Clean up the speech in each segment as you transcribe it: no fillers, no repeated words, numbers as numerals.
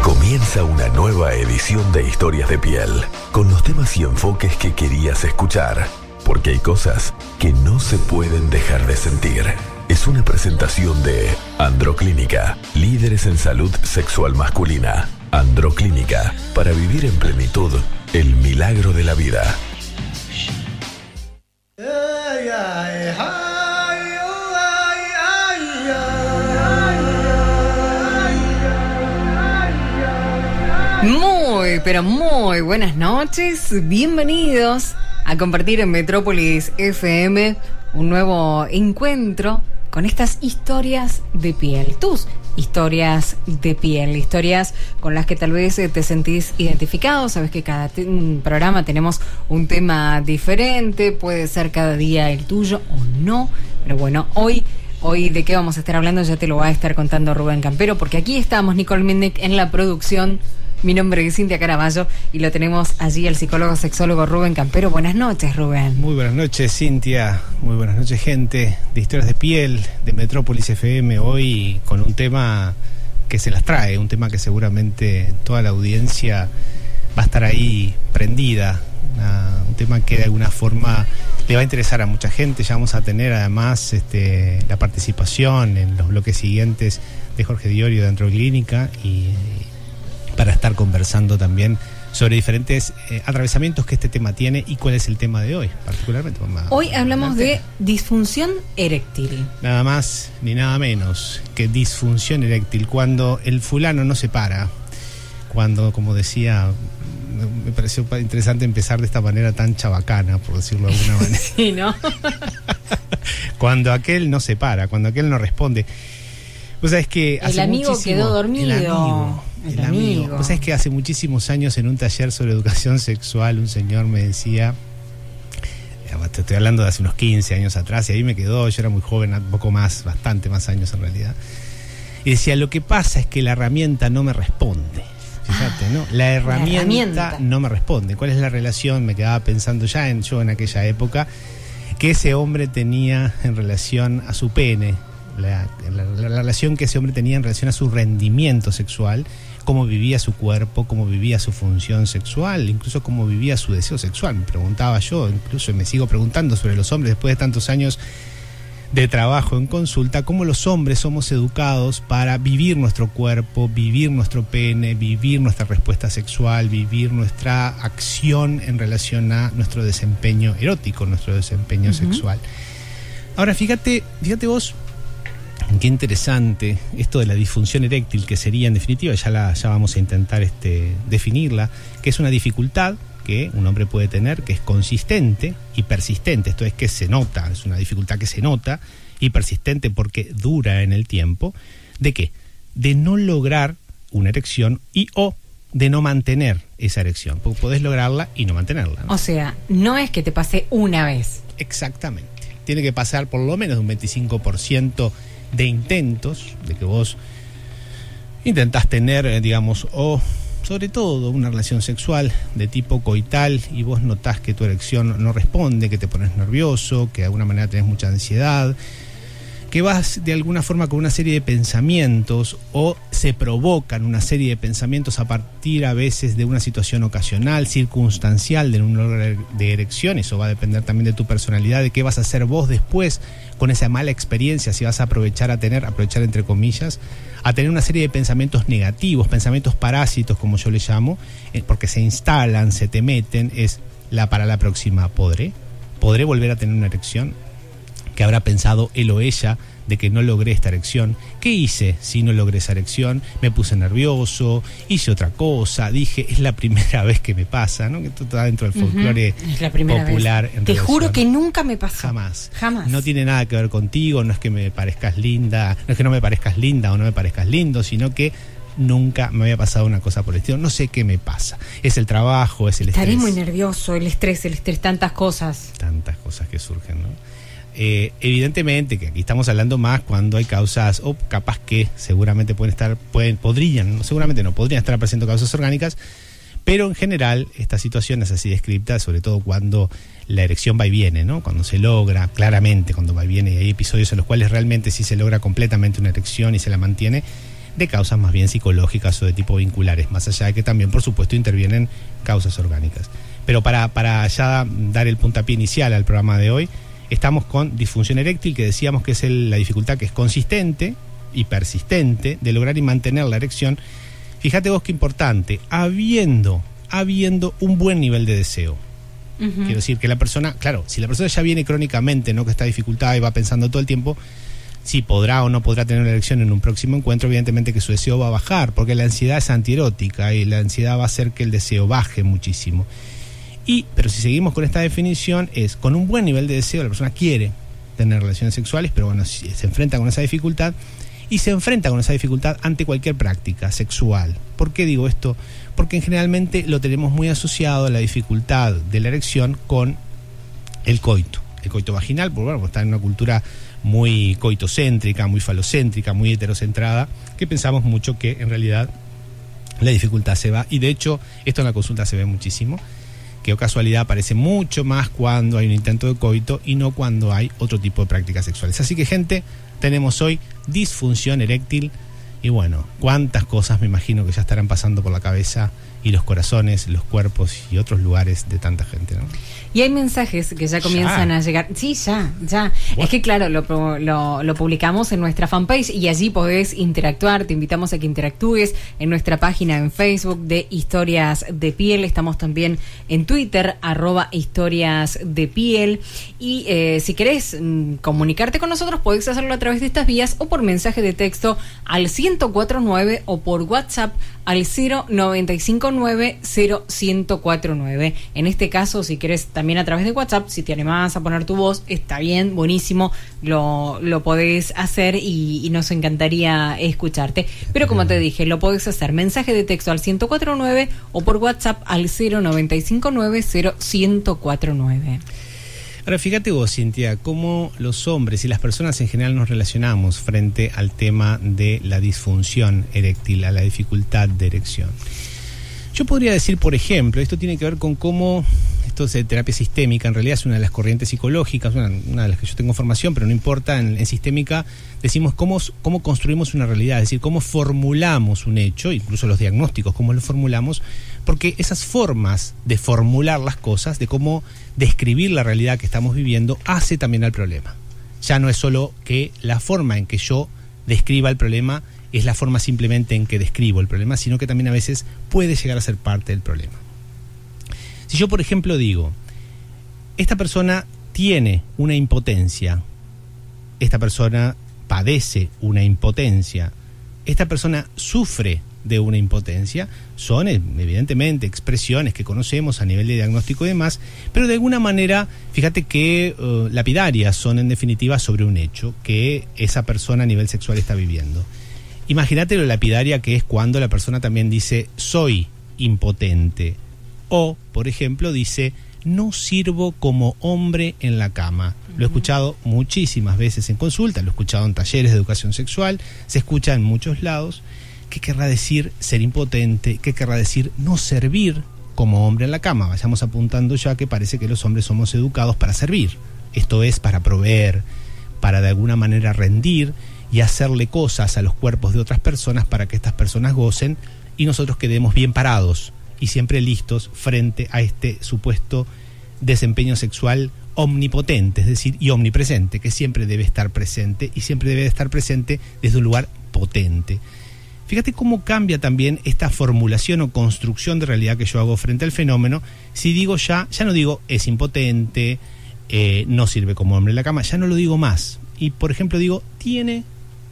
Comienza una nueva edición de Historias de Piel, con los temas y enfoques que querías escuchar, porque hay cosas que no se pueden dejar de sentir. Es una presentación de Androclínica, líderes en salud sexual masculina. Androclínica, para vivir en plenitud el milagro de la vida. Muy, pero muy buenas noches. Bienvenidos a compartir en Metrópolis FM un nuevo encuentro con estas historias de piel. Tus historias de piel, historias con las que tal vez te sentís identificado. Sabes que cada programa tenemos un tema diferente, puede ser cada día el tuyo o no, pero bueno, hoy de qué vamos a estar hablando ya te lo va a estar contando Rubén Campero, porque aquí estamos, Nicole Mendic en la producción. Mi nombre es Cintia Caraballo y lo tenemos allí el psicólogo sexólogo Rubén Campero. Buenas noches, Rubén. Muy buenas noches, Cintia. Muy buenas noches, gente de Historias de Piel, de Metrópolis FM. Hoy con un tema que se las trae, un tema que seguramente toda la audiencia va a estar ahí prendida. Un tema que de alguna forma le va a interesar a mucha gente. Ya vamos a tener además la participación en los bloques siguientes de Jorge Diorio de Androclínica y para estar conversando también sobre diferentes atravesamientos que este tema tiene y cuál es el tema de hoy, particularmente. Hoy hablamos de disfunción eréctil. Nada más ni nada menos que disfunción eréctil, cuando el fulano no se para, cuando, como decía, me pareció interesante empezar de esta manera tan chabacana, por decirlo de alguna manera. Sí, ¿no? Cuando aquel no se para, cuando aquel no responde. Vos sabés que el amigo quedó dormido. El amigo. Vos sabés que hace muchísimos años en un taller sobre educación sexual un señor me decía, te estoy hablando de hace unos 15 años atrás, y ahí me quedó, yo era muy joven, un poco más, bastante más años en realidad, y decía, lo que pasa es que la herramienta no me responde. Fíjate, ¿no? La herramienta no me responde. ¿Cuál es la relación? Me quedaba pensando yo en aquella época, que ese hombre tenía en relación a su pene, la relación que ese hombre tenía en relación a su rendimiento sexual, cómo vivía su cuerpo, cómo vivía su función sexual, incluso cómo vivía su deseo sexual. Me preguntaba yo, incluso me sigo preguntando sobre los hombres después de tantos años de trabajo en consulta, cómo los hombres somos educados para vivir nuestro cuerpo, vivir nuestro pene, vivir nuestra respuesta sexual, vivir nuestra acción en relación a nuestro desempeño erótico, nuestro desempeño sexual. Ahora fíjate vos, qué interesante esto de la disfunción eréctil, que sería en definitiva, ya vamos a intentar definirla, que es una dificultad que un hombre puede tener, que es consistente y persistente. Esto es que se nota, es una dificultad que se nota y persistente porque dura en el tiempo. ¿De qué? De no lograr una erección y o de no mantener esa erección, porque podés lograrla y no mantenerla, ¿no? O sea, no es que te pase una vez. Exactamente. Tiene que pasar por lo menos un 25% de intentos, de que vos intentás tener, digamos, o sobre todo una relación sexual de tipo coital, y vos notás que tu erección no responde, que te pones nervioso, que de alguna manera tenés mucha ansiedad, que vas de alguna forma con una serie de pensamientos o se provocan una serie de pensamientos a partir a veces de una situación ocasional, circunstancial de un logro de erección. Eso va a depender también de tu personalidad, de qué vas a hacer vos después con esa mala experiencia, si vas a aprovechar entre comillas, a tener una serie de pensamientos negativos, pensamientos parásitos como yo le llamo, porque se instalan, se te meten, para la próxima, ¿podré volver a tener una erección? ¿Qué habrá pensado él o ella de que no logré esta erección? ¿Qué hice si no logré esa erección? Me puse nervioso, hice otra cosa, dije, es la primera vez que me pasa, ¿no? Que esto está dentro del folclore popular. Te juro que nunca me pasó. Jamás. No tiene nada que ver contigo, no es que me parezcas linda, no es que no me parezcas linda o no me parezcas lindo, sino que nunca me había pasado una cosa por el estilo. No sé qué me pasa. Es el trabajo, es el estrés. Estaré muy nervioso, el estrés, tantas cosas. Tantas cosas que surgen, ¿no? Evidentemente que aquí estamos hablando más cuando hay causas, o capaz que seguramente podrían estar presentes causas orgánicas, pero en general estas situaciones así descritas, sobre todo cuando la erección va y viene, ¿no? Cuando se logra, claramente cuando va y viene, y hay episodios en los cuales realmente sí se logra completamente una erección y se la mantiene, de causas más bien psicológicas o de tipo vinculares, más allá de que también, por supuesto, intervienen causas orgánicas. Pero para ya dar el puntapié inicial al programa de hoy, estamos con disfunción eréctil, que decíamos que es la dificultad que es consistente y persistente de lograr y mantener la erección. Fíjate vos qué importante, habiendo un buen nivel de deseo. Quiero decir que la persona, claro, si la persona ya viene crónicamente, no que está dificultada y va pensando todo el tiempo, si podrá o no podrá tener una erección en un próximo encuentro, evidentemente que su deseo va a bajar, porque la ansiedad es antierótica y la ansiedad va a hacer que el deseo baje muchísimo. Pero si seguimos con esta definición, es con un buen nivel de deseo, la persona quiere tener relaciones sexuales, pero bueno, si se enfrenta con esa dificultad, y se enfrenta con esa dificultad ante cualquier práctica sexual. ¿Por qué digo esto? Porque generalmente lo tenemos muy asociado a la dificultad de la erección con el coito vaginal, porque bueno, está en una cultura muy coitocéntrica, muy falocéntrica, muy heterocentrada, que pensamos mucho que en realidad la dificultad se va, y de hecho esto en la consulta se ve muchísimo, que o casualidad aparece mucho más cuando hay un intento de coito y no cuando hay otro tipo de prácticas sexuales. Así que, gente, tenemos hoy disfunción eréctil y bueno, cuántas cosas me imagino que ya estarán pasando por la cabeza y los corazones, los cuerpos y otros lugares de tanta gente, ¿no? Y hay mensajes que ya comienzan a llegar. Sí, ya. What? Es que claro, lo publicamos en nuestra fanpage y allí podés interactuar. Te invitamos a que interactúes en nuestra página en Facebook de Historias de Piel. Estamos también en Twitter, @Historias de Piel. Y si querés comunicarte con nosotros, podés hacerlo a través de estas vías o por mensaje de texto al 1049 o por WhatsApp al 095901049. En este caso, si querés también a través de WhatsApp, si te animás a poner tu voz, está bien, buenísimo, lo podés hacer y nos encantaría escucharte. Pero como te dije, lo podés hacer mensaje de texto al 1049 o por WhatsApp al 095901049. Ahora, fíjate vos, Cintia, cómo los hombres y las personas en general nos relacionamos frente al tema de la disfunción eréctil, a la dificultad de erección. Yo podría decir, por ejemplo, esto tiene que ver con cómo, esto es de terapia sistémica, en realidad es una de las corrientes psicológicas, una de las que yo tengo formación, pero no importa, en sistémica decimos cómo construimos una realidad, es decir, cómo formulamos un hecho, incluso los diagnósticos, cómo los formulamos, porque esas formas de formular las cosas, de cómo describir la realidad que estamos viviendo, hace también al problema. Ya no es solo que la forma en que yo describa el problema es la forma simplemente en que describo el problema, sino que también a veces puede llegar a ser parte del problema. Si yo, por ejemplo, digo, esta persona tiene una impotencia, esta persona padece una impotencia, esta persona sufre de una impotencia, son evidentemente expresiones que conocemos a nivel de diagnóstico y demás, pero de alguna manera, fíjate que lapidarias son en definitiva sobre un hecho que esa persona a nivel sexual está viviendo. Imagínate lo lapidaria que es cuando la persona también dice soy impotente o, por ejemplo, dice no sirvo como hombre en la cama. Lo he escuchado muchísimas veces en consulta, lo he escuchado en talleres de educación sexual, se escucha en muchos lados. ¿Qué querrá decir ser impotente? ¿Qué querrá decir no servir como hombre en la cama? Vayamos apuntando ya que parece que los hombres somos educados para servir. Esto es, para proveer, para de alguna manera rendir y hacerle cosas a los cuerpos de otras personas para que estas personas gocen y nosotros quedemos bien parados y siempre listos frente a este supuesto desempeño sexual omnipotente, es decir, y omnipresente, que siempre debe estar presente y siempre debe estar presente desde un lugar potente. Fíjate cómo cambia también esta formulación o construcción de realidad que yo hago frente al fenómeno. Si digo ya no digo es impotente, no sirve como hombre en la cama, ya no lo digo más. Y por ejemplo digo, tiene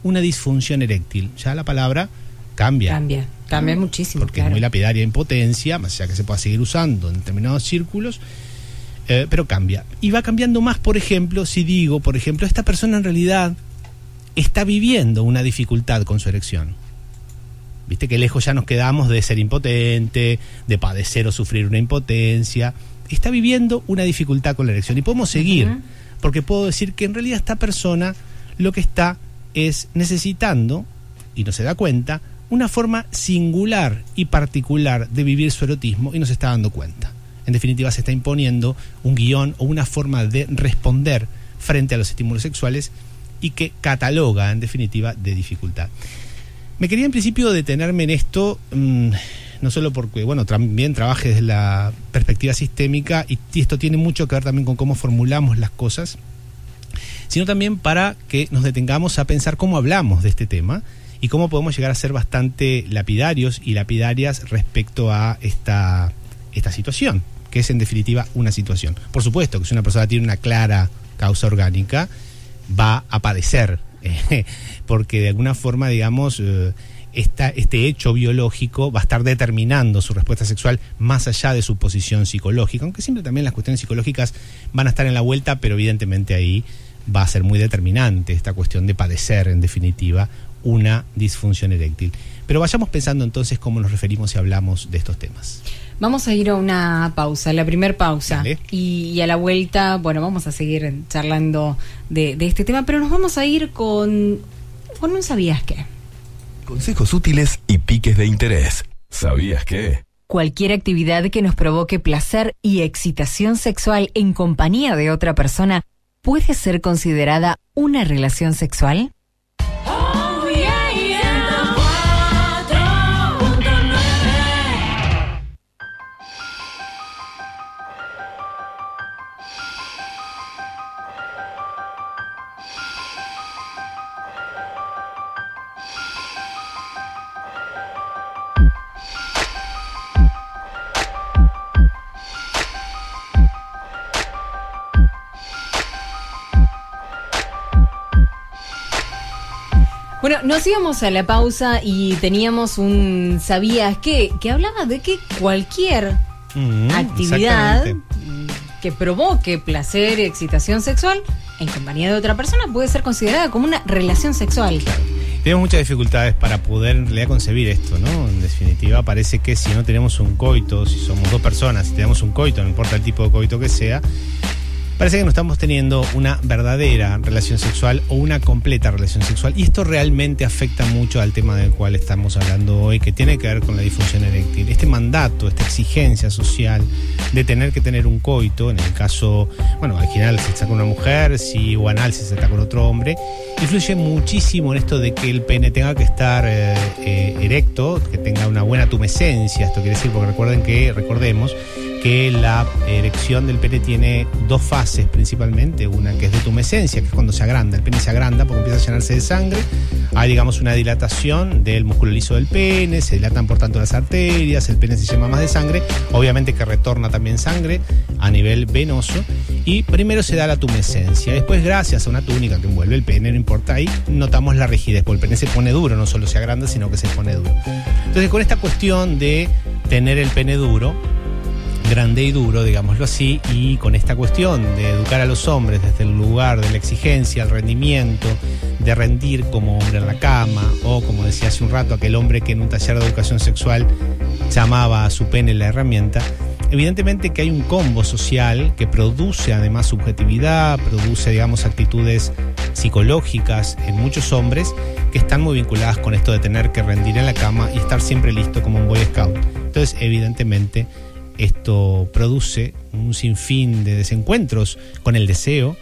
una disfunción eréctil. Ya la palabra cambia muchísimo. Porque claro, es muy lapidaria, impotencia, más allá que se pueda seguir usando en determinados círculos, pero cambia. Y va cambiando más, por ejemplo, si digo, por ejemplo, esta persona en realidad está viviendo una dificultad con su erección. Viste que lejos ya nos quedamos de ser impotente, de padecer o sufrir una impotencia. Está viviendo una dificultad con la erección. Y podemos seguir, porque puedo decir que en realidad esta persona lo que está es necesitando, y no se da cuenta, una forma singular y particular de vivir su erotismo y no se está dando cuenta. en definitiva se está imponiendo un guión o una forma de responder frente a los estímulos sexuales y que cataloga, en definitiva, de dificultad. Me quería en principio detenerme en esto, no solo porque, bueno, también trabaje desde la perspectiva sistémica y esto tiene mucho que ver también con cómo formulamos las cosas, sino también para que nos detengamos a pensar cómo hablamos de este tema y cómo podemos llegar a ser bastante lapidarios y lapidarias respecto a esta situación, que es en definitiva una situación. Por supuesto que si una persona tiene una clara causa orgánica, va a padecer, porque de alguna forma, digamos, este hecho biológico va a estar determinando su respuesta sexual más allá de su posición psicológica, aunque siempre también las cuestiones psicológicas van a estar en la vuelta, pero evidentemente ahí va a ser muy determinante esta cuestión de padecer, en definitiva, una disfunción eréctil. Pero vayamos pensando entonces cómo nos referimos y hablamos de estos temas. Vamos a ir a una pausa, la primer pausa. Y a la vuelta, bueno, vamos a seguir charlando de este tema, pero nos vamos a ir con un ¿sabías qué? Consejos útiles y piques de interés. ¿Sabías qué? Cualquier actividad que nos provoque placer y excitación sexual en compañía de otra persona puede ser considerada una relación sexual. Bueno, nos íbamos a la pausa y teníamos un ¿sabías qué? Que hablaba de que cualquier actividad que provoque placer y excitación sexual en compañía de otra persona puede ser considerada como una relación sexual. Claro. Tenemos muchas dificultades para poder en realidad concebir esto, ¿no? En definitiva, parece que si no tenemos un coito, si somos dos personas, si tenemos un coito, no importa el tipo de coito que sea, parece que no estamos teniendo una verdadera relación sexual o una completa relación sexual. Y esto realmente afecta mucho al tema del cual estamos hablando hoy, que tiene que ver con la disfunción eréctil. Este mandato, esta exigencia social de tener que tener un coito, en el caso, bueno, vaginal si está con una mujer, si o anal si se está con otro hombre, influye muchísimo en esto de que el pene tenga que estar erecto, que tenga una buena tumescencia. Esto quiere decir, porque recordemos que la erección del pene tiene dos fases principalmente, una que es de tumescencia, que es cuando se agranda, el pene se agranda porque empieza a llenarse de sangre, hay digamos una dilatación del músculo liso del pene, se dilatan por tanto las arterias, el pene se llena más de sangre, obviamente que retorna también sangre a nivel venoso, y primero se da la tumescencia, después gracias a una túnica que envuelve el pene, no importa, ahí notamos la rigidez, porque el pene se pone duro, no solo se agranda, sino que se pone duro. Entonces con esta cuestión de tener el pene duro, grande y duro, digámoslo así, y con esta cuestión de educar a los hombres desde el lugar de la exigencia, el rendimiento, de rendir como hombre en la cama, o como decía hace un rato aquel hombre que en un taller de educación sexual llamaba a su pene la herramienta, evidentemente que hay un combo social que produce además subjetividad, produce digamos actitudes psicológicas en muchos hombres que están muy vinculadas con esto de tener que rendir en la cama y estar siempre listo como un Boy Scout. Entonces evidentemente esto produce un sinfín de desencuentros con el deseo,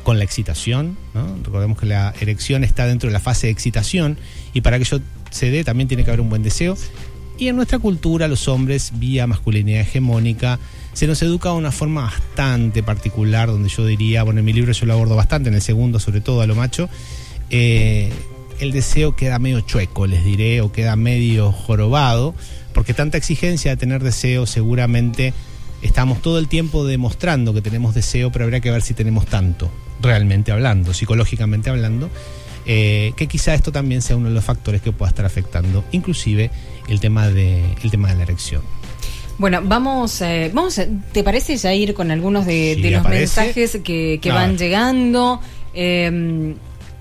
con la excitación, ¿no? Recordemos que la erección está dentro de la fase de excitación y para que ello se dé también tiene que haber un buen deseo. Y en nuestra cultura, los hombres, vía masculinidad hegemónica, se nos educa de una forma bastante particular, donde yo diría, bueno, en mi libro yo lo abordo bastante, en el segundo sobre todo a lo macho, el deseo queda medio chueco, les diré, o queda medio jorobado, porque tanta exigencia de tener deseo, seguramente estamos todo el tiempo demostrando que tenemos deseo, pero habría que ver si tenemos tanto, realmente hablando, psicológicamente hablando, que quizá esto también sea uno de los factores que pueda estar afectando, inclusive el tema de la erección. Bueno, vamos, ¿te parece ya ir con algunos de los mensajes que van llegando?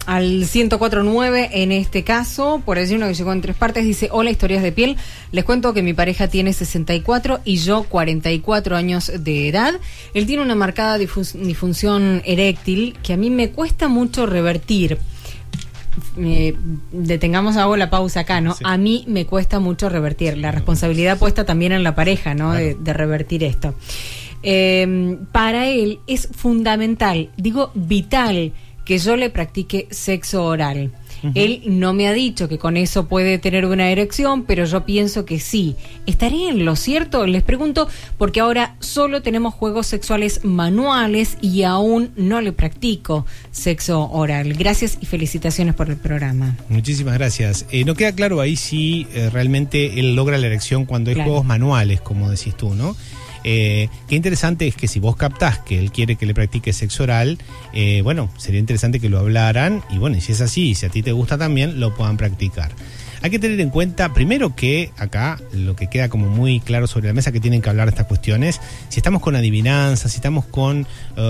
Al 104.9 en este caso, por allí uno que llegó en 3 partes, dice: hola, historias de piel, les cuento que mi pareja tiene 64 y yo 44 años de edad. Él tiene una marcada disfunción eréctil que a mí me cuesta mucho revertir. hago la pausa acá, ¿no? Sí. A mí me cuesta mucho revertir, la responsabilidad puesta también en la pareja, ¿no? Claro. De revertir esto. Para él es fundamental, digo vital, que yo le practique sexo oral. Uh-huh. Él no me ha dicho que con eso puede tener una erección, pero yo pienso que sí. ¿Estaré en lo cierto? Les pregunto, porque ahora solo tenemos juegos sexuales manuales y aún no le practico sexo oral. Gracias y felicitaciones por el programa. Muchísimas gracias. No queda claro ahí si realmente él logra la erección cuando hay juegos manuales, como decís tú, ¿no? Qué interesante es que si vos captás que él quiere que le practique sexo oral, bueno, sería interesante que lo hablaran y bueno, y si es así, y si a ti te gusta también, lo puedan practicar. Hay que tener en cuenta, primero, que acá lo que queda como muy claro sobre la mesa que tienen que hablar de estas cuestiones, si estamos con adivinanzas, si estamos con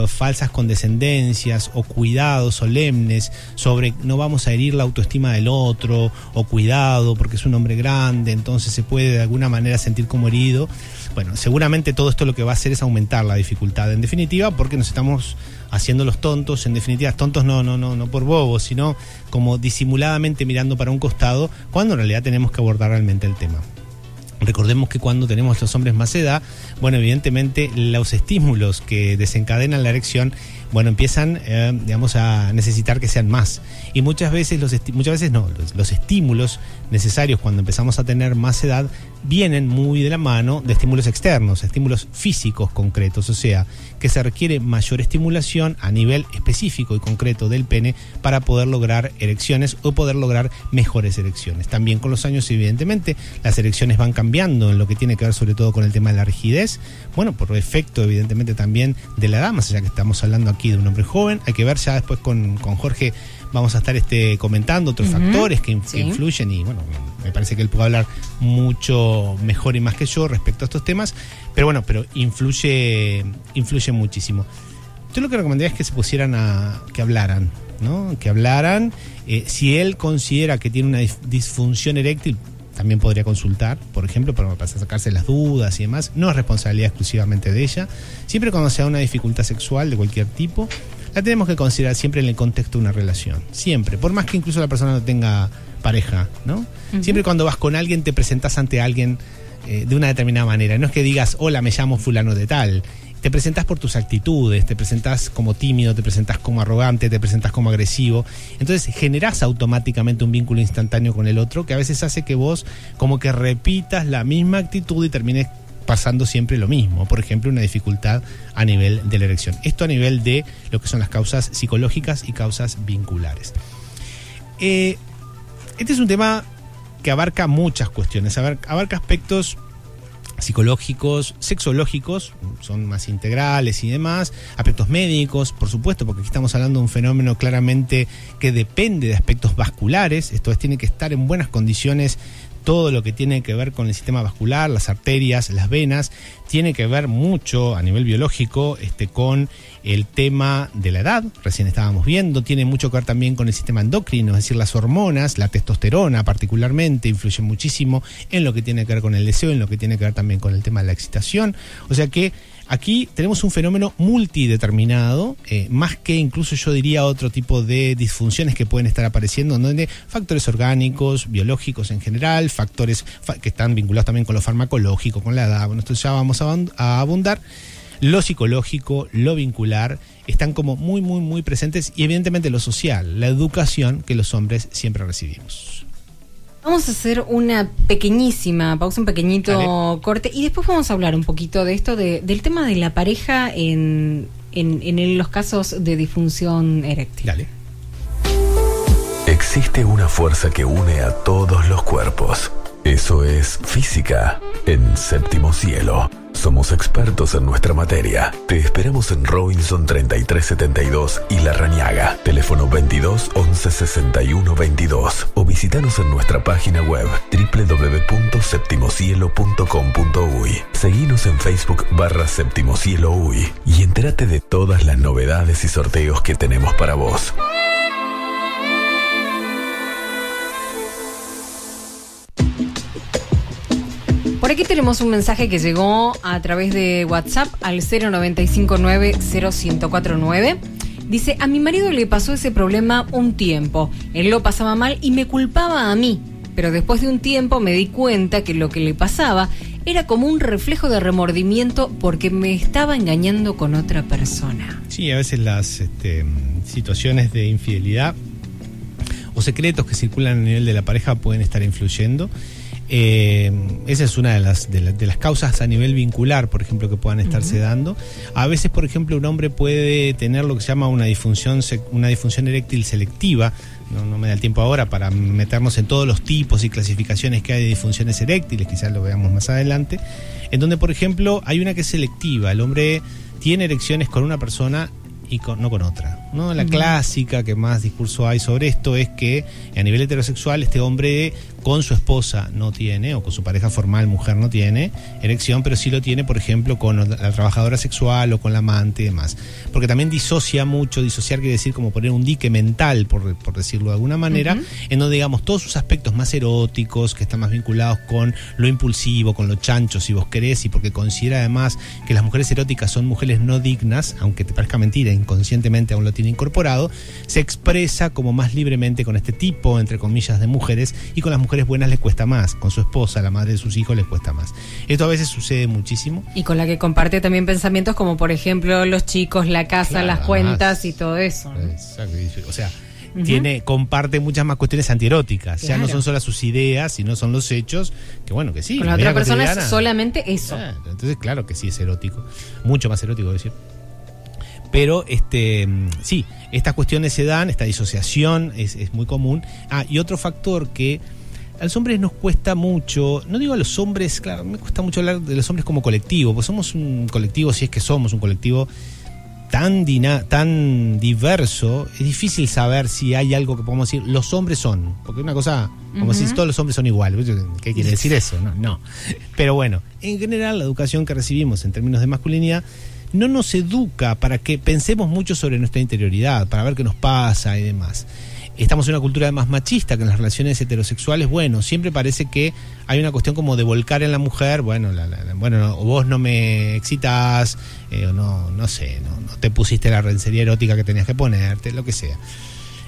falsas condescendencias o cuidados solemnes sobre no vamos a herir la autoestima del otro, o cuidado porque es un hombre grande, entonces se puede de alguna manera sentir como herido. Bueno, seguramente todo esto lo que va a hacer es aumentar la dificultad, en definitiva, porque nos estamos haciendo los tontos, en definitiva, tontos no por bobos, sino como disimuladamente mirando para un costado, cuando en realidad tenemos que abordar realmente el tema. Recordemos que cuando tenemos los hombres más edad, bueno, evidentemente los estímulos que desencadenan la erección, bueno, empiezan, digamos, a necesitar que sean más. Y muchas veces los estímulos necesarios cuando empezamos a tener más edad vienen muy de la mano de estímulos externos, estímulos físicos concretos, o sea, que se requiere mayor estimulación a nivel específico y concreto del pene para poder lograr erecciones o poder lograr mejores erecciones. También con los años, evidentemente, las erecciones van cambiando en lo que tiene que ver sobre todo con el tema de la rigidez, bueno, por efecto, evidentemente, también de la edad, más allá que estamos hablando aquí de un hombre joven. Hay que ver ya después con Jorge, vamos a estar comentando otros factores que influyen y bueno, me parece que él puede hablar mucho mejor y más que yo respecto a estos temas, pero influye muchísimo. Yo lo que recomendaría es que se pusieran que hablaran, ¿no? Que hablaran. Si él considera que tiene una disfunción eréctil, también podría consultar, por ejemplo, para sacarse las dudas y demás. No es responsabilidad exclusivamente de ella. Siempre cuando sea una dificultad sexual de cualquier tipo, la tenemos que considerar siempre en el contexto de una relación. Siempre, por más que incluso la persona no tenga pareja, ¿no? Uh-huh. Siempre cuando vas con alguien te presentás ante alguien de una determinada manera. No es que digas, hola, me llamo fulano de tal. Te presentás por tus actitudes, te presentás como tímido, te presentás como arrogante, te presentás como agresivo. Entonces generás automáticamente un vínculo instantáneo con el otro que a veces hace que vos como que repitas la misma actitud y termines pasando siempre lo mismo. Por ejemplo, una dificultad a nivel de la erección. Esto a nivel de lo que son las causas psicológicas y causas vinculares. Este es un tema que abarca muchas cuestiones, abarca aspectos psicológicos, sexológicos, son más integrales y demás, aspectos médicos, por supuesto, porque aquí estamos hablando de un fenómeno claramente que depende de aspectos vasculares, esto es, tiene que estar en buenas condiciones todo lo que tiene que ver con el sistema vascular, las arterias, las venas, tiene que ver mucho a nivel biológico con el tema de la edad, recién estábamos viendo, tiene mucho que ver también con el sistema endocrino, es decir, las hormonas, la testosterona particularmente, influye muchísimo en lo que tiene que ver con el deseo, en lo que tiene que ver también con el tema de la excitación, o sea que aquí tenemos un fenómeno multideterminado, más que incluso yo diría otro tipo de disfunciones que pueden estar apareciendo, donde factores orgánicos, biológicos en general, factores que están vinculados también con lo farmacológico, con la edad, bueno, esto ya vamos a abundar. Lo psicológico, lo vincular, están como muy, muy, muy presentes y evidentemente lo social, la educación que los hombres siempre recibimos. Vamos a hacer una pequeñísima pausa, un pequeñito corte y después vamos a hablar un poquito de esto, del tema de la pareja en los casos de disfunción eréctil. Dale. Existe una fuerza que une a todos los cuerpos. Eso es física en Séptimo Cielo. Somos expertos en nuestra materia. Te esperamos en Robinson 3372 y La Rañaga. Teléfono 22 11 61 22. O visítanos en nuestra página web www.septimocielo.com.uy. Seguinos en Facebook /SéptimoCieloUy y entérate de todas las novedades y sorteos que tenemos para vos. Por aquí tenemos un mensaje que llegó a través de WhatsApp al 0959-0149. Dice, a mi marido le pasó ese problema un tiempo. Él lo pasaba mal y me culpaba a mí. Pero después de un tiempo me di cuenta que lo que le pasaba era como un reflejo de remordimiento porque me estaba engañando con otra persona. Sí, a veces las situaciones de infidelidad o secretos que circulan a nivel de la pareja pueden estar influyendo. Esa es una de las causas a nivel vincular, por ejemplo, que puedan estarse dando. A veces, por ejemplo, un hombre puede tener lo que se llama una disfunción eréctil selectiva. No me da el tiempo ahora para meternos en todos los tipos y clasificaciones que hay de disfunciones eréctiles, quizás lo veamos más adelante, en donde, por ejemplo, hay una que es selectiva. El hombre tiene erecciones con una persona y no con otra, ¿no? La clásica que más discurso hay sobre esto es que a nivel heterosexual este hombre con su esposa no tiene, o con su pareja formal mujer no tiene erección, pero sí lo tiene, por ejemplo, con la trabajadora sexual o con la amante y demás. Porque también disocia mucho. Disociar quiere decir como poner un dique mental, por decirlo de alguna manera, en donde, digamos, todos sus aspectos más eróticos, que están más vinculados con lo impulsivo, con lo chancho, si vos querés, y porque considera además que las mujeres eróticas son mujeres no dignas, aunque te parezca mentira, inconscientemente aún lo tiene incorporado, se expresa como más libremente con este tipo, entre comillas, de mujeres, y con las mujeres buenas les cuesta más, con su esposa, la madre de sus hijos, les cuesta más. Esto a veces sucede muchísimo. Y con la que comparte también pensamientos como, por ejemplo, los chicos, la casa, claro, las cuentas y todo eso, ¿no? Exacto. O sea, comparte muchas más cuestiones antieróticas. Claro. Ya no son solo sus ideas, sino son los hechos, que bueno, que sí. Con la otra persona es solamente eso. Claro, entonces, claro que sí es erótico. Mucho más erótico, decir. Pero sí, estas cuestiones se dan, esta disociación es muy común. Y otro factor que a los hombres nos cuesta mucho, no digo a los hombres, claro, me cuesta mucho hablar de los hombres como colectivo, pues somos un colectivo, si es que somos un colectivo tan diverso, es difícil saber si hay algo que podemos decir, los hombres son, porque una cosa, como si todos los hombres son iguales, ¿qué quiere decir eso? No. Pero bueno, en general la educación que recibimos en términos de masculinidad no nos educa para que pensemos mucho sobre nuestra interioridad, para ver qué nos pasa y demás. Estamos en una cultura además machista, que en las relaciones heterosexuales, bueno, siempre parece que hay una cuestión como de volcar en la mujer, bueno, o vos no me excitas, o no sé, no te pusiste la lencería erótica que tenías que ponerte, lo que sea.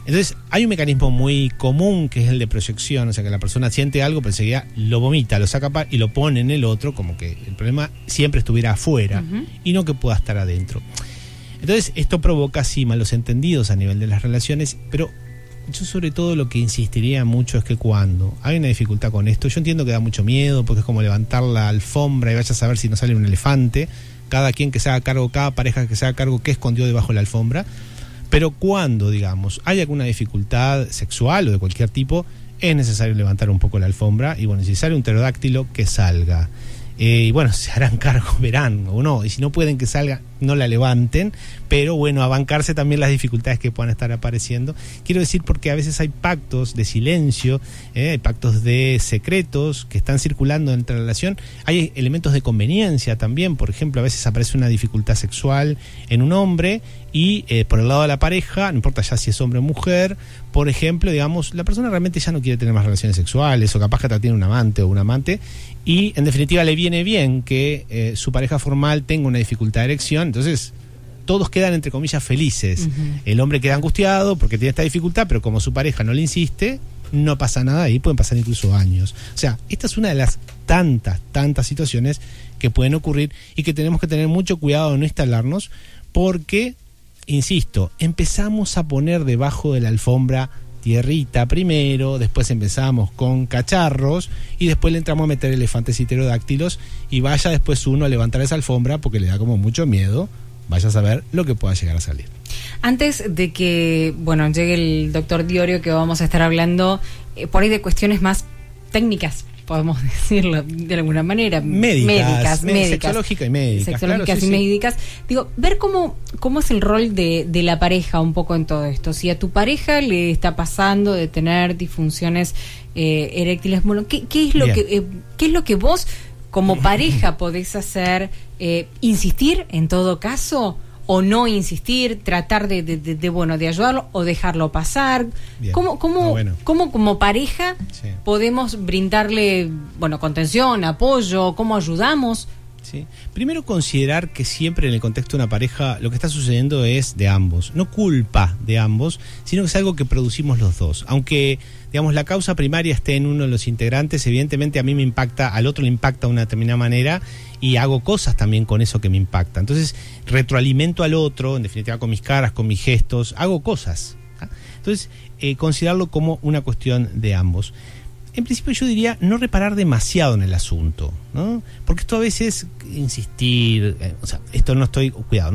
Entonces, hay un mecanismo muy común que es el de proyección, o sea, que la persona siente algo, pero enseguida lo vomita, lo saca y lo pone en el otro, como que el problema siempre estuviera afuera y no que pueda estar adentro. Entonces, esto provoca, sí, malos entendidos a nivel de las relaciones, pero yo sobre todo lo que insistiría mucho es que cuando hay una dificultad con esto, yo entiendo que da mucho miedo, porque es como levantar la alfombra y vaya a saber si no sale un elefante, cada quien que se haga cargo, cada pareja que se haga cargo qué escondió debajo de la alfombra. Pero cuando, digamos, hay alguna dificultad sexual o de cualquier tipo, es necesario levantar un poco la alfombra y, bueno, si sale un pterodáctilo, que salga. Y bueno, se harán cargo, verán o no. Y si no pueden que salga, no la levanten. Pero bueno, a bancarse también las dificultades que puedan estar apareciendo. Quiero decir porque a veces hay pactos de silencio, hay pactos de secretos que están circulando entre la relación. Hay elementos de conveniencia también. Por ejemplo, a veces aparece una dificultad sexual en un hombre y por el lado de la pareja, no importa ya si es hombre o mujer, por ejemplo, digamos, la persona realmente ya no quiere tener más relaciones sexuales o capaz que tiene un amante o un amante y en definitiva le viene bien que su pareja formal tenga una dificultad de erección, entonces todos quedan entre comillas felices. El hombre queda angustiado porque tiene esta dificultad, pero como su pareja no le insiste, no pasa nada y pueden pasar incluso años. O sea, esta es una de las tantas situaciones que pueden ocurrir y que tenemos que tener mucho cuidado de no instalarnos porque, insisto, empezamos a poner debajo de la alfombra tierrita primero, después empezamos con cacharros y después le entramos a meter elefantes y pterodáctilos y vaya después uno a levantar esa alfombra porque le da como mucho miedo, vaya a saber lo que pueda llegar a salir. Antes de que, bueno, llegue el doctor Diorio, que vamos a estar hablando por ahí de cuestiones más técnicas, podemos decirlo de alguna manera, médicas, sexológicas y médicas. Sexológicas, claro, y sí, médicas. Digo, ver cómo es el rol de la pareja un poco en todo esto. Si a tu pareja le está pasando de tener disfunciones eréctiles, bueno, ¿qué es lo que vos como pareja podés hacer? ¿Insistir en todo caso? ¿O no insistir? ¿Tratar de ayudarlo o dejarlo pasar? ¿Cómo como pareja podemos brindarle, contención, apoyo? ¿Cómo ayudamos ¿Sí? Primero, considerar que siempre en el contexto de una pareja lo que está sucediendo es de ambos, no culpa de ambos, sino que es algo que producimos los dos. Aunque, digamos, la causa primaria esté en uno de los integrantes, evidentemente a mí me impacta, al otro le impacta de una determinada manera y hago cosas también con eso que me impacta. Entonces, retroalimento al otro, en definitiva con mis caras, con mis gestos, hago cosas. Entonces, considerarlo como una cuestión de ambos. En principio yo diría no reparar demasiado en el asunto, ¿no? Porque esto a veces, insistir, o sea, esto no estoy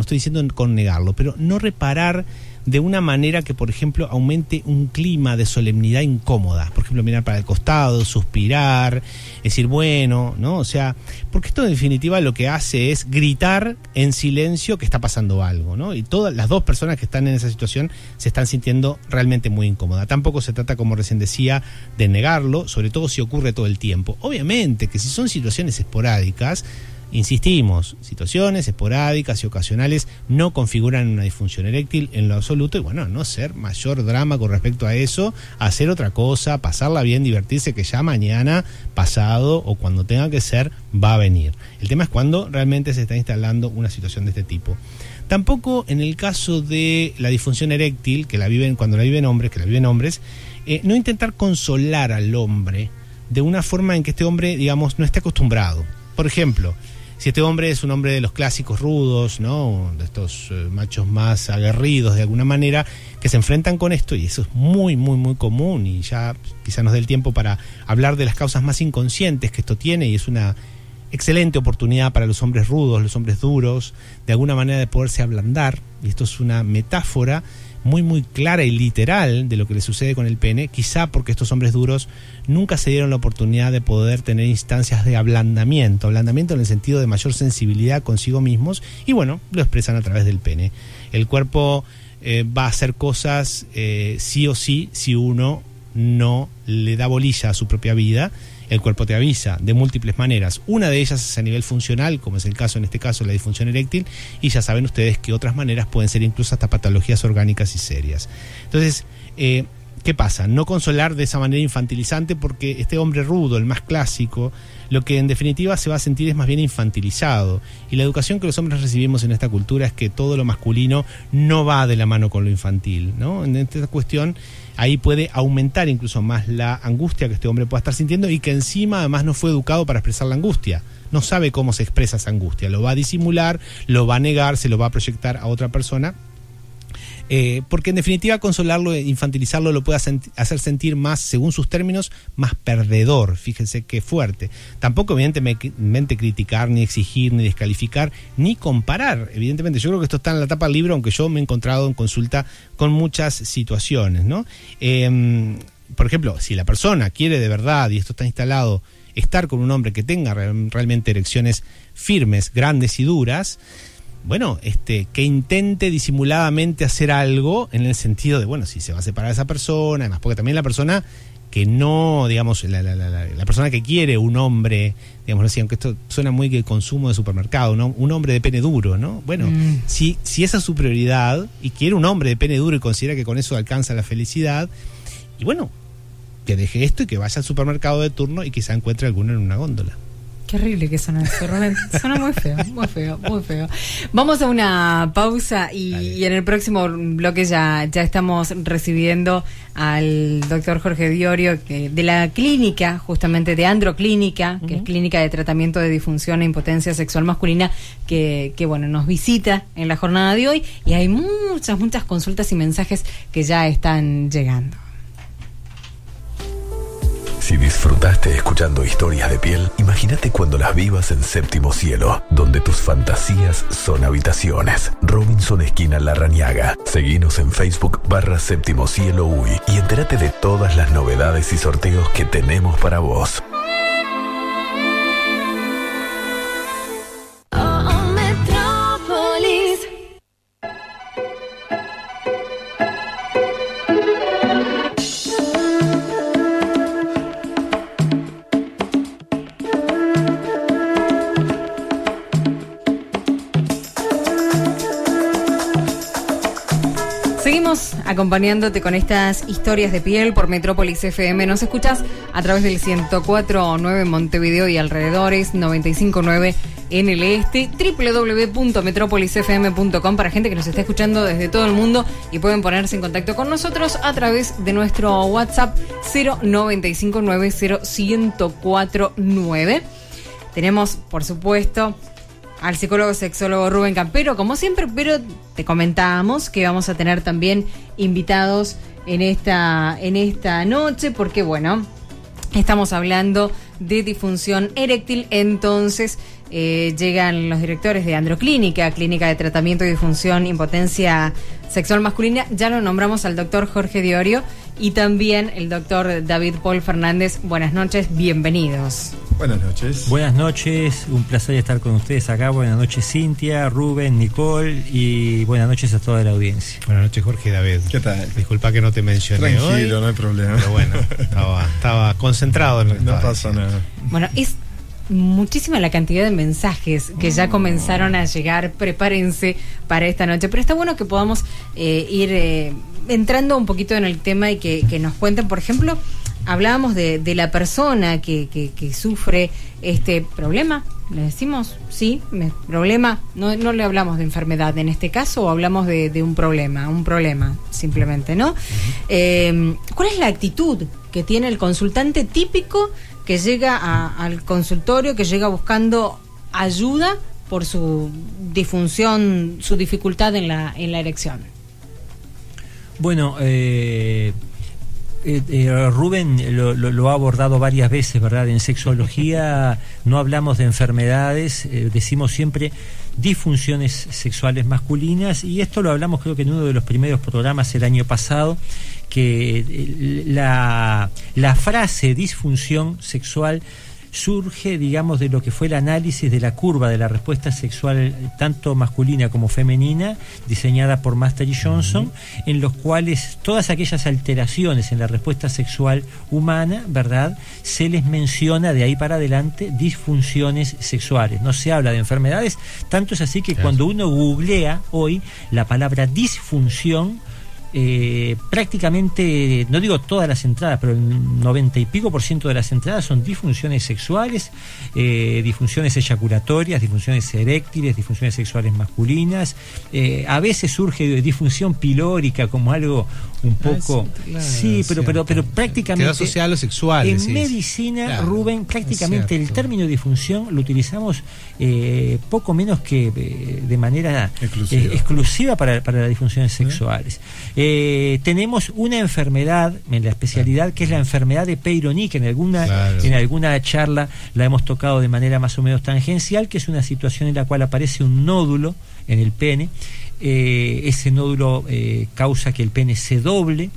diciendo con negarlo, pero no reparar de una manera que, por ejemplo, aumente un clima de solemnidad incómoda. Por ejemplo, mirar para el costado, suspirar, decir, bueno, ¿no? O sea, porque esto en definitiva lo que hace es gritar en silencio que está pasando algo, ¿no? Y todas las dos personas que están en esa situación se están sintiendo realmente muy incómodas. Tampoco se trata, como recién decía, de negarlo, sobre todo si ocurre todo el tiempo. Obviamente que si son situaciones esporádicas, insistimos, situaciones esporádicas y ocasionales no configuran una disfunción eréctil en lo absoluto y bueno, no hacer mayor drama con respecto a eso, hacer otra cosa, pasarla bien, divertirse, que ya mañana, pasado o cuando tenga que ser, va a venir. El tema es cuando realmente se está instalando una situación de este tipo. Tampoco en el caso de la disfunción eréctil, cuando la viven hombres, no intentar consolar al hombre de una forma en que este hombre, digamos, no esté acostumbrado. Por ejemplo, si este hombre es un hombre de los clásicos rudos, ¿no? De estos machos más aguerridos de alguna manera, que se enfrentan con esto, y eso es muy, muy, muy común, y ya quizá nos dé el tiempo para hablar de las causas más inconscientes que esto tiene, y es una excelente oportunidad para los hombres rudos, los hombres duros, de alguna manera de poderse ablandar, y esto es una metáfora muy muy clara y literal de lo que le sucede con el pene, quizá porque estos hombres duros nunca se dieron la oportunidad de poder tener instancias de ablandamiento en el sentido de mayor sensibilidad consigo mismos, y bueno, lo expresan a través del pene. El cuerpo va a hacer cosas sí o sí si uno no le da bolilla a su propia vida. El cuerpo te avisa de múltiples maneras. Una de ellas es a nivel funcional, como es el caso, en este caso, la disfunción eréctil, y ya saben ustedes que otras maneras pueden ser incluso hasta patologías orgánicas y serias. Entonces, ¿qué pasa? No consolar de esa manera infantilizante, porque este hombre rudo, el más clásico, lo que en definitiva se va a sentir es más bien infantilizado. Y la educación que los hombres recibimos en esta cultura es que todo lo masculino no va de la mano con lo infantil, ¿no? En esta cuestión, ahí puede aumentar incluso más la angustia que este hombre pueda estar sintiendo, y que encima además no fue educado para expresar la angustia. No sabe cómo se expresa esa angustia. Lo va a disimular, lo va a negar, se lo va a proyectar a otra persona. Porque en definitiva consolarlo e infantilizarlo lo puede hacer sentir más, según sus términos, más perdedor. Fíjense qué fuerte. Tampoco evidentemente criticar, ni exigir, ni descalificar, ni comparar. Evidentemente, yo creo que esto está en la tapa del libro, aunque yo me he encontrado en consulta con muchas situaciones, ¿no? Por ejemplo, si la persona quiere de verdad, y esto está instalado, estar con un hombre que tenga realmente erecciones firmes, grandes y duras, bueno, que intente disimuladamente hacer algo en el sentido de, bueno, si se va a separar de esa persona, además, porque también la persona que no, digamos, la persona que quiere un hombre, digamos así, aunque esto suena muy que consumo de supermercado, ¿no? Un hombre de pene duro, ¿no? Bueno, si esa es su prioridad y quiere un hombre de pene duro y considera que con eso alcanza la felicidad, y bueno, que deje esto y que vaya al supermercado de turno y quizá encuentre alguno en una góndola. Qué horrible que suena eso, Rubén. Suena muy feo, muy feo, muy feo. Vamos a una pausa y en el próximo bloque ya estamos recibiendo al doctor Jorge Diorio, de la clínica, justamente de Androclínica, que es clínica de tratamiento de disfunción e impotencia sexual masculina, que bueno, nos visita en la jornada de hoy, y hay muchas consultas y mensajes que ya están llegando. Si disfrutaste escuchando Historias de Piel, imagínate cuando las vivas en Séptimo Cielo, donde tus fantasías son habitaciones. Robinson esquina Larrañaga. Seguinos en Facebook /Séptimo Cielo UI y entérate de todas las novedades y sorteos que tenemos para vos. acompañándote con estas historias de piel por Metrópolis FM. Nos escuchás a través del 104.9 en Montevideo y alrededores, 95.9 en el este, www.metropolisfm.com para gente que nos está escuchando desde todo el mundo y pueden ponerse en contacto con nosotros a través de nuestro WhatsApp 095901049. Tenemos, por supuesto, al psicólogo sexólogo Rubén Campero, como siempre, pero te comentábamos que vamos a tener también invitados en esta noche, porque bueno, estamos hablando de disfunción eréctil. Entonces llegan los directores de Androclínica, Clínica de Tratamiento y Disfunción Impotencia Sexual Masculina. Ya lo nombramos al doctor Jorge Diorio y también el doctor David Paul Fernández. Buenas noches, bienvenidos. Buenas noches. Buenas noches, un placer estar con ustedes acá. Buenas noches, Cintia, Rubén, Nicole, y buenas noches a toda la audiencia. Buenas noches, Jorge, David. ¿Qué tal? Disculpa que no te mencioné hoy. Tranquilo, no hay problema. Pero bueno, estaba concentrado en lo que no estaba pasa diciendo. nada. Bueno, es muchísima la cantidad de mensajes que ya comenzaron a llegar. Prepárense para esta noche, pero está bueno que podamos ir entrando un poquito en el tema y que nos cuenten. Por ejemplo, hablábamos de la persona que sufre este problema. ¿Le decimos? Sí, problema. No le hablamos de enfermedad en este caso, o hablamos de un problema simplemente, ¿no? ¿Cuál es la actitud que tiene el consultante típico que llega al consultorio, que llega buscando ayuda por su disfunción, su dificultad en la erección? Bueno, Rubén lo ha abordado varias veces, ¿verdad? En sexología no hablamos de enfermedades, decimos siempre disfunciones sexuales masculinas, y esto lo hablamos creo que en uno de los primeros programas el año pasado, que la frase disfunción sexual surge, digamos, de lo que fue el análisis de la curva de la respuesta sexual tanto masculina como femenina, diseñada por Master y Johnson, en los cuales todas aquellas alteraciones en la respuesta sexual humana, ¿verdad?, se les menciona de ahí para adelante disfunciones sexuales. No se habla de enfermedades, tanto es así que cuando uno googlea hoy la palabra disfunción, prácticamente, no digo todas las entradas, pero el 90 y pico % de las entradas son disfunciones sexuales, disfunciones eyaculatorias, disfunciones eréctiles, disfunciones sexuales masculinas. A veces surge disfunción pilórica como algo un poco... pero prácticamente... Quedó asociado a lo sexual. En medicina, Rubén, prácticamente el término disfunción lo utilizamos poco menos que de manera exclusiva para las disfunciones sexuales. Tenemos una enfermedad en la especialidad que es la enfermedad de Peyronie, que en alguna charla la hemos tocado de manera más o menos tangencial, que es una situación en la cual aparece un nódulo en el pene. Ese nódulo causa que el pene se doble,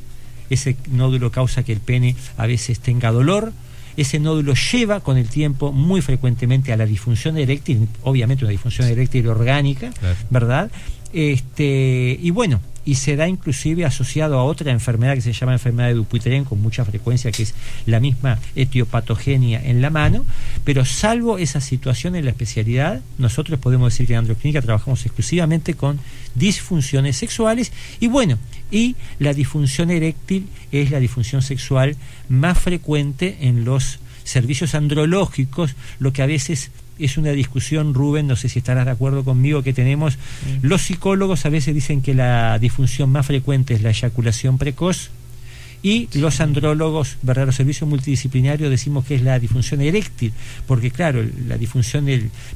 ese nódulo causa que el pene a veces tenga dolor. Ese nódulo lleva con el tiempo muy frecuentemente a la disfunción eréctil, obviamente una disfunción eréctil orgánica, ¿verdad? Y bueno, y se da inclusive asociado a otra enfermedad que se llama enfermedad de Dupuytren con mucha frecuencia, que es la misma etiopatogenia en la mano. Pero salvo esa situación en la especialidad, nosotros podemos decir que en Androclínica trabajamos exclusivamente con disfunciones sexuales. Y bueno, y la disfunción eréctil es la disfunción sexual más frecuente en los servicios andrológicos, lo que a veces es una discusión, Rubén, no sé si estarás de acuerdo conmigo, que tenemos. Los psicólogos a veces dicen que la disfunción más frecuente es la eyaculación precoz, y los andrólogos, ¿verdad?, los servicios multidisciplinarios, decimos que es la disfunción eréctil, porque claro, la disfunción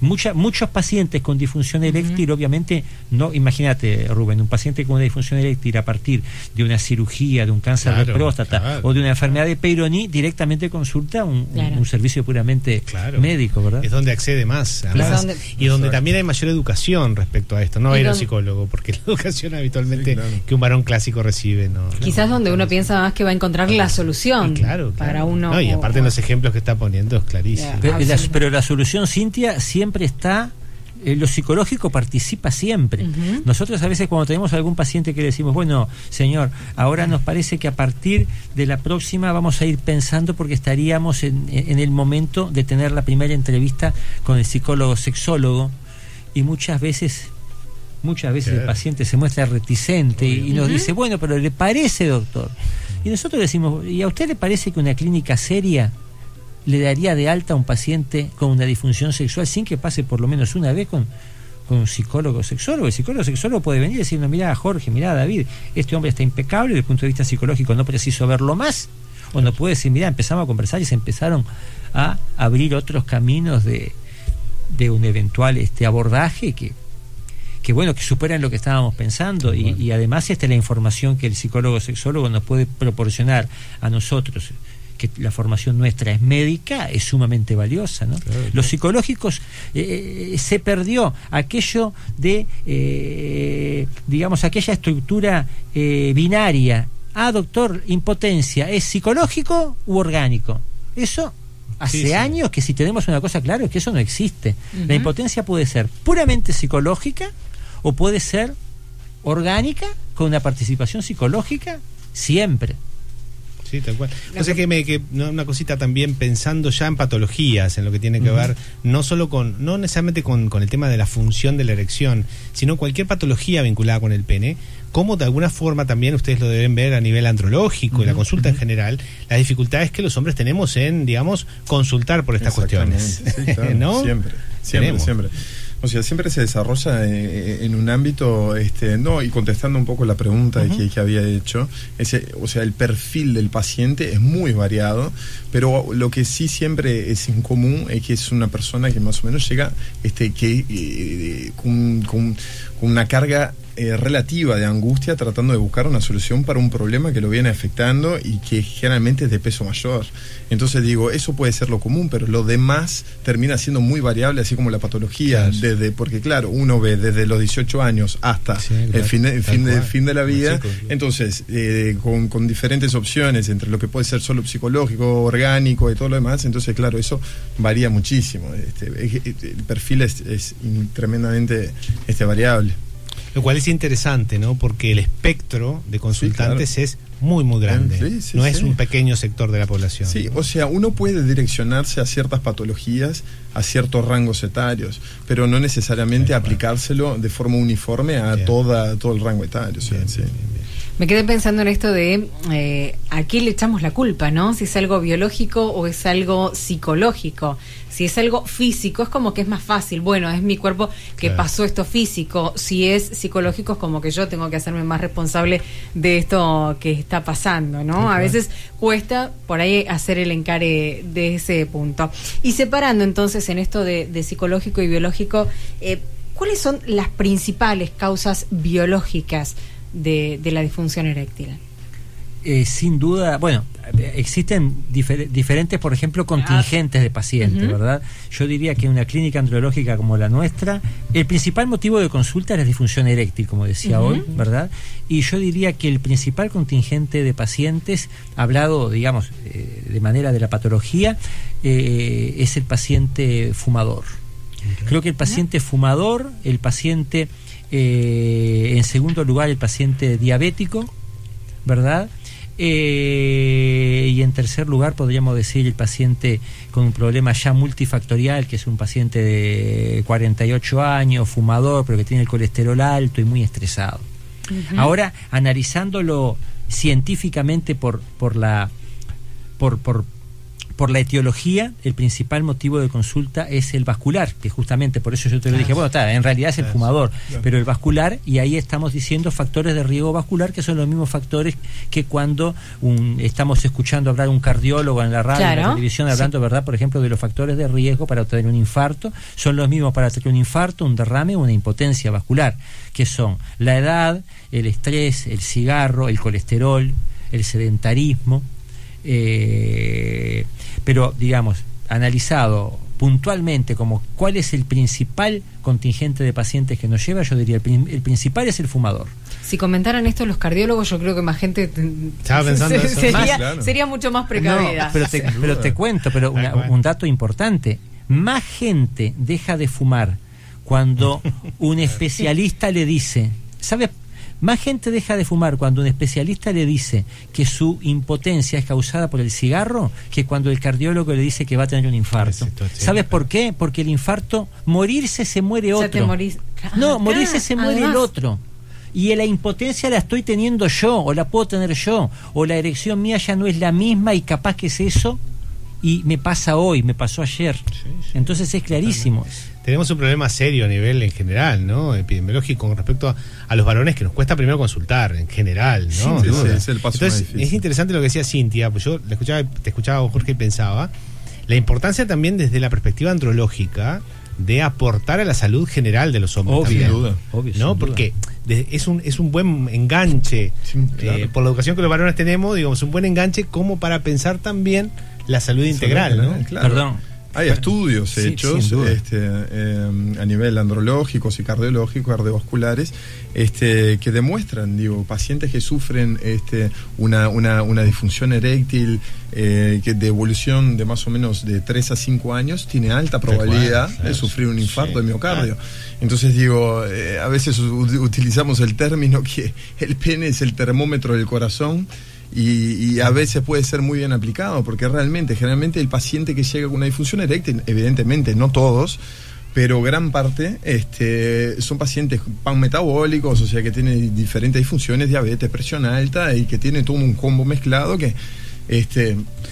muchos pacientes con disfunción eréctil, obviamente, no, imagínate, Rubén, un paciente con una disfunción eréctil a partir de una cirugía, de un cáncer de próstata o de una enfermedad de Peyronie, directamente consulta un servicio puramente médico, ¿verdad? Es donde accede más, además, y donde también hay mayor educación respecto a esto. No va a ir al psicólogo, porque la educación habitualmente que un varón clásico recibe, quizás donde uno piensa más que va a encontrar la solución para uno. Y aparte en los ejemplos que está poniendo es clarísimo. Pero la solución, Cintia, siempre está. Lo psicológico participa siempre. Nosotros a veces cuando tenemos algún paciente que le decimos, bueno, señor, ahora nos parece que a partir de la próxima vamos a ir pensando, porque estaríamos en el momento de tener la primera entrevista con el psicólogo sexólogo, y muchas veces muchas veces el paciente se muestra reticente y nos dice, bueno, pero ¿le parece, doctor? Y nosotros le decimos, ¿y a usted le parece que una clínica seria le daría de alta a un paciente con una disfunción sexual sin que pase por lo menos una vez con un psicólogo sexólogo? El psicólogo sexólogo puede venir y decirnos, mirá Jorge, mirá David, este hombre está impecable desde el punto de vista psicológico, no preciso verlo más. O nos puede decir, mirá, empezamos a conversar y se empezaron a abrir otros caminos de un eventual abordaje que bueno, que superan lo que estábamos pensando. Y además la información que el psicólogo sexólogo nos puede proporcionar a nosotros, que la formación nuestra es médica, es sumamente valiosa, ¿no? Claro. Los psicológicos se perdió aquello de digamos, aquella estructura binaria. Doctor, impotencia, ¿es psicológico u orgánico? Eso hace años que si tenemos una cosa clara es que eso no existe. La impotencia puede ser puramente psicológica o puede ser orgánica con una participación psicológica siempre. Sí, tal cual. O sea que una cosita también pensando ya en patologías, en lo que tiene que ver no solo no necesariamente con el tema de la función de la erección, sino cualquier patología vinculada con el pene, como de alguna forma también ustedes lo deben ver a nivel andrológico y la consulta en general, las dificultades que los hombres tenemos en, digamos, consultar por estas cuestiones. Sí, claro. ¿No? Siempre. O sea, siempre se desarrolla en un ámbito, y contestando un poco la pregunta que había hecho, o sea, el perfil del paciente es muy variado, pero lo que sí siempre es en común es que es una persona que más o menos llega con una carga relativa de angustia, tratando de buscar una solución para un problema que lo viene afectando y que generalmente es de peso mayor. Entonces digo, eso puede ser lo común, pero lo demás termina siendo muy variable, así como la patología, porque claro, uno ve desde los 18 años hasta el fin de la vida, entonces con diferentes opciones entre lo que puede ser solo psicológico, orgánico y todo lo demás, entonces claro, eso varía muchísimo. El perfil es tremendamente variable. Lo cual es interesante, ¿no? Porque el espectro de consultantes es muy, muy grande. No es un pequeño sector de la población. Sí, ¿no? O sea, uno puede direccionarse a ciertas patologías, a ciertos rangos etarios, pero no necesariamente aplicárselo de forma uniforme a todo el rango etario. Bien. Me quedé pensando en esto de a qué le echamos la culpa, ¿no? Si es algo biológico o es algo psicológico. Si es algo físico, es como que es más fácil. Bueno, es mi cuerpo que pasó esto físico. Si es psicológico, es como que yo tengo que hacerme más responsable de esto que está pasando, ¿no? A veces cuesta por ahí hacer el encare de ese punto. Y separando entonces en esto de psicológico y biológico, ¿cuáles son las principales causas biológicas de la disfunción eréctil? Sin duda, bueno, existen diferentes, por ejemplo, contingentes de pacientes, ¿verdad? Yo diría que en una clínica andrológica como la nuestra, el principal motivo de consulta es la disfunción eréctil, como decía hoy, ¿verdad? Y yo diría que el principal contingente de pacientes, hablado, digamos, de manera de la patología, es el paciente fumador. Creo que el paciente fumador, el paciente, en segundo lugar, el paciente diabético, ¿verdad? Y en tercer lugar podríamos decir el paciente con un problema ya multifactorial, que es un paciente de 48 años, fumador, pero que tiene el colesterol alto y muy estresado. Ahora, analizándolo científicamente por la etiología, el principal motivo de consulta es el vascular, que justamente por eso yo te lo dije, bueno, en realidad es el fumador, pero el vascular, y ahí estamos diciendo factores de riesgo vascular, que son los mismos factores que cuando estamos escuchando hablar un cardiólogo en la radio, en la televisión, hablando, ¿verdad?, por ejemplo, de los factores de riesgo para obtener un infarto, son los mismos para tener un infarto, un derrame o una impotencia vascular, que son la edad, el estrés, el cigarro, el colesterol, el sedentarismo. Pero digamos, analizado puntualmente como cuál es el principal contingente de pacientes que nos lleva, yo diría el principal es el fumador. Si comentaran esto los cardiólogos, yo creo que más gente estaba pensando eso. Sería mucho más precavida. No, pero te cuento, un dato importante, más gente deja de fumar cuando un especialista le dice, ¿sabes Más gente deja de fumar cuando un especialista le dice que su impotencia es causada por el cigarro que cuando el cardiólogo le dice que va a tener un infarto. ¿Sabes por qué? Porque el infarto, morirse se muere otro. Te morís. No, morirse se muere el otro. Y la impotencia la estoy teniendo yo, o la puedo tener yo, o la erección mía ya no es la misma y capaz que es eso, y me pasa hoy, me pasó ayer. Entonces es clarísimo. Tenemos un problema serio a nivel en general, ¿no? Epidemiológico con respecto a los varones, que nos cuesta primero consultar en general, ¿no? Sí, es el paso más difícil. Es interesante lo que decía Cintia, pues yo te escuchaba Jorge y pensaba la importancia también desde la perspectiva andrológica de aportar a la salud general de los hombres. Sin duda. ¿No? Porque es un buen enganche, claro. Por la educación que los varones tenemos, digamos, un buen enganche como para pensar también la salud integral, ¿no? Claro. Perdón. Hay estudios hechos a nivel andrológicos y cardiovasculares que demuestran, pacientes que sufren una disfunción eréctil que de evolución de más o menos de 3 a 5 años tiene alta probabilidad de sufrir un infarto de miocardio. Entonces a veces utilizamos el término que el pene es el termómetro del corazón. Y a veces puede ser muy bien aplicado, porque generalmente el paciente que llega con una disfunción eréctil, evidentemente no todos, pero gran parte son pacientes panmetabólicos, o sea que tienen diferentes disfunciones, diabetes, presión alta, y que tiene todo un combo mezclado que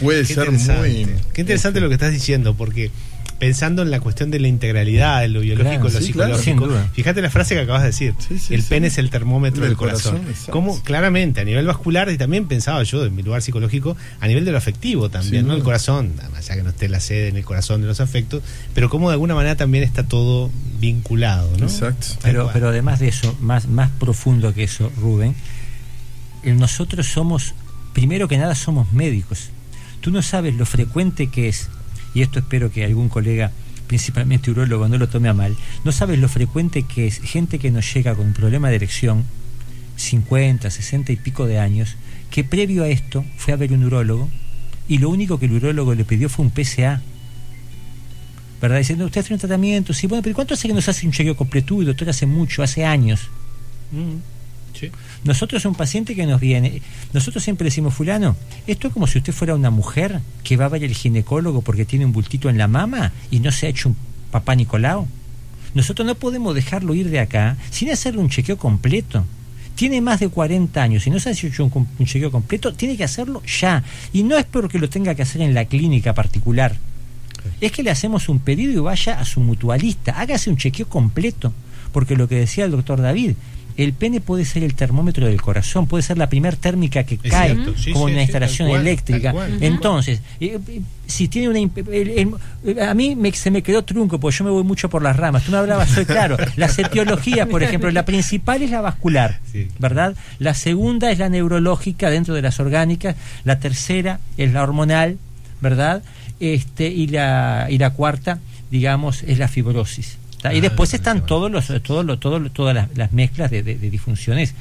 puede ser muy... Qué interesante lo que estás diciendo, porque pensando en la cuestión de la integralidad, de lo biológico, lo psicológico. Fíjate la frase que acabas de decir. El pene es el termómetro del corazón. Como claramente a nivel vascular, y también pensaba yo en mi lugar psicológico, a nivel de lo afectivo también, ¿no? El corazón, ya que no esté la sede en el corazón de los afectos, pero como de alguna manera también está todo vinculado, ¿no? Exacto. Pero además de eso, más profundo que eso, Rubén, nosotros somos, primero que nada, somos médicos. Tú no sabes lo frecuente que es, y esto espero que algún colega, principalmente urólogo, no lo tome a mal, no sabes lo frecuente que es gente que nos llega con un problema de erección, 50, 60 y pico de años, que previo a esto fue a ver un urólogo y lo único que el urólogo le pidió fue un PSA, ¿verdad? Diciendo, usted hace un tratamiento, sí, bueno, pero ¿cuánto hace que nos hace un chequeo completo? Uy, doctor, hace mucho, hace años. Sí. Nosotros un paciente que nos viene, nosotros siempre decimos, fulano, esto es como si usted fuera una mujer que va a ver el ginecólogo porque tiene un bultito en la mama y no se ha hecho un papá Nicolau. Nosotros no podemos dejarlo ir de acá sin hacerle un chequeo completo. Tiene más de 40 años y no se ha hecho un chequeo completo, tiene que hacerlo ya. Y no es porque lo tenga que hacer en la clínica particular, es que le hacemos un pedido y vaya a su mutualista, hágase un chequeo completo, porque lo que decía el doctor David, el pene puede ser el termómetro del corazón, puede ser la primer térmica que cae, como una instalación eléctrica. Entonces, si tiene a mí se me quedó trunco, porque yo me voy mucho por las ramas. Tú me hablabas, soy claro, las etiologías, por ejemplo, la principal es la vascular, ¿verdad? La segunda es la neurológica dentro de las orgánicas, la tercera es la hormonal, ¿verdad? Y la cuarta, digamos, es la fibrosis. Y después están todas las mezclas de disfunciones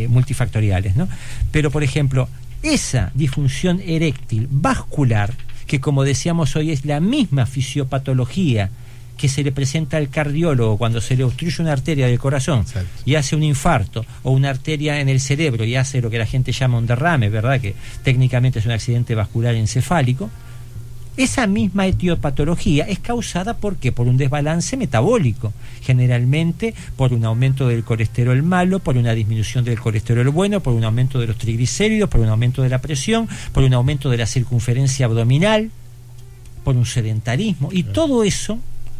multifactoriales, ¿no? Pero, por ejemplo, esa disfunción eréctil vascular, que como decíamos hoy es la misma fisiopatología que se le presenta al cardiólogo cuando se le obstruye una arteria del corazón y hace un infarto, o una arteria en el cerebro y hace lo que la gente llama un derrame, ¿verdad? Que técnicamente es un accidente vascular encefálico. Esa misma etiopatología es causada por un desbalance metabólico, generalmente por un aumento del colesterol malo, por una disminución del colesterol bueno, por un aumento de los triglicéridos, por un aumento de la presión, por un aumento de la circunferencia abdominal, por un sedentarismo, y todo eso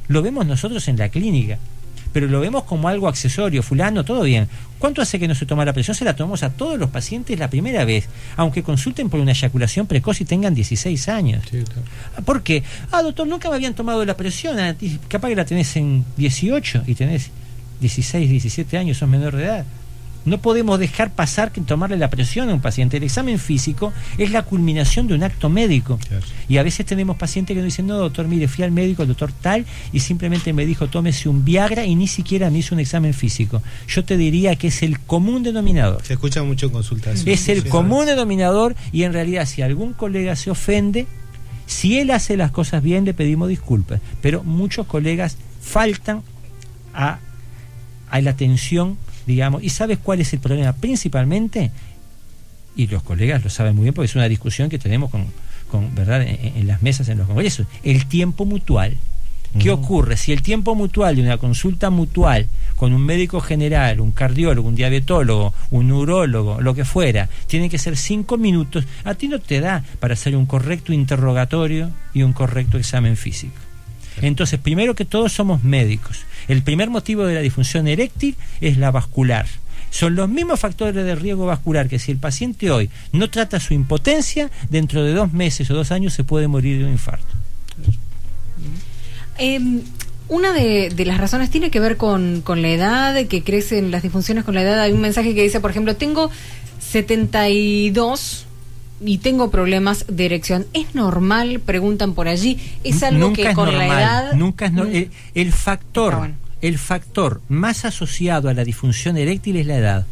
lo vemos nosotros en la clínica, pero lo vemos como algo accesorio. Fulano, todo bien. ¿Cuánto hace que no se toma la presión? Se la tomamos a todos los pacientes la primera vez, aunque consulten por una eyaculación precoz y tengan 16 años. Sí, claro. ¿Por qué? Doctor, nunca me habían tomado la presión. Capaz que la tenés en 18 y tenés 16, 17 años, sos menor de edad. No podemos dejar pasar que tomarle la presión a un paciente. El examen físico es la culminación de un acto médico. Claro. Y a veces tenemos pacientes que nos dicen, no, doctor, mire, fui al médico, el doctor tal, y simplemente me dijo, tómese un Viagra, y ni siquiera me hizo un examen físico. Yo te diría que es el común denominador. Se escucha mucho en consultas. Es el común denominador, y en realidad si algún colega se ofende, si él hace las cosas bien, le pedimos disculpas. Pero muchos colegas faltan a la atención digamos, ¿y sabes cuál es el problema principalmente? Y los colegas lo saben muy bien porque es una discusión que tenemos con ¿verdad? En las mesas, en los congresos, el tiempo mutual. ¿Qué ocurre? Si el tiempo mutual de una consulta mutual con un médico general, un cardiólogo, un diabetólogo, un neurólogo, lo que fuera, tiene que ser 5 minutos, a ti no te da para hacer un correcto interrogatorio y un correcto examen físico. Entonces, primero que todo, somos médicos. El primer motivo de la disfunción eréctil es la vascular. Son los mismos factores de riesgo vascular que si el paciente hoy no trata su impotencia, dentro de 2 meses o 2 años se puede morir de un infarto. Una de las razones tiene que ver con la edad, que crecen las disfunciones con la edad. Hay un mensaje que dice, por ejemplo, tengo 72 y tengo problemas de erección. ¿Es normal? Preguntan por allí. ¿Es algo nunca que es con normal, la edad? Nunca es normal. El factor más asociado a la disfunción eréctil es la edad.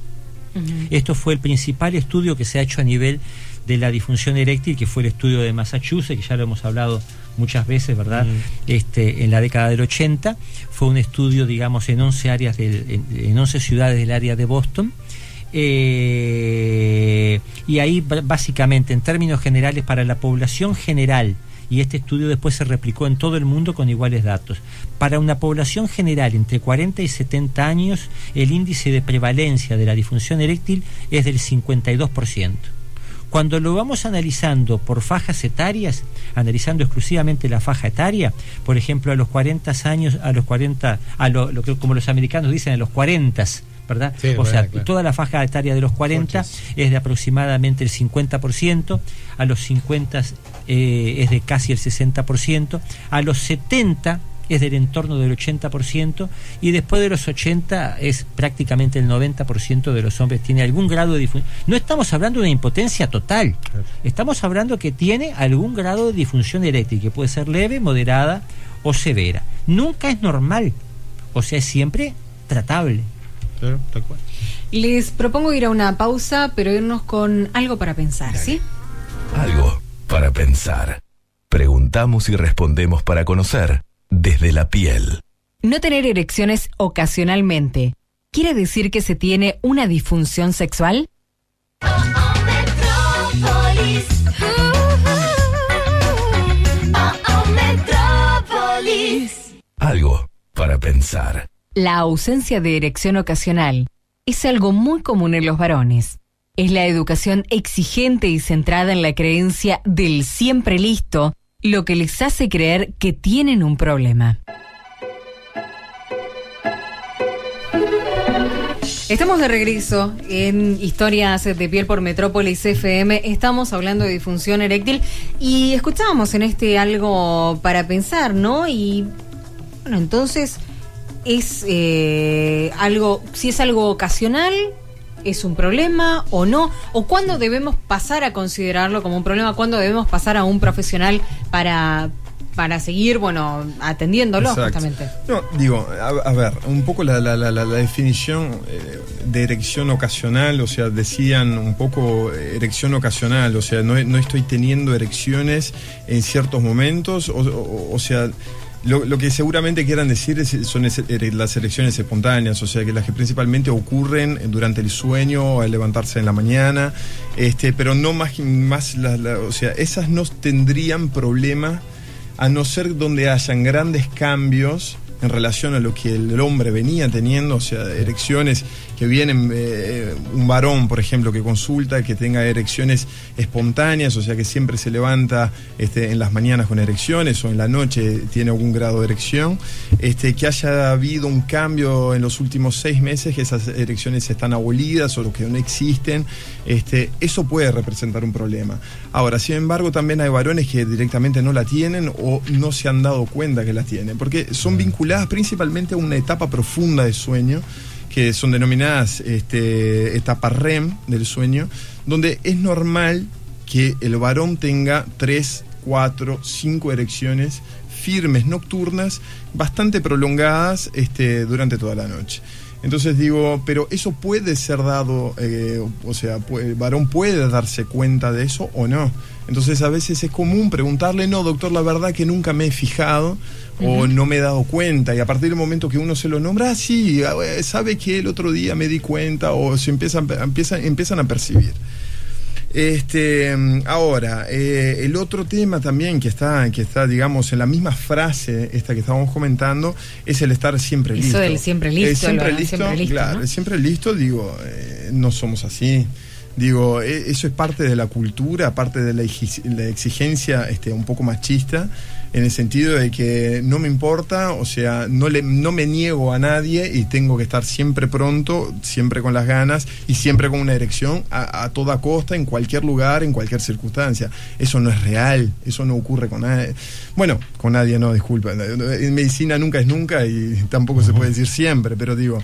Esto fue el principal estudio que se ha hecho a nivel de la disfunción eréctil, que fue el estudio de Massachusetts, que ya lo hemos hablado muchas veces, ¿verdad? En la década del 80. Fue un estudio, digamos, en 11 áreas en 11 ciudades del área de Boston. Y ahí básicamente, en términos generales, para la población general, y este estudio después se replicó en todo el mundo con iguales datos, para una población general entre 40 y 70 años, el índice de prevalencia de la disfunción eréctil es del 52%. Cuando lo vamos analizando por fajas etarias, analizando exclusivamente la faja etaria, por ejemplo, a los 40 años, lo que como los americanos dicen, a los 40, ¿verdad? Sí, o sea, claro. Toda la faja etaria de los 40 es de aproximadamente el 50%, a los 50 es de casi el 60%, a los 70 es del entorno del 80%, y después de los 80 es prácticamente el 90% de los hombres tiene algún grado de disfunción. No estamos hablando de una impotencia total, estamos hablando que tiene algún grado de disfunción eréctil, que puede ser leve, moderada o severa. Nunca es normal, o sea, es siempre tratable. Claro, tal cual. Les propongo ir a una pausa, pero irnos con algo para pensar. Dale. ¿Sí? Algo para pensar. Preguntamos y respondemos para conocer. Desde la piel. No tener erecciones ocasionalmente, ¿quiere decir que se tiene una disfunción sexual? Algo para pensar. La ausencia de erección ocasional es algo muy común en los varones. Es la educación exigente y centrada en la creencia del siempre listo lo que les hace creer que tienen un problema. Estamos de regreso en Historias de Piel por Metrópolis FM. Estamos hablando de disfunción eréctil y escuchábamos en algo para pensar, ¿no? Y bueno, entonces es algo, si es algo ocasional, ¿es un problema o no? ¿O cuándo debemos pasar a considerarlo como un problema? ¿Cuándo debemos pasar a un profesional para seguir, atendiéndolo? Exacto. Justamente? No, digo, a ver, un poco la definición de erección ocasional, o sea, decían un poco erección ocasional, o sea, no estoy teniendo erecciones en ciertos momentos, o sea... Lo que seguramente quieran decir son las erecciones espontáneas, o sea, que las que principalmente ocurren durante el sueño, al levantarse en la mañana, pero no más o sea, esas no tendrían problema, a no ser donde hayan grandes cambios en relación a lo que el hombre venía teniendo, o sea, erecciones que vienen, un varón, por ejemplo, que consulta, que tenga erecciones espontáneas, o sea, que siempre se levanta en las mañanas con erecciones, o en la noche tiene algún grado de erección, que haya habido un cambio en los últimos 6 meses, que esas erecciones están abolidas o que no existen, eso puede representar un problema. Ahora, sin embargo, también hay varones que directamente no la tienen o no se han dado cuenta que la tienen, porque son vinculadas principalmente a una etapa profunda de sueño, que son denominadas etapas REM del sueño, donde es normal que el varón tenga 3, 4, 5 erecciones firmes nocturnas, bastante prolongadas durante toda la noche. Entonces digo, pero eso puede ser dado, o sea, el varón puede darse cuenta de eso o no. Entonces a veces es común preguntarle, no, doctor, la verdad que nunca me he fijado o no me he dado cuenta, y a partir del momento que uno se lo nombra, sí, sabe que el otro día me di cuenta, o se empiezan a percibir. Ahora, el otro tema también que está, digamos, en la misma frase esta que estábamos comentando, es el estar siempre listo. Eso del siempre listo. Siempre listo, claro, ¿no? Siempre listo, digo, no somos así. Digo, eso es parte de la cultura, parte de la exigencia un poco machista, en el sentido de que no me importa, o sea, no me niego a nadie y tengo que estar siempre pronto, siempre con las ganas y siempre con una erección a toda costa, en cualquier lugar, en cualquier circunstancia. Eso no es real, eso no ocurre con nadie. Bueno, con nadie no, disculpa. En medicina nunca es nunca y tampoco se puede decir siempre, pero digo...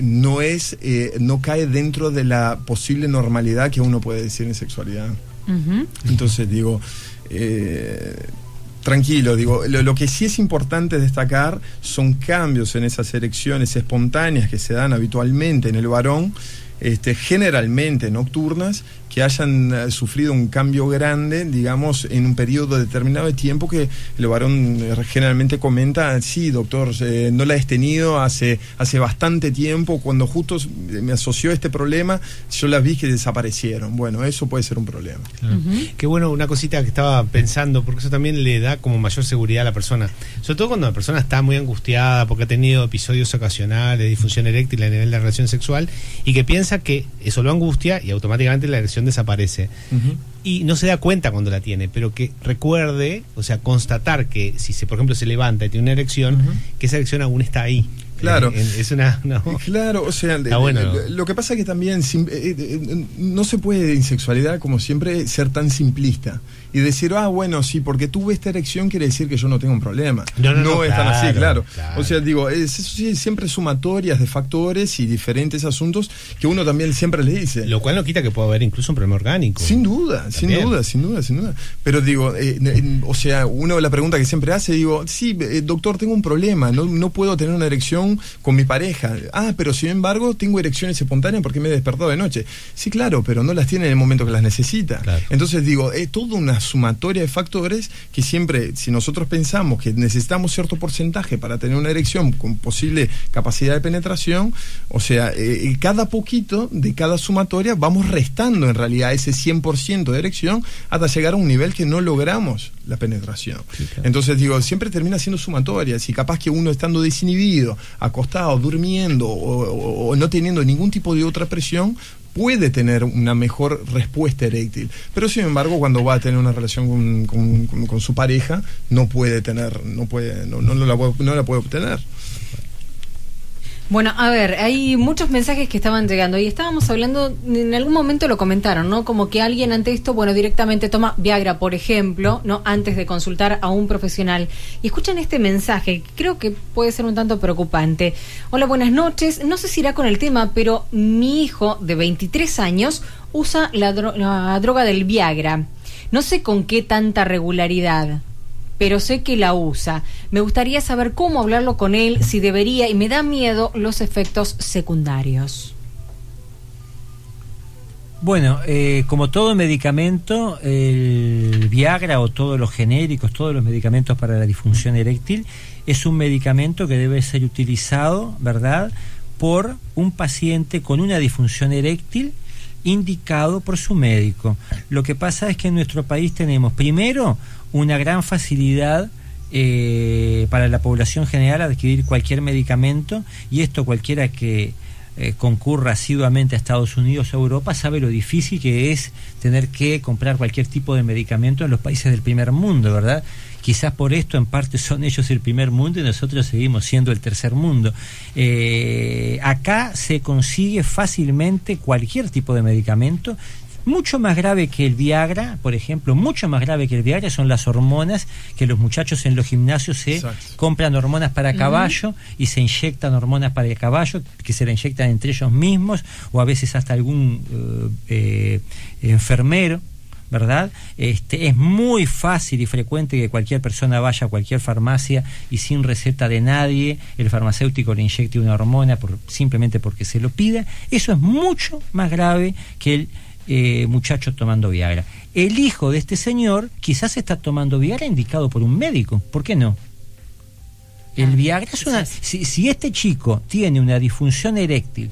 no cae dentro de la posible normalidad que uno puede decir en sexualidad. Entonces digo, tranquilo, digo, lo que sí es importante destacar son cambios en esas erecciones espontáneas que se dan habitualmente en el varón, generalmente nocturnas, que hayan sufrido un cambio grande, digamos, en un periodo determinado de tiempo, que el varón generalmente comenta, sí, doctor, no la he tenido hace bastante tiempo, cuando justo me asoció este problema, yo las vi que desaparecieron. Bueno, eso puede ser un problema. Qué bueno, una cosita que estaba pensando, porque eso también le da como mayor seguridad a la persona, sobre todo cuando la persona está muy angustiada porque ha tenido episodios ocasionales de disfunción eréctil a nivel de relación sexual, y que piensa que eso lo angustia y automáticamente la erección desaparece. Y no se da cuenta cuando la tiene, pero que recuerde, o sea, constatar que si por ejemplo se levanta y tiene una erección, que esa erección aún está ahí. Claro. Es una... No. Claro, o sea, lo que pasa es que también no se puede en sexualidad, como siempre, ser tan simplista y decir, bueno, sí, porque tuve esta erección quiere decir que yo no tengo un problema. No es tan así, claro. O sea, digo, siempre sumatorias de factores y diferentes asuntos que uno también siempre le dice. Lo cual no quita que pueda haber incluso un problema orgánico. Sin duda. Pero digo, o sea, uno la pregunta que siempre hace, digo, sí, doctor, tengo un problema, no puedo tener una erección con mi pareja. Pero sin embargo tengo erecciones espontáneas porque me he despertado de noche. Sí, claro, pero no las tiene en el momento que las necesita. Claro. Entonces digo, toda una sumatoria de factores que siempre, si nosotros pensamos que necesitamos cierto porcentaje para tener una erección con posible capacidad de penetración, o sea, cada poquito de cada sumatoria vamos restando en realidad ese 100% de erección hasta llegar a un nivel que no logramos la penetración. Sí, claro. Entonces digo, siempre termina siendo sumatorias, y capaz que uno estando desinhibido, acostado, durmiendo o no teniendo ningún tipo de otra presión, puede tener una mejor respuesta eréctil, pero sin embargo cuando va a tener una relación con su pareja no la puede obtener. Bueno, a ver, hay muchos mensajes que estaban llegando y estábamos hablando, en algún momento lo comentaron, ¿no? Como que alguien ante esto, directamente toma Viagra, por ejemplo, ¿no? Antes de consultar a un profesional. Y escuchan este mensaje, que creo que puede ser un tanto preocupante. Hola, buenas noches. No sé si irá con el tema, pero mi hijo de 23 años usa la droga del Viagra. No sé con qué tanta regularidad, pero sé que la usa. Me gustaría saber cómo hablarlo con él, si debería, y me da miedo los efectos secundarios. Bueno, como todo medicamento, el Viagra o todos los genéricos, todos los medicamentos para la disfunción eréctil, es un medicamento que debe ser utilizado, ¿verdad?, por un paciente con una disfunción eréctil indicado por su médico. Lo que pasa es que en nuestro país tenemos, primero, una gran facilidad para la población general a adquirir cualquier medicamento, y esto cualquiera que concurra asiduamente a Estados Unidos o Europa sabe lo difícil que es tener que comprar cualquier tipo de medicamento en los países del primer mundo, ¿verdad? Quizás por esto en parte son ellos el primer mundo y nosotros seguimos siendo el tercer mundo. Acá se consigue fácilmente cualquier tipo de medicamento. Mucho más grave que el Viagra, por ejemplo, mucho más grave que el Viagra son las hormonas, que los muchachos en los gimnasios compran hormonas para caballo y se inyectan hormonas para el caballo, que se la inyectan entre ellos mismos, o a veces hasta algún enfermero, ¿verdad? Es muy fácil y frecuente que cualquier persona vaya a cualquier farmacia y sin receta de nadie el farmacéutico le inyecte una hormona simplemente porque se lo pida. Eso es mucho más grave que el muchacho tomando Viagra. El hijo de este señor quizás está tomando Viagra indicado por un médico. ¿Por qué no? El Viagra es una... Si este chico tiene una disfunción eréctil,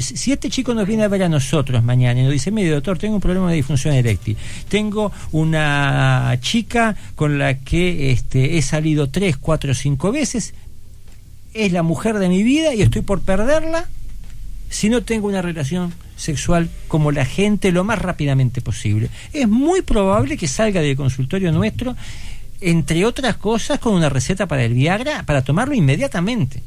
si este chico nos viene a ver a nosotros mañana y nos dice, mire doctor, tengo un problema de disfunción eréctil, tengo una chica con la que he salido 3, 4, 5 veces, es la mujer de mi vida y estoy por perderla si no tengo una relación sexual como la gente lo más rápidamente posible, es muy probable que salga del consultorio nuestro, entre otras cosas, con una receta para el Viagra, para tomarlo inmediatamente.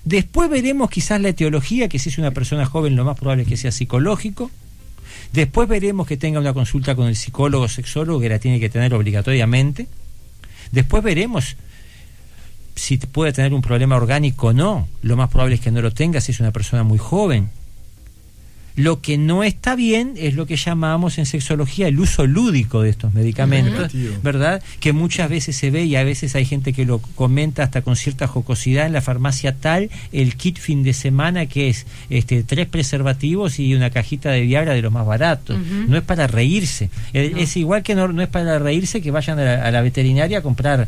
Después veremos quizás la etiología, que si es una persona joven lo más probable es que sea psicológico. Después veremos que tenga una consulta con el psicólogo o sexólogo, que la tiene que tener obligatoriamente. Después veremos si puede tener un problema orgánico o no. Lo más probable es que no lo tenga si es una persona muy joven. Lo que no está bien es lo que llamamos en sexología el uso lúdico de estos medicamentos, ¿verdad? Que muchas veces se ve y a veces hay gente que lo comenta hasta con cierta jocosidad en la farmacia tal, el kit fin de semana que es 3 preservativos y una cajita de Viagra de los más baratos. No es para reírse. Es igual que no es para reírse que vayan a la veterinaria a comprar,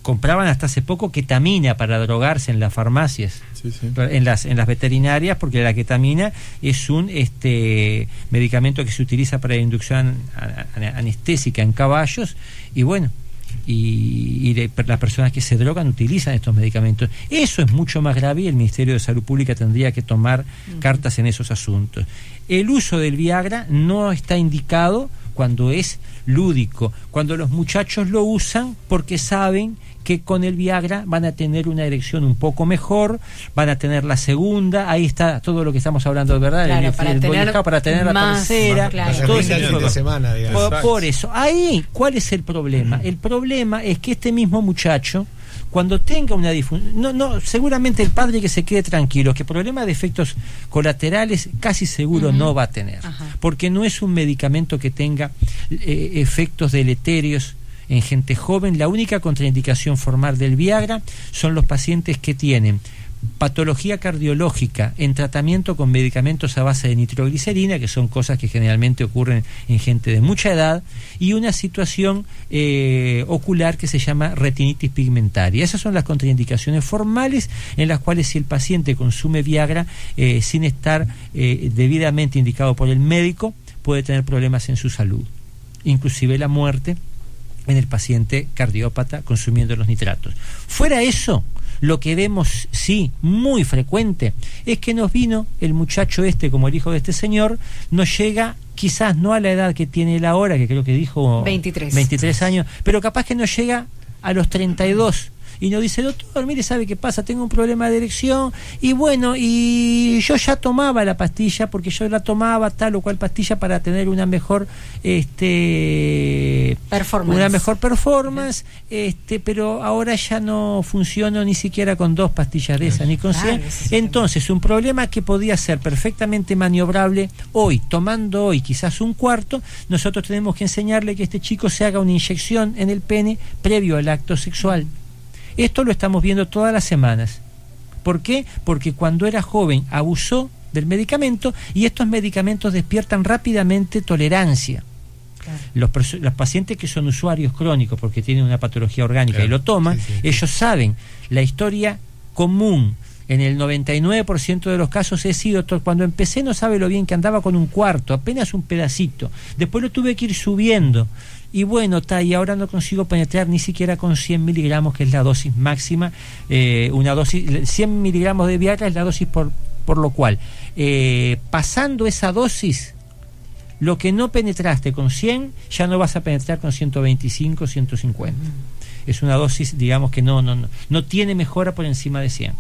compraban hasta hace poco ketamina para drogarse en las farmacias, en las veterinarias, porque la ketamina es un medicamento que se utiliza para la inducción anestésica en caballos, y bueno, las personas que se drogan utilizan estos medicamentos. Eso es mucho más grave y el Ministerio de Salud Pública tendría que tomar cartas en esos asuntos. El uso del Viagra no está indicado cuando es lúdico, cuando los muchachos lo usan porque saben que con el Viagra van a tener una erección un poco mejor, van a tener la segunda, ahí está todo lo que estamos hablando, de verdad, claro, para tener la tercera, claro. todo ese tipo de semana, por eso, ahí, ¿cuál es el problema? El problema es que este mismo muchacho, cuando tenga una disfunción, seguramente el padre que se quede tranquilo, que problema de efectos colaterales casi seguro no va a tener, porque no es un medicamento que tenga efectos deleterios en gente joven. La única contraindicación formal del Viagra son los pacientes que tienen patología cardiológica en tratamiento con medicamentos a base de nitroglicerina, que son cosas que generalmente ocurren en gente de mucha edad, y una situación ocular que se llama retinitis pigmentaria. Esas son las contraindicaciones formales en las cuales si el paciente consume Viagra sin estar debidamente indicado por el médico, puede tener problemas en su salud, inclusive la muerte en el paciente cardiópata consumiendo los nitratos. Fuera eso, lo que vemos, sí, muy frecuente, es que nos vino el muchacho como el hijo de este señor, nos llega quizás no a la edad que tiene él ahora, que creo que dijo 23 años, pero capaz que nos llega a los 32 y nos dice, doctor, mire, ¿sabe qué pasa? Tengo un problema de erección y bueno, y yo ya tomaba la pastilla, porque yo la tomaba tal o cual pastilla para tener una mejor performance, pero ahora ya no funciono ni siquiera con 2 pastillas de esas, ni con 100. Entonces, un problema que podía ser perfectamente maniobrable hoy, tomando hoy quizás un cuarto, nosotros tenemos que enseñarle que este chico se haga una inyección en el pene previo al acto sexual. Esto lo estamos viendo todas las semanas. ¿Por qué? Porque cuando era joven abusó del medicamento y estos medicamentos despiertan rápidamente tolerancia. Claro. Los pacientes que son usuarios crónicos porque tienen una patología orgánica y lo toman, ellos saben la historia común. En el 99% de los casos he sido, cuando empecé no sabe lo bien que andaba con un cuarto, apenas un pedacito. Después lo tuve que ir subiendo. Y bueno, y ahora no consigo penetrar ni siquiera con 100 miligramos, que es la dosis máxima. Una dosis, 100 miligramos de Viagra es la dosis por lo cual, pasando esa dosis, lo que no penetraste con 100, ya no vas a penetrar con 125, 150. Es una dosis, digamos, que no tiene mejora por encima de 100.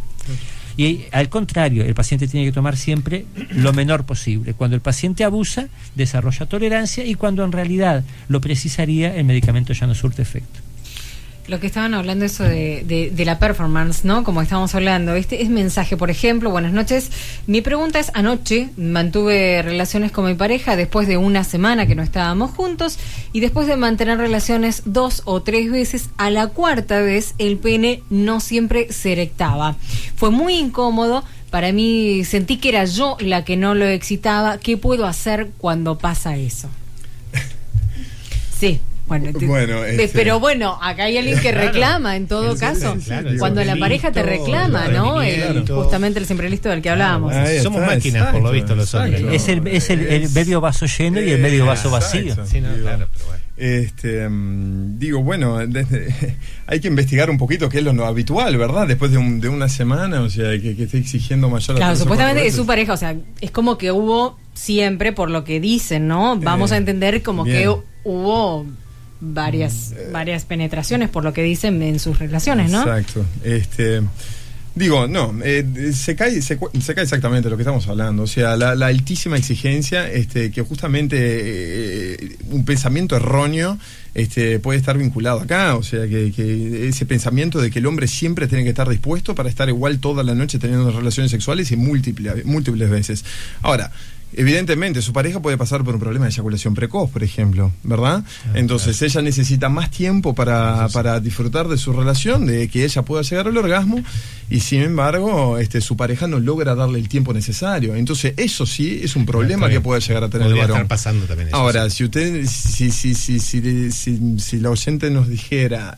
Y al contrario, el paciente tiene que tomar siempre lo menor posible. Cuando el paciente abusa, desarrolla tolerancia, y cuando en realidad lo precisaría, el medicamento ya no surte efecto. Lo que estaban hablando, eso de la performance, ¿no? Como estábamos hablando, es mensaje, por ejemplo, buenas noches. Mi pregunta es, anoche mantuve relaciones con mi pareja después de una semana que no estábamos juntos, y después de mantener relaciones 2 o 3 veces, a la 4ª vez el pene no siempre se erectaba. Fue muy incómodo, Para mí sentí que era yo la que no lo excitaba. ¿Qué puedo hacer cuando pasa eso? Sí. Bueno, pero bueno, acá hay alguien que reclama en todo caso. Claro, cuando la pareja te reclama, ¿no? Justamente el siempre listo del que hablábamos. Somos máquinas, por lo visto, los hombres. Es el medio vaso lleno y el medio vaso vacío. Sí, no, claro, pero bueno. Hay que investigar un poquito qué es lo habitual, ¿verdad? Después de una semana, o sea, que esté exigiendo mayor. Claro, supuestamente es su pareja, o sea, es como que hubo siempre, por lo que dicen, ¿no? Vamos a entender como que hubo varias penetraciones, por lo que dicen en sus relaciones, ¿no? Exacto. Se cae exactamente lo que estamos hablando. O sea, la altísima exigencia, que justamente un pensamiento erróneo puede estar vinculado acá. O sea, que ese pensamiento de que el hombre siempre tiene que estar dispuesto para estar igual toda la noche teniendo relaciones sexuales y múltiples veces. Ahora, evidentemente su pareja puede pasar por un problema de eyaculación precoz, por ejemplo, ¿verdad? Entonces ella necesita más tiempo para disfrutar de su relación, de que ella pueda llegar al orgasmo, y sin embargo su pareja no logra darle el tiempo necesario. Entonces eso sí es un problema que puede llegar a tener el varón. Estar pasando también eso. Ahora, si la oyente nos dijera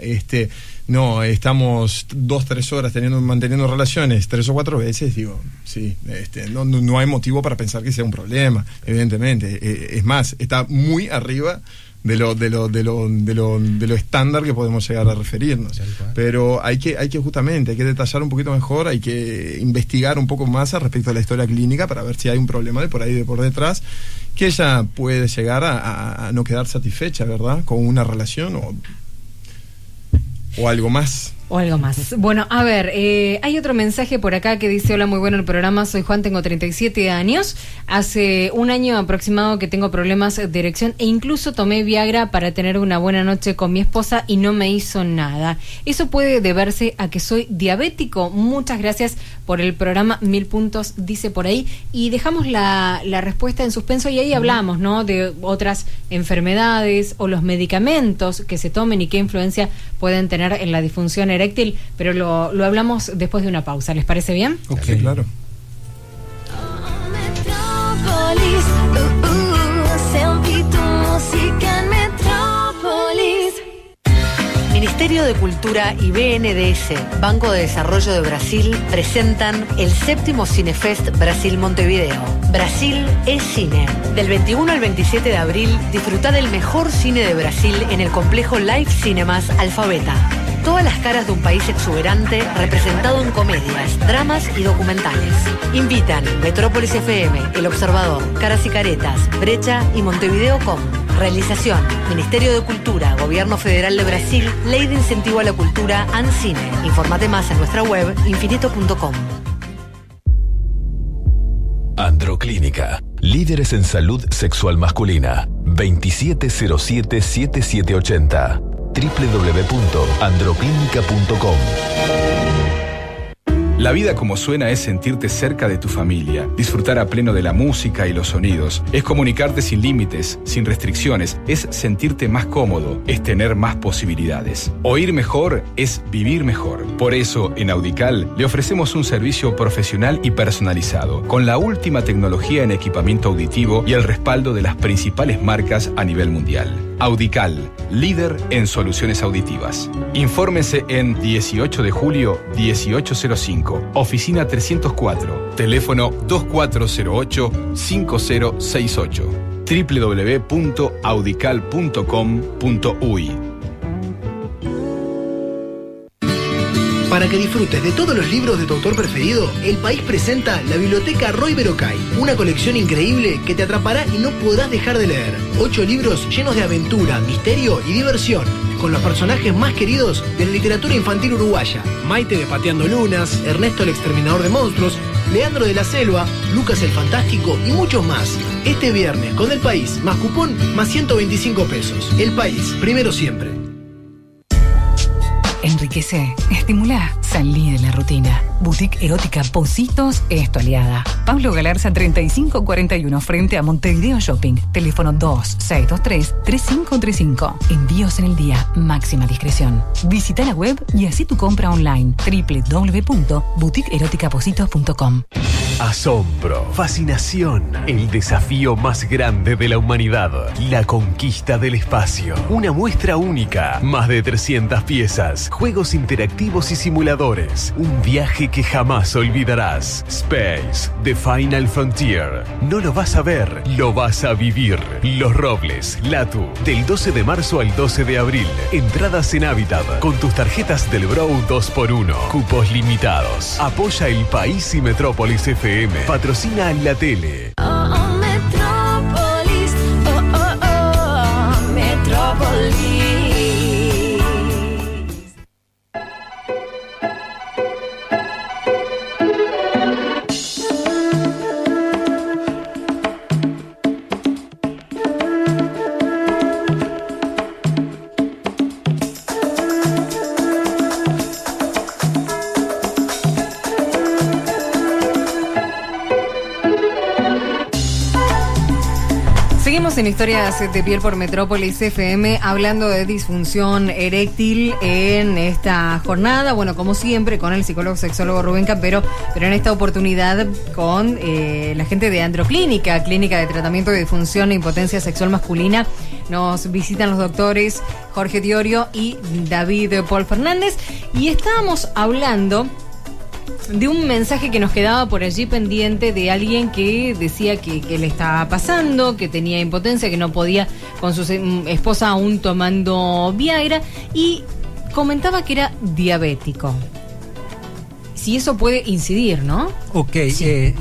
no, estamos 2-3 horas manteniendo relaciones 3 o 4 veces, digo, sí, no hay motivo para pensar que sea un problema, evidentemente. Es más, está muy arriba de lo estándar que podemos llegar a referirnos. Pero hay que detallar un poquito mejor, hay que investigar un poco más respecto a la historia clínica para ver si hay un problema por detrás, que ella puede llegar a no quedar satisfecha, ¿verdad?, con una relación o algo más. Bueno, a ver, hay otro mensaje por acá que dice: hola, muy bueno el programa, soy Juan, tengo 37 años. Hace un año aproximado que tengo problemas de erección e incluso tomé Viagra para tener una buena noche con mi esposa y no me hizo nada. ¿Eso puede deberse a que soy diabético? Muchas gracias por el programa, 1000 puntos, dice por ahí. Y dejamos la respuesta en suspenso y ahí hablamos, ¿no?, de otras enfermedades o los medicamentos que se tomen y qué influencia pueden tener en la disfunción eréctil, pero lo hablamos después de una pausa. ¿Les parece bien? Ok, claro. Ministerio de Cultura y BNDES, Banco de Desarrollo de Brasil, presentan el 7º Cinefest Brasil Montevideo. Brasil es cine. Del 21 al 27 de abril, disfruta del mejor cine de Brasil en el complejo Live Cinemas Alfabeta. Todas las caras de un país exuberante representado en comedias, dramas y documentales. Invitan Metrópolis FM, El Observador, Caras y Caretas, Brecha y Montevideo.com. Realización: Ministerio de Cultura, Gobierno Federal de Brasil, Ley de Incentivo a la Cultura, ANCINE. Informate más en nuestra web infinito.com. Androclínica, líderes en salud sexual masculina. 2707-7780. www.androclínica.com. La vida como suena es sentirte cerca de tu familia, disfrutar a pleno de la música y los sonidos, es comunicarte sin límites, sin restricciones, es sentirte más cómodo, es tener más posibilidades. Oír mejor es vivir mejor. Por eso, en Audical le ofrecemos un servicio profesional y personalizado, con la última tecnología en equipamiento auditivo y el respaldo de las principales marcas a nivel mundial. Audical, líder en soluciones auditivas. Infórmese en 18 de julio 1805, oficina 304, teléfono 2408-5068, www.audical.com.uy. Para que disfrutes de todos los libros de tu autor preferido, El País presenta la Biblioteca Roy Berocay, una colección increíble que te atrapará y no podrás dejar de leer. 8 libros llenos de aventura, misterio y diversión, con los personajes más queridos de la literatura infantil uruguaya: Maite de Pateando Lunas, Ernesto el Exterminador de Monstruos, Leandro de la Selva, Lucas el Fantástico y muchos más. Este viernes con El País, más cupón, más 125 pesos. El País, primero siempre. Enriquece, estimula, salí de la rutina. Boutique Erótica Positos es tu aliada. Pablo Galarza 3541 frente a Montevideo Shopping. Teléfono 2623-3535. Envíos en el día, máxima discreción. Visita la web y así tu compra online. www.boutiqueeroticapositos.com. Asombro, fascinación, el desafío más grande de la humanidad, la conquista del espacio. Una muestra única, más de 300 piezas, juegos interactivos y simuladores. Un viaje que jamás olvidarás. Space, The Final Frontier. No lo vas a ver, lo vas a vivir. Los Robles, Latu, del 12 de marzo al 12 de abril. Entradas en Habitat, con tus tarjetas del Bro 2x1. Cupos limitados. Apoya El País y Metrópolis FM. Patrocina la tele. Metrópolis, Metrópolis. Seguimos en Historias de Piel por Metrópolis FM, hablando de disfunción eréctil en esta jornada. Bueno, como siempre, con el psicólogo sexólogo Rubén Campero, pero en esta oportunidad con la gente de Androclínica, Clínica de Tratamiento de Disfunción e Impotencia Sexual Masculina. Nos visitan los doctores Jorge Diorio y David Paul Fernández. Y estábamos hablando de un mensaje que nos quedaba por allí pendiente de alguien que decía que le estaba pasando, que tenía impotencia, que no podía con su esposa aún tomando Viagra, y comentaba que era diabético. Si eso puede incidir, ¿no? Ok, sí.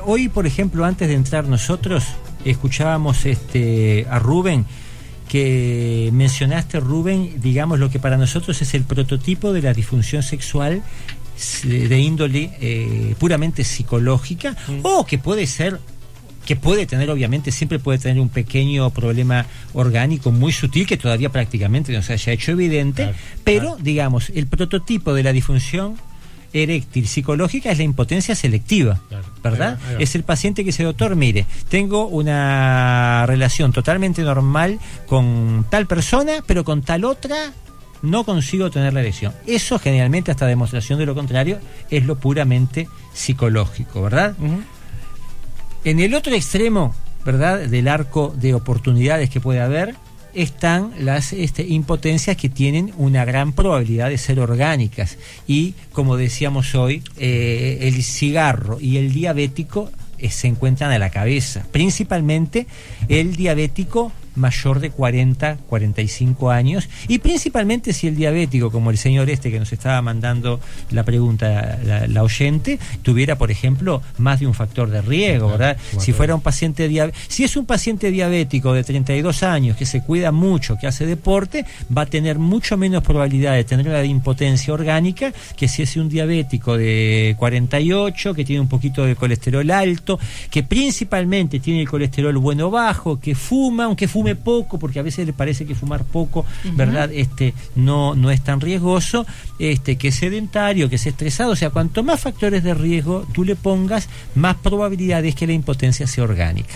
Hoy, por ejemplo, antes de entrar nosotros, escuchábamos a Rubén, que mencionaste, Rubén, digamos, lo que para nosotros es el prototipo de la disfunción sexual de índole puramente psicológica, o que puede ser, que puede tener, obviamente, siempre puede tener un pequeño problema orgánico muy sutil que todavía prácticamente no se haya hecho evidente, claro, pero claro, digamos, el prototipo de la disfunción eréctil psicológica es la impotencia selectiva, claro, ¿verdad? Ahí va. Es el paciente que dice: doctor, mire, tengo una relación totalmente normal con tal persona, pero con tal otra no consigo tener la erección. Eso generalmente, hasta demostración de lo contrario, es lo puramente psicológico, ¿verdad? Uh-huh. En el otro extremo, ¿verdad?, del arco de oportunidades que puede haber, están las impotencias que tienen una gran probabilidad de ser orgánicas. Y, como decíamos hoy, el cigarro y el diabético se encuentran a la cabeza. Principalmente el diabético mayor de 40, 45 años, y principalmente si el diabético, como el señor que nos estaba mandando la pregunta, la oyente, tuviera, por ejemplo, más de un factor de riesgo, ¿verdad? Si fuera un paciente si es un paciente diabético de 32 años que se cuida mucho, que hace deporte, va a tener mucho menos probabilidad de tener una impotencia orgánica que si es un diabético de 48, que tiene un poquito de colesterol alto, que principalmente tiene el colesterol bueno bajo, que fuma, aunque fume poco, porque a veces le parece que fumar poco, ¿verdad?, no es tan riesgoso, que es sedentario, que es estresado. O sea, cuanto más factores de riesgo tú le pongas, más probabilidades que la impotencia sea orgánica.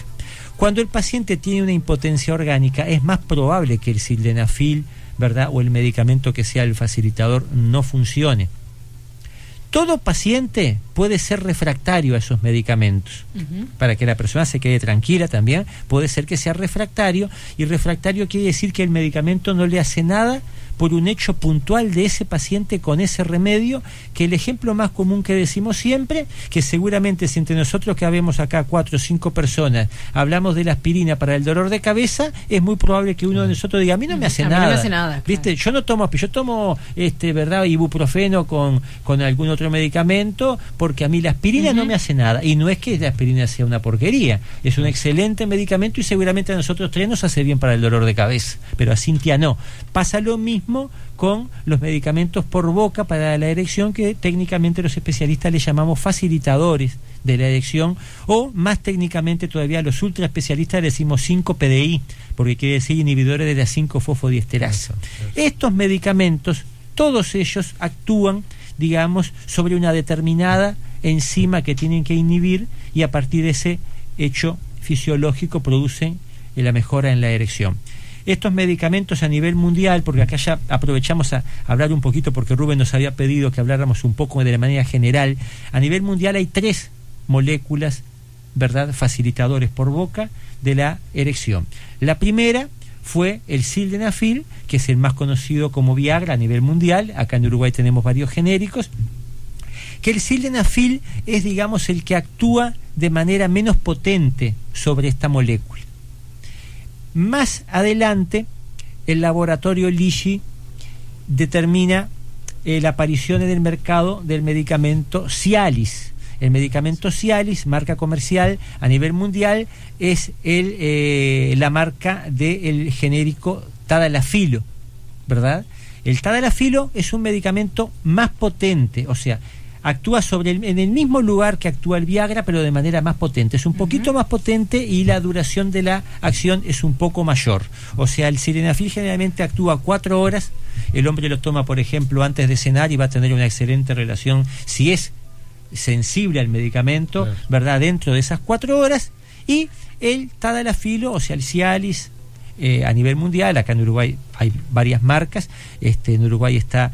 Cuando el paciente tiene una impotencia orgánica, es más probable que el sildenafil, ¿verdad?, o el medicamento que sea el facilitador no funcione. Todo paciente puede ser refractario a esos medicamentos. Para que la persona se quede tranquila también, puede ser que sea refractario, y refractario quiere decir que el medicamento no le hace nada por un hecho puntual de ese paciente con ese remedio, que el ejemplo más común que decimos siempre, que seguramente si entre nosotros que habemos acá 4 o 5 personas hablamos de la aspirina para el dolor de cabeza, es muy probable que uno de nosotros diga: a mí no me hace nada. No me hace nada, ¿viste? Claro. Yo no tomo, yo tomo ¿verdad?, ibuprofeno con algún otro otro medicamento porque a mí la aspirina no me hace nada. Y no es que la aspirina sea una porquería, es un excelente medicamento y seguramente a nosotros 3 nos hace bien para el dolor de cabeza, pero a Cintia no. Pasa lo mismo con los medicamentos por boca para la erección, que técnicamente los especialistas le llamamos facilitadores de la erección, o más técnicamente todavía los ultra especialistas le decimos 5-PDI, porque quiere decir inhibidores de la 5-fosfodiesterasa. Estos medicamentos, todos ellos actúan, digamos, sobre una determinada enzima que tienen que inhibir, y a partir de ese hecho fisiológico producen la mejora en la erección. Estos medicamentos a nivel mundial, porque acá ya aprovechamos a hablar un poquito porque Rubén nos había pedido que habláramos un poco de la manera general, a nivel mundial hay 3 moléculas, ¿verdad?, facilitadores por boca de la erección. La primera fue el sildenafil, que es el más conocido como Viagra a nivel mundial. Acá en Uruguay tenemos varios genéricos. Que el sildenafil es, digamos, el que actúa de manera menos potente sobre esta molécula. Más adelante, el laboratorio Lishi determina la aparición en el mercado del medicamento Cialis. El medicamento Cialis, marca comercial a nivel mundial, es la marca del genérico Tadalafilo, ¿verdad? El Tadalafilo es un medicamento más potente, o sea, actúa en el mismo lugar que actúa el Viagra, pero de manera más potente. Es un poquito más potente y la duración de la acción es un poco mayor. O sea, el sildenafil generalmente actúa 4 horas. El hombre lo toma, por ejemplo, antes de cenar y va a tener una excelente relación, si es sensible al medicamento, claro, ¿verdad?, dentro de esas 4 horas. Y el Tadalafilo, o sea, el Cialis, a nivel mundial, acá en Uruguay hay varias marcas, en Uruguay está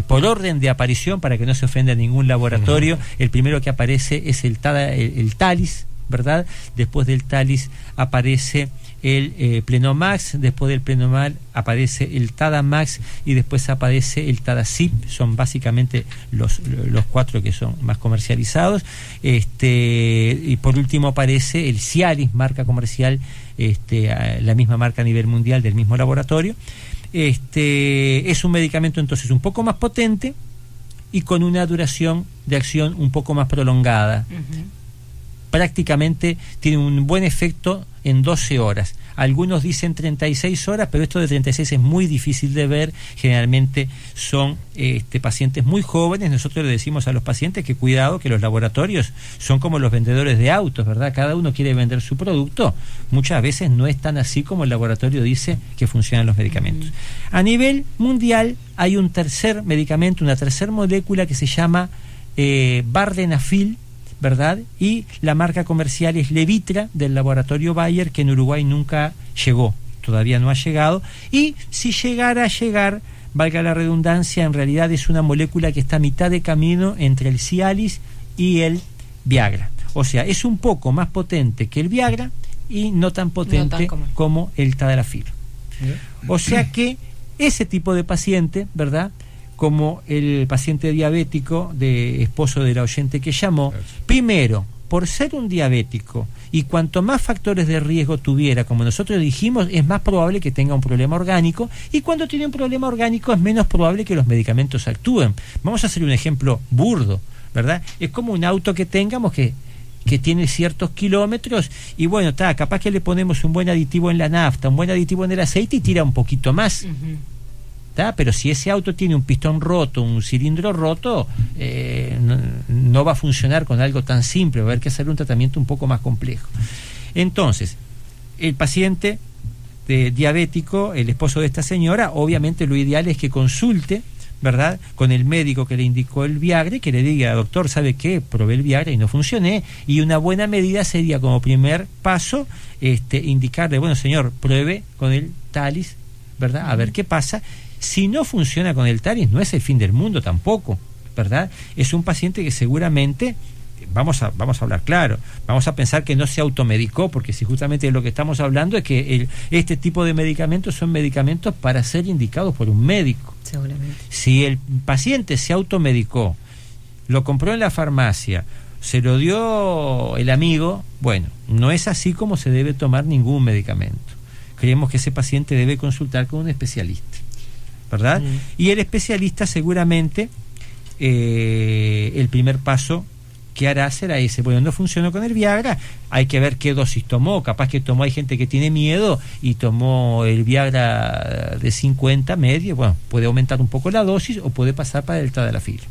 por orden de aparición, para que no se ofenda ningún laboratorio, el primero que aparece es el Talis, ¿verdad? Después del Talis aparece el Plenomax, después del Plenomax aparece el Tadamax y después aparece el Tadazip. Son básicamente los 4 que son más comercializados, y por último aparece el Cialis, marca comercial, la misma marca a nivel mundial del mismo laboratorio. Es un medicamento entonces un poco más potente y con una duración de acción un poco más prolongada. Prácticamente tiene un buen efecto en 12 horas. Algunos dicen 36 horas, pero esto de 36 es muy difícil de ver. Generalmente son pacientes muy jóvenes. Nosotros le decimos a los pacientes que cuidado, que los laboratorios son como los vendedores de autos, ¿verdad? Cada uno quiere vender su producto. Muchas veces no es tan así como el laboratorio dice que funcionan los medicamentos. A nivel mundial hay un tercer medicamento, una tercera molécula que se llama Vardenafil, ¿verdad? Y la marca comercial es Levitra, del laboratorio Bayer, que en Uruguay nunca llegó, todavía no ha llegado, y si llegara a llegar, valga la redundancia, en realidad es una molécula que está a mitad de camino entre el Cialis y el Viagra. O sea, es un poco más potente que el Viagra y no tan potente como el Tadalafilo. O sea que ese tipo de paciente, ¿verdad?, como el paciente diabético de esposo de la oyente que llamó, primero, por ser un diabético, y cuanto más factores de riesgo tuviera, como nosotros dijimos, es más probable que tenga un problema orgánico, y cuando tiene un problema orgánico es menos probable que los medicamentos actúen. Vamos a hacer un ejemplo burdo, ¿verdad? Es como un auto que tengamos que tiene ciertos kilómetros, y bueno, capaz que le ponemos un buen aditivo en la nafta, un buen aditivo en el aceite y tira un poquito más. Pero si ese auto tiene un pistón roto, un cilindro roto, no va a funcionar con algo tan simple, va a haber que hacer un tratamiento un poco más complejo. Entonces, el paciente diabético, el esposo de esta señora, obviamente lo ideal es que consulte, ¿verdad?, con el médico que le indicó el Viagra, y que le diga: doctor, ¿sabe qué? Probé el Viagra y no funcioné. Y una buena medida sería, como primer paso, indicarle: bueno, señor, pruebe con el Talis, ¿verdad?, a ver qué pasa. Si no funciona con el Talis, no es el fin del mundo tampoco, ¿verdad? Es un paciente que seguramente, vamos a hablar claro, vamos a pensar que no se automedicó, porque si justamente de lo que estamos hablando es que este tipo de medicamentos son medicamentos para ser indicados por un médico. Seguramente. Si el paciente se automedicó, lo compró en la farmacia, se lo dio el amigo, bueno, no es así como se debe tomar ningún medicamento. Creemos que ese paciente debe consultar con un especialista, ¿verdad? Y el especialista seguramente el primer paso que hará será ese. Bueno, no funcionó con el Viagra, hay que ver qué dosis tomó. Capaz que tomó, hay gente que tiene miedo y tomó el Viagra de 50 medio. Bueno, puede aumentar un poco la dosis o puede pasar para el tadalafil.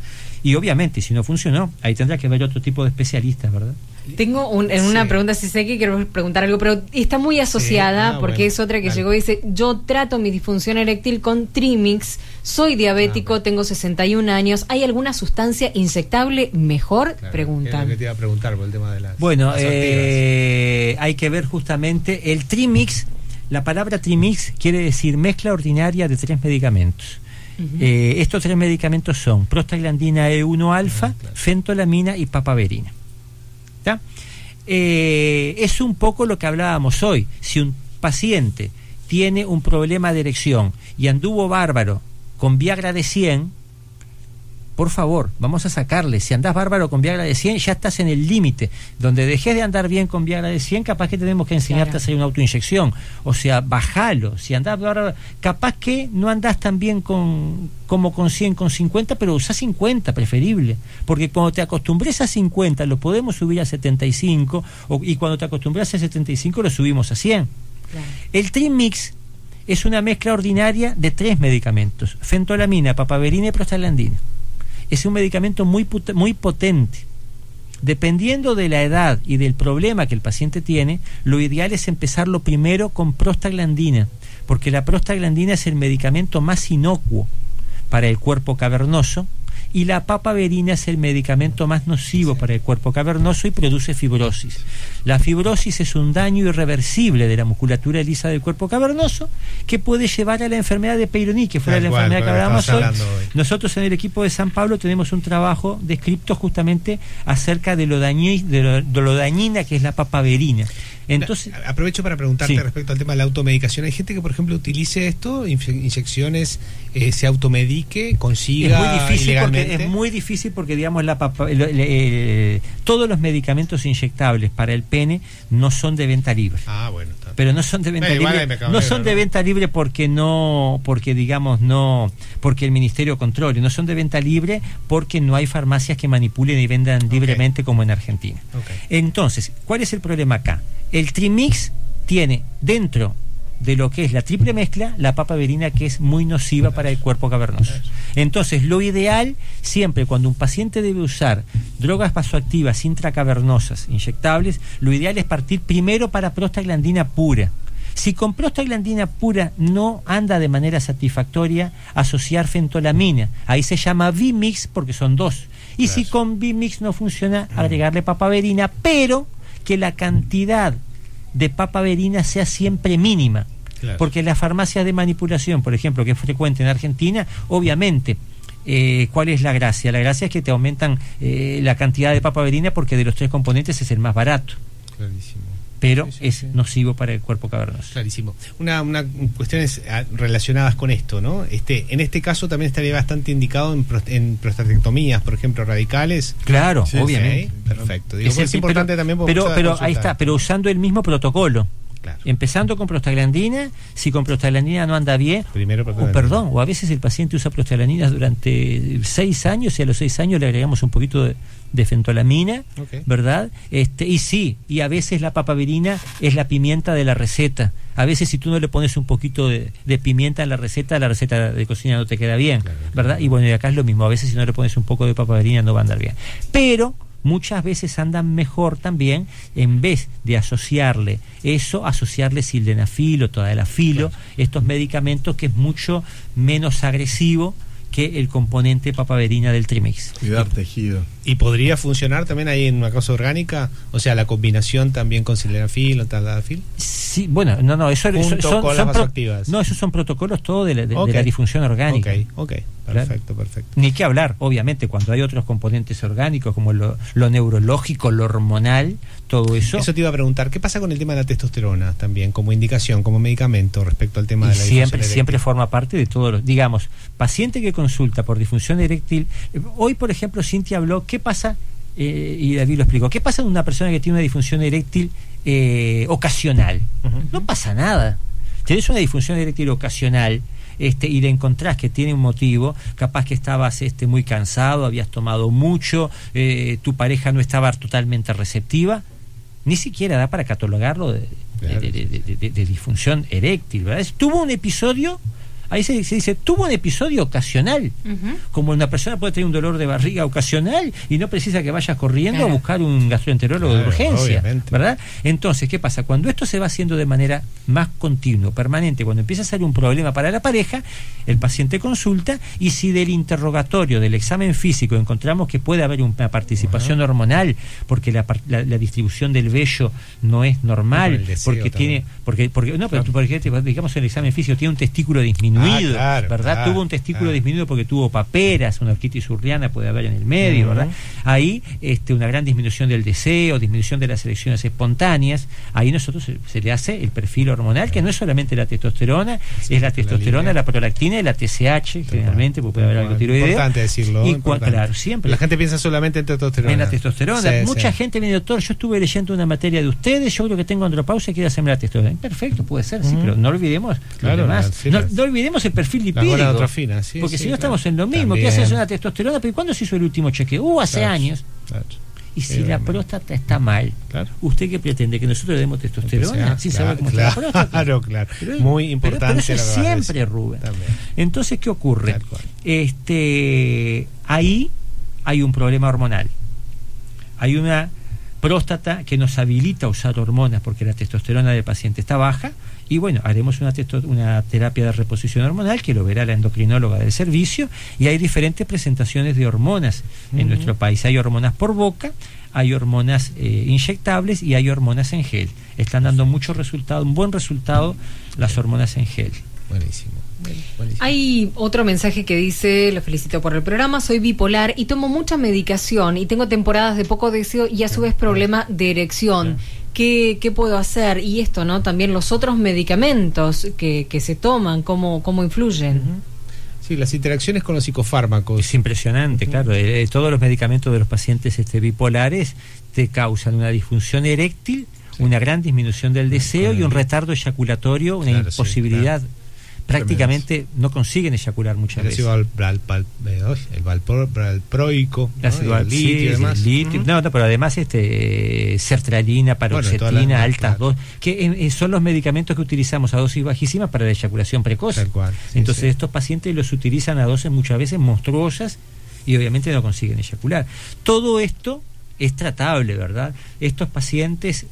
Y obviamente, si no funcionó, ahí tendrá que ver otro tipo de especialistas, ¿verdad? Tengo una pregunta, si sé que quiero preguntar algo, pero está muy asociada, porque es otra que llegó y dice: yo trato mi disfunción eréctil con Trimix, soy diabético, tengo 61 años, ¿hay alguna sustancia inyectable mejor? Preguntan. Es lo que te iba a preguntar por el tema de las... Bueno, hay que ver justamente el Trimix. La palabra Trimix quiere decir mezcla ordinaria de 3 medicamentos. Estos 3 medicamentos son prostaglandina E1 alfa, fentolamina y papaverina. Es un poco lo que hablábamos hoy. Si un paciente tiene un problema de erección y anduvo bárbaro con Viagra de 100, por favor, vamos a sacarle. Si andás bárbaro con Viagra de 100, ya estás en el límite. Donde dejes de andar bien con Viagra de 100, capaz que tenemos que enseñarte a hacer una autoinyección. O sea, bajalo. Si andás bárbaro, capaz que no andás tan bien como con 100, con 50, pero usá 50, preferible. Porque cuando te acostumbres a 50, lo podemos subir a 75, y cuando te acostumbres a 75, lo subimos a 100. Claro. El Trimix es una mezcla ordinaria de 3 medicamentos: fentolamina, papaverina y prostaglandina. Es un medicamento muy potente. Dependiendo de la edad y del problema que el paciente tiene, lo ideal es empezarlo primero con prostaglandina, porque la prostaglandina es el medicamento más inocuo para el cuerpo cavernoso, y la papaverina es el medicamento más nocivo para el cuerpo cavernoso y produce fibrosis. La fibrosis es un daño irreversible de la musculatura lisa del cuerpo cavernoso que puede llevar a la enfermedad de Peyronie, que fue la enfermedad que hablábamos hoy. Nosotros en el equipo de San Pablo tenemos un trabajo descrito justamente acerca de lo dañina que es la papaverina. Entonces, aprovecho para preguntarte respecto al tema de la automedicación. Hay gente que, por ejemplo, utilice esto, inyecciones, se automedique, consiga ilegalmente. Es muy difícil porque, digamos, todos los medicamentos inyectables para el pene no son de venta libre. Bueno, está. Pero no son de venta libre. No son de venta libre porque el Ministerio controle. No son de venta libre porque no hay farmacias que manipulen y vendan libremente como en Argentina. Entonces, ¿cuál es el problema acá? El Trimix tiene dentro de lo que es la triple mezcla la papaverina, que es muy nociva para el cuerpo cavernoso. Entonces, lo ideal siempre cuando un paciente debe usar drogas vasoactivas intracavernosas inyectables, lo ideal es partir primero para prostaglandina pura. Si con prostaglandina pura no anda de manera satisfactoria, asociar fentolamina. Ahí se llama V-Mix porque son 2. Y si con V-Mix no funciona, agregarle papaverina, pero que la cantidad de papaverina sea siempre mínima. Porque las farmacias de manipulación, por ejemplo, que es frecuente en Argentina, obviamente, ¿cuál es la gracia? La gracia es que te aumentan la cantidad de papaverina porque de los 3 componentes es el más barato. Clarísimo. Pero es nocivo para el cuerpo cavernoso. Clarísimo. Una cuestiones relacionadas con esto, ¿no? En este caso también estaría bastante indicado en prostatectomías, por ejemplo, radicales. Claro, obviamente. Perfecto. Digo, es importante también. Pero ahí está, pero usando el mismo protocolo. Claro. Empezando con prostaglandina, si con prostaglandina no anda bien, o a veces el paciente usa prostaglandina durante 6 años y a los 6 años le agregamos un poquito de fentolamina, ¿verdad? Y a veces la papaverina es la pimienta de la receta. A veces si tú no le pones un poquito de pimienta en la receta de cocina no te queda bien, ¿verdad? Y bueno, y acá es lo mismo, a veces si no le pones un poco de papaverina no va a andar bien. Pero muchas veces andan mejor también, en vez de asociarle sildenafil o tadalafilo, estos medicamentos que es mucho menos agresivo que el componente papaverina del Trimix. Cuidar tejido. ¿Y podría funcionar también ahí en una cosa orgánica? O sea, la combinación también con sildenafil o tadalafil. Sí, bueno, no, eso son vasoactivas. No, esos son protocolos todo de la disfunción orgánica. Perfecto. Ni que hablar, obviamente, cuando hay otros componentes orgánicos como lo neurológico, lo hormonal, todo eso. Eso te iba a preguntar, ¿qué pasa con el tema de la testosterona también, como indicación, como medicamento respecto al tema de la disfunción eréctil? Siempre forma parte de todos los, digamos, paciente que consulta por disfunción eréctil. Hoy, por ejemplo, Cintia habló, ¿qué pasa? Y David lo explicó, ¿qué pasa en una persona que tiene una disfunción eréctil ocasional? No pasa nada. Tienes una disfunción eréctil ocasional, y le encontrás que tiene un motivo, capaz que estabas muy cansado, habías tomado mucho, tu pareja no estaba totalmente receptiva, ni siquiera da para catalogarlo de disfunción eréctil, ¿verdad? Tuvo un episodio, ahí se dice, tuvo un episodio ocasional, como una persona puede tener un dolor de barriga ocasional y no precisa que vayas corriendo a buscar un gastroenterólogo de urgencia, obviamente, ¿verdad? Entonces, ¿qué pasa? Cuando esto se va haciendo de manera más continua, permanente, cuando empieza a ser un problema para la pareja, el paciente consulta, y si del interrogatorio, del examen físico, encontramos que puede haber una participación hormonal, porque la distribución del vello no es normal, porque tiene, porque digamos, el examen físico tiene un testículo disminuido, ¿verdad? Claro. Tuvo un testículo disminuido porque tuvo paperas, una orquitis urriana puede haber en el medio, ¿verdad? Ahí una gran disminución del deseo, disminución de las erecciones espontáneas. Ahí nosotros se le hace el perfil hormonal, que no es solamente la testosterona, es la testosterona, la prolactina y la TSH, generalmente, porque puede haber algo tiroideo. Importante decirlo. Claro, siempre. La gente piensa solamente en testosterona. En la testosterona. Mucha gente me dice, doctor, yo estuve leyendo una materia de ustedes, yo creo que tengo andropausia y quiero hacerme la testosterona. Perfecto, puede ser, sí, pero no olvidemos lo demás. No olvidemos el perfil lipídico, porque si no estamos en lo mismo. ¿Qué haces una testosterona? ¿Pero cuándo se hizo el último chequeo? Hace años. Y si la próstata está mal, ¿usted qué pretende? ¿Que nosotros le demos testosterona sin saber cómo está la próstata? Claro. Pero, muy importante. Pero eso siempre, Rubén. También. Entonces, ¿qué ocurre? Ahí hay un problema hormonal. Hay una próstata que nos habilita a usar hormonas porque la testosterona del paciente está baja, y bueno, haremos una terapia de reposición hormonal que lo verá la endocrinóloga del servicio, y hay diferentes presentaciones de hormonas en nuestro país. Hay hormonas por boca, hay hormonas inyectables y hay hormonas en gel. Están dando mucho resultado, un buen resultado las hormonas en gel. Buenísimo. Hay otro mensaje que dice: lo felicito por el programa, soy bipolar y tomo mucha medicación y tengo temporadas de poco deseo y a su vez problema de erección. ¿Qué puedo hacer? Y esto, ¿no? También los otros medicamentos que se toman, ¿cómo influyen? Sí, las interacciones con los psicofármacos. Es impresionante, claro. Todos los medicamentos de los pacientes bipolares te causan una disfunción eréctil, una gran disminución del deseo y un retardo eyaculatorio, una imposibilidad. Prácticamente no consiguen eyacular muchas veces. El valproico, el litio y demás. Pero además sertralina, paroxetina, altas dosis, que son los medicamentos que utilizamos a dosis bajísimas para la eyaculación precoz. Tal cual. Entonces estos pacientes los utilizan a dosis muchas veces monstruosas y obviamente no consiguen eyacular. Todo esto es tratable, ¿verdad? Estos pacientes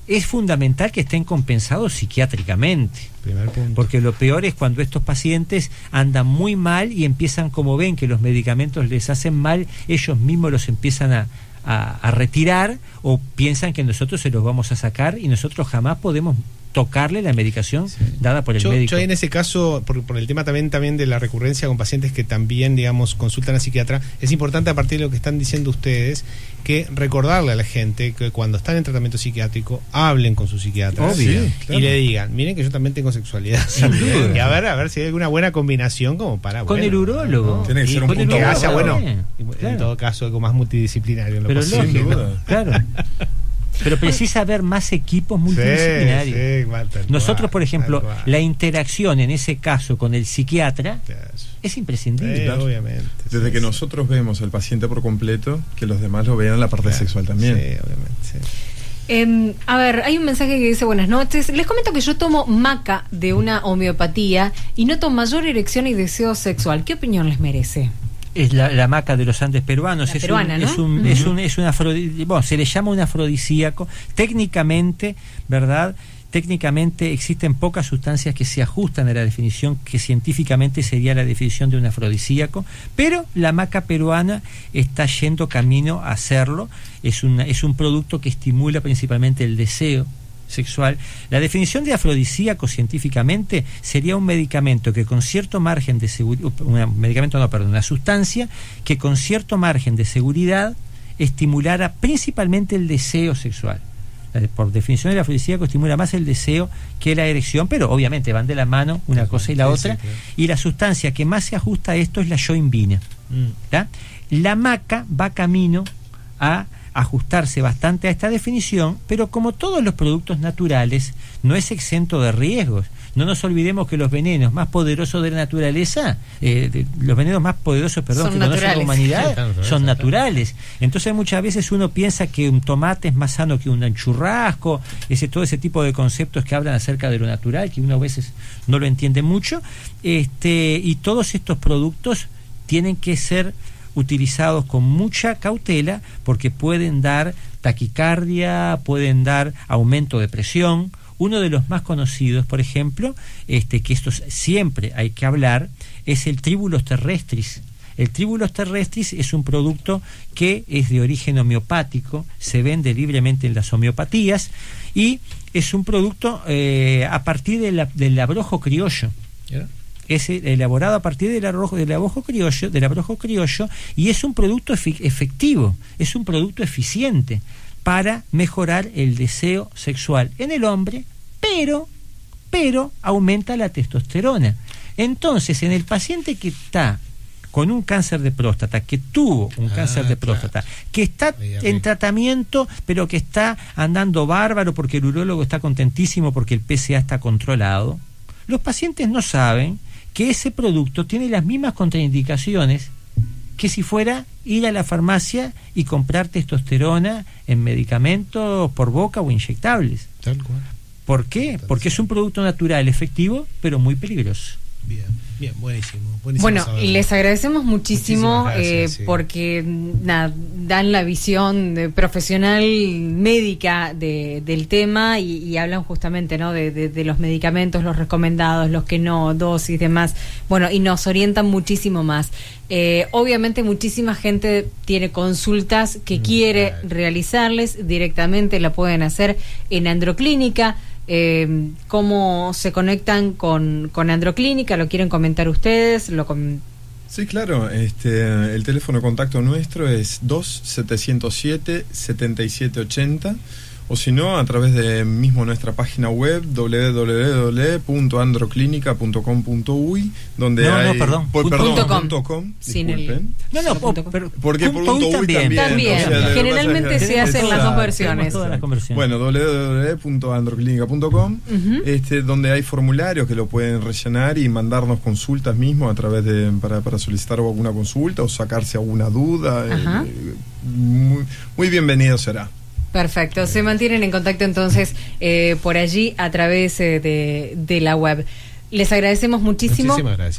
es fundamental que estén compensados psiquiátricamente. Primer punto. Porque lo peor es cuando estos pacientes andan muy mal y empiezan, como ven que los medicamentos les hacen mal, ellos mismos los empiezan a retirar, o piensan que nosotros se los vamos a sacar, y nosotros jamás podemos tocarle la medicación dada por el médico. Yo en ese caso, por el tema también de la recurrencia con pacientes que también, digamos, consultan a psiquiatra, es importante, a partir de lo que están diciendo ustedes, que recordarle a la gente que cuando están en tratamiento psiquiátrico hablen con su psiquiatra. Y le digan, miren que yo también tengo sexualidad. Y a ver si hay alguna buena combinación como para... Con el urólogo. Tiene que ser un punto que haya, en todo caso, algo más multidisciplinario en lo posible. Claro. Pero precisa haber más equipos multidisciplinarios. Nosotros, por ejemplo, la interacción en ese caso con el psiquiatra es imprescindible. Obviamente. Desde que nosotros vemos al paciente por completo, que los demás lo vean en la parte sexual también. Sí, obviamente. A ver, hay un mensaje que dice: buenas noches, les comento que yo tomo maca de una homeopatía y noto mayor erección y deseo sexual. ¿Qué opinión les merece? Es la maca de los Andes peruanos. Es un se le llama un afrodisíaco. Técnicamente, ¿verdad? Técnicamente existen pocas sustancias que se ajustan a la definición que científicamente sería la definición de un afrodisíaco, pero la maca peruana está yendo camino a hacerlo. Es un producto que estimula principalmente el deseo sexual. La definición de afrodisíaco científicamente sería un medicamento que con cierto margen de seguridad, una sustancia que con cierto margen de seguridad estimulara principalmente el deseo sexual. Por definición, el afrodisíaco estimula más el deseo que la erección, pero obviamente van de la mano una cosa y la otra. Y la sustancia que más se ajusta a esto es la yoimbina. La maca va camino a ajustarse bastante a esta definición, pero como todos los productos naturales, no es exento de riesgos. no nos olvidemos que los venenos más poderosos de la naturaleza, los venenos más poderosos, perdón, que conoce la humanidad, son naturales. Entonces muchas veces uno piensa que un tomate es más sano que un churrasco, todo ese tipo de conceptos que hablan acerca de lo natural, que uno a veces no lo entiende mucho, y todos estos productos tienen que ser utilizados con mucha cautela porque pueden dar taquicardia, pueden dar aumento de presión. Uno de los más conocidos, por ejemplo, que estos siempre hay que hablar, es el Tribulus terrestris. El Tribulus terrestris es un producto que es de origen homeopático, se vende libremente en las homeopatías y es un producto a partir del abrojo criollo. ¿Yeah? Es elaborado a partir del abrojo criollo y es un producto efectivo, es un producto eficiente para mejorar el deseo sexual en el hombre, pero aumenta la testosterona. Entonces, en el paciente que está con un cáncer de próstata, que tuvo un cáncer de próstata, que está en tratamiento, pero que está andando bárbaro porque el urólogo está contentísimo porque el PSA está controlado, los pacientes no saben que ese producto tiene las mismas contraindicaciones que si fuera ir a la farmacia y comprar testosterona en medicamentos por boca o inyectables. Tal cual. ¿Por qué? Porque es un producto natural, efectivo, pero muy peligroso. Bien, buenísimo. Bueno, les agradecemos muchísimo gracias, porque dan la visión profesional médica del tema y hablan justamente, ¿no? de los medicamentos, los recomendados, los que no, dosis y demás. Bueno, y nos orientan muchísimo más. Obviamente muchísima gente tiene consultas que quiere realizarles directamente, la pueden hacer en Androclínica. ¿Cómo se conectan con Androclínica? ¿Lo quieren comentar ustedes? Sí, claro. El teléfono de contacto nuestro es 2-707-7780 o si no, a través de mismo nuestra página web www.androclinica.com.uy donde hay... .com. Sin el... porque por .uy también. Generalmente se hacen las dos versiones. Bueno, www.androclinica.com donde hay formularios que lo pueden rellenar y mandarnos consultas mismo a través de para solicitar alguna consulta o sacarse alguna duda. Muy bienvenido será. Perfecto, se mantienen en contacto entonces por allí a través de la web. Les agradecemos muchísimo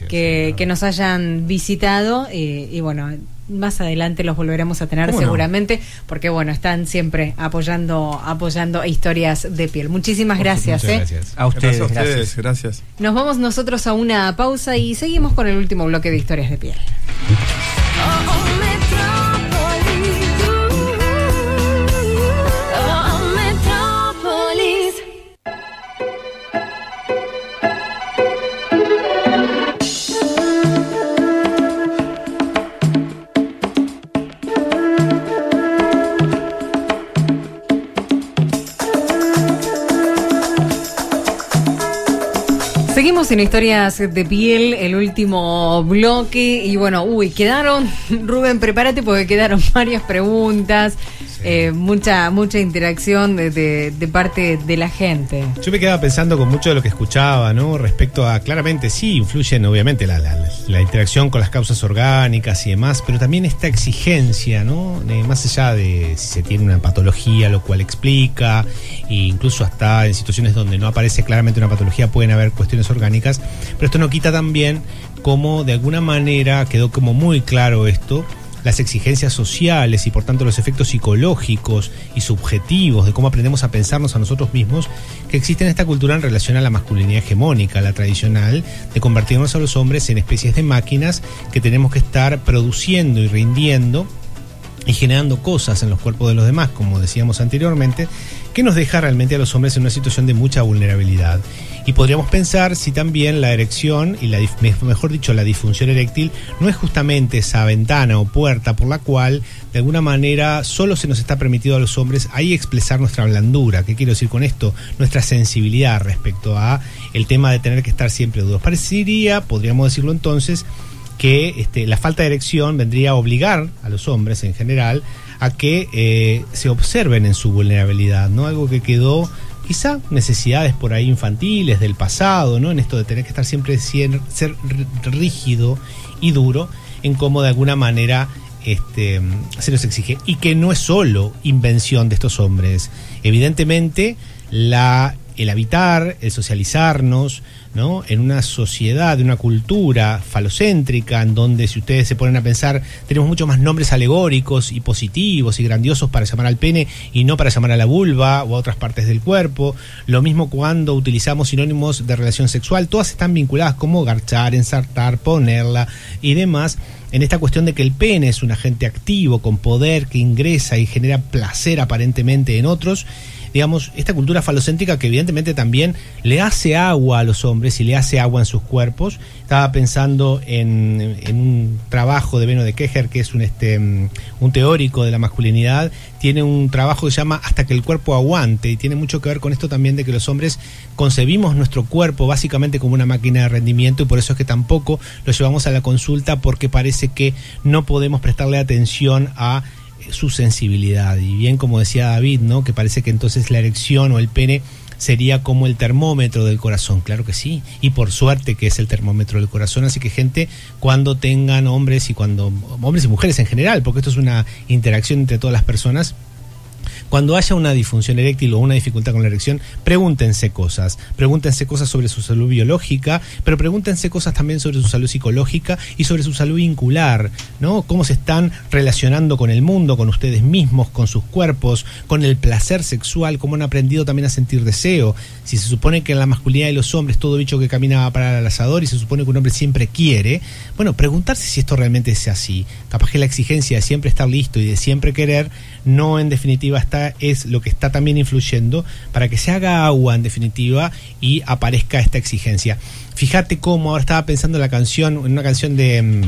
que nos hayan visitado y bueno, más adelante los volveremos a tener seguramente porque bueno, están siempre apoyando historias de piel. Muchísimas gracias. Gracias. A ustedes, gracias. Nos vamos nosotros a una pausa y seguimos con el último bloque de historias de piel. Seguimos en Historias de Piel, el último bloque. Y bueno, quedaron, Rubén, prepárate porque quedaron varias preguntas, mucha interacción de parte de la gente. Yo me quedaba pensando con mucho de lo que escuchaba, ¿no? Respecto a, claramente sí, influyen obviamente la interacción con las causas orgánicas y demás, pero también esta exigencia, ¿no? Más allá de si se tiene una patología, lo cual explica, e incluso hasta en situaciones donde no aparece claramente una patología pueden haber cuestiones orgánicas, pero esto no quita también como de alguna manera quedó como muy claro esto, las exigencias sociales y por tanto los efectos psicológicos y subjetivos de cómo aprendemos a pensarnos a nosotros mismos que existe en esta cultura en relación a la masculinidad hegemónica, la tradicional, de convertirnos a los hombres en especies de máquinas que tenemos que estar produciendo y rindiendo y generando cosas en los cuerpos de los demás, como decíamos anteriormente, que nos deja realmente a los hombres en una situación de mucha vulnerabilidad. Y podríamos pensar si también la erección y mejor dicho la disfunción eréctil no es justamente esa ventana o puerta por la cual de alguna manera solo se nos está permitido a los hombres ahí expresar nuestra blandura. ¿Qué quiero decir con esto? Nuestra sensibilidad respecto a el tema de tener que estar siempre duros. Parecería, podríamos decirlo entonces, que la falta de erección vendría a obligar a los hombres en general a que se observen en su vulnerabilidad, ¿no? Algo que quedó quizá necesidades por ahí infantiles del pasado, ¿no? En esto de tener que estar siempre ser rígido y duro en cómo de alguna manera se nos exige, y que no es solo invención de estos hombres. Evidentemente el habitar, el socializarnos, ¿no? En una sociedad, en una cultura falocéntrica, en donde, si ustedes se ponen a pensar, tenemos muchos más nombres alegóricos y positivos y grandiosos para llamar al pene y no para llamar a la vulva o a otras partes del cuerpo. Lo mismo cuando utilizamos sinónimos de relación sexual, todas están vinculadas como garchar, ensartar, ponerla y demás, en esta cuestión de que el pene es un agente activo con poder que ingresa y genera placer aparentemente en otros. Digamos, esta cultura falocéntrica que evidentemente también le hace agua a los hombres y le hace agua en sus cuerpos. Estaba pensando en un trabajo de Beno de Kejer, que es un teórico de la masculinidad. Tiene un trabajo que se llama Hasta que el cuerpo aguante, y tiene mucho que ver con esto también de que los hombres concebimos nuestro cuerpo básicamente como una máquina de rendimiento, y por eso es que tampoco lo llevamos a la consulta, porque parece que no podemos prestarle atención a su sensibilidad. Y bien, como decía David, ¿no? Que parece que entonces la erección o el pene sería como el termómetro del corazón. Claro que sí, y por suerte que es el termómetro del corazón. Así que, gente, cuando tengan hombres y mujeres en general, porque esto es una interacción entre todas las personas, cuando haya una disfunción eréctil o una dificultad con la erección, pregúntense cosas sobre su salud biológica, pero pregúntense cosas también sobre su salud psicológica y sobre su salud vincular, ¿no? Cómo se están relacionando con el mundo, con ustedes mismos, con sus cuerpos, con el placer sexual, cómo han aprendido también a sentir deseo. Si se supone que en la masculinidad de los hombres todo bicho que camina va a parar al asador, y se supone que un hombre siempre quiere, bueno, preguntarse si esto realmente es así. Capaz que la exigencia de siempre estar listo y de siempre querer, no, en definitiva es lo que está también influyendo para que se haga agua, en definitiva, y aparezca esta exigencia. Fíjate cómo ahora estaba pensando en una canción de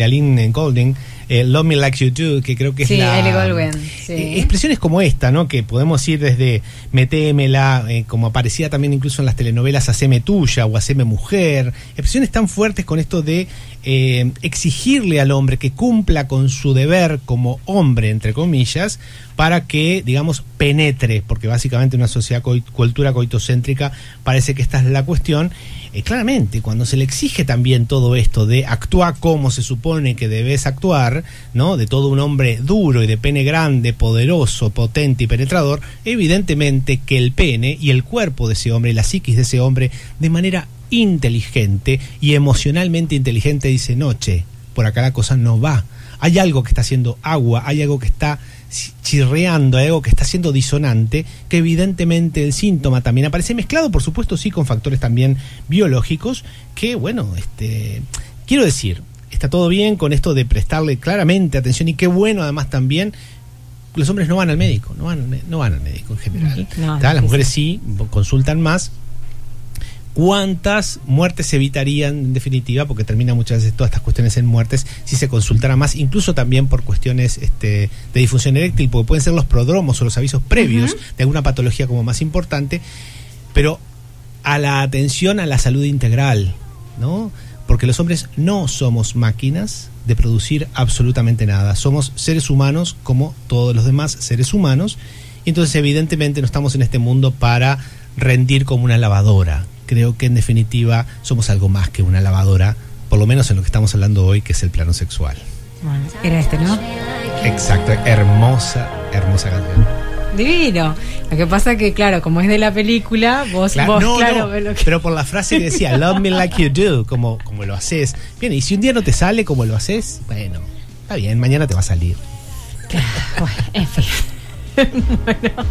Aline Golding, Love Me Like You Do, que creo que es Ellie Goldwyn, sí. Expresiones como esta, ¿no? Que podemos ir desde metémela, como aparecía también incluso en las telenovelas, haceme tuya o haceme mujer. Expresiones tan fuertes con esto de exigirle al hombre que cumpla con su deber como hombre, entre comillas, para que, digamos, penetre, porque básicamente una sociedad cultura coitocéntrica parece que esta es la cuestión. Claramente, cuando se le exige también todo esto de actuar como se supone que debes actuar, ¿no? De todo un hombre duro y de pene grande, poderoso, potente y penetrador, evidentemente que el pene y el cuerpo de ese hombre, la psiquis de ese hombre, de manera inteligente y emocionalmente inteligente, dice: no, che, por acá la cosa no va. Hay algo que está haciendo agua, hay algo que está chirreando, hay algo que está siendo disonante, que evidentemente el síntoma también aparece mezclado, por supuesto, sí, con factores también biológicos, que, bueno, quiero decir, está todo bien con esto de prestarle claramente atención, y qué bueno además también. Los hombres no van al médico, no van al médico en general. Las mujeres sí consultan más. ¿Cuántas muertes se evitarían, en definitiva? Porque termina muchas veces todas estas cuestiones en muertes si se consultara más, incluso también por cuestiones de disfunción eréctil, porque pueden ser los prodromos o los avisos previos de alguna patología como más importante, pero a la atención a la salud integral, ¿no? Porque los hombres no somos máquinas de producir absolutamente nada, somos seres humanos como todos los demás seres humanos, y entonces evidentemente no estamos en este mundo para rendir como una lavadora. Creo que en definitiva somos algo más que una lavadora, por lo menos en lo que estamos hablando hoy, que es el plano sexual. Bueno, era ¿no? Exacto, hermosa canción. Divino. Lo que pasa que, claro, como es de la película, vos pero por la frase que decía Love me like you do, como lo haces. Bien, y si un día no te sale como lo haces, bueno, está bien, mañana te va a salir. Claro, bueno, en fin. Bueno,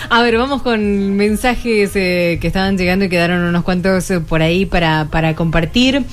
a ver, vamos con mensajes que estaban llegando y quedaron unos cuantos por ahí para compartir.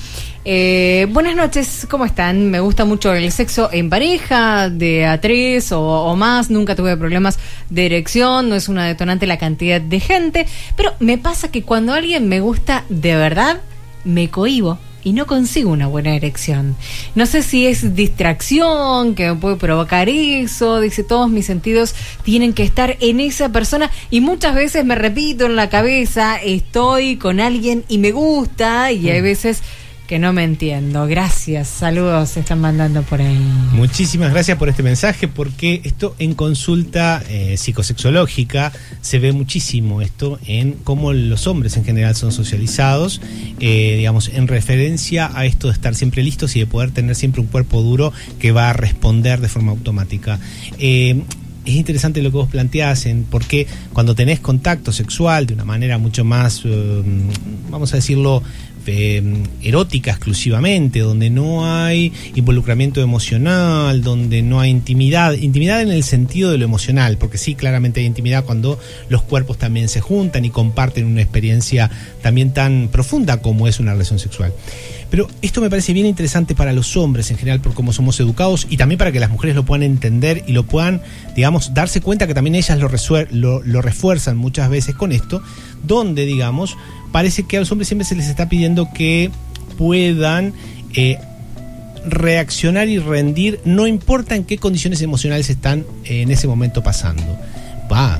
Buenas noches, ¿cómo están? Me gusta mucho el sexo en pareja, de a 3 o más. Nunca tuve problemas de erección, no es una detonante la cantidad de gente, pero me pasa que cuando alguien me gusta de verdad, me cohíbo y no consigo una buena erección. No sé si es distracción que me puede provocar eso. Dice, todos mis sentidos tienen que estar en esa persona, y muchas veces me repito en la cabeza, estoy con alguien y me gusta, y hay veces que no me entiendo. Gracias, saludos se están mandando por ahí. Muchísimas gracias por este mensaje, porque esto en consulta psicosexológica se ve muchísimo esto en cómo los hombres en general son socializados, digamos, en referencia a esto de estar siempre listos y de poder tener siempre un cuerpo duro que va a responder de forma automática. Es interesante lo que vos planteás, porque cuando tenés contacto sexual de una manera mucho más, vamos a decirlo, erótica exclusivamente, donde no hay involucramiento emocional, donde no hay intimidad en el sentido de lo emocional, porque sí, claramente hay intimidad cuando los cuerpos también se juntan y comparten una experiencia también tan profunda como es una relación sexual. Pero esto me parece bien interesante para los hombres en general, por cómo somos educados, y también para que las mujeres lo puedan entender y lo puedan, digamos, darse cuenta que también ellas lo refuerzan muchas veces con esto, donde, digamos, parece que a los hombres siempre se les está pidiendo que puedan reaccionar y rendir, no importa en qué condiciones emocionales están en ese momento pasando.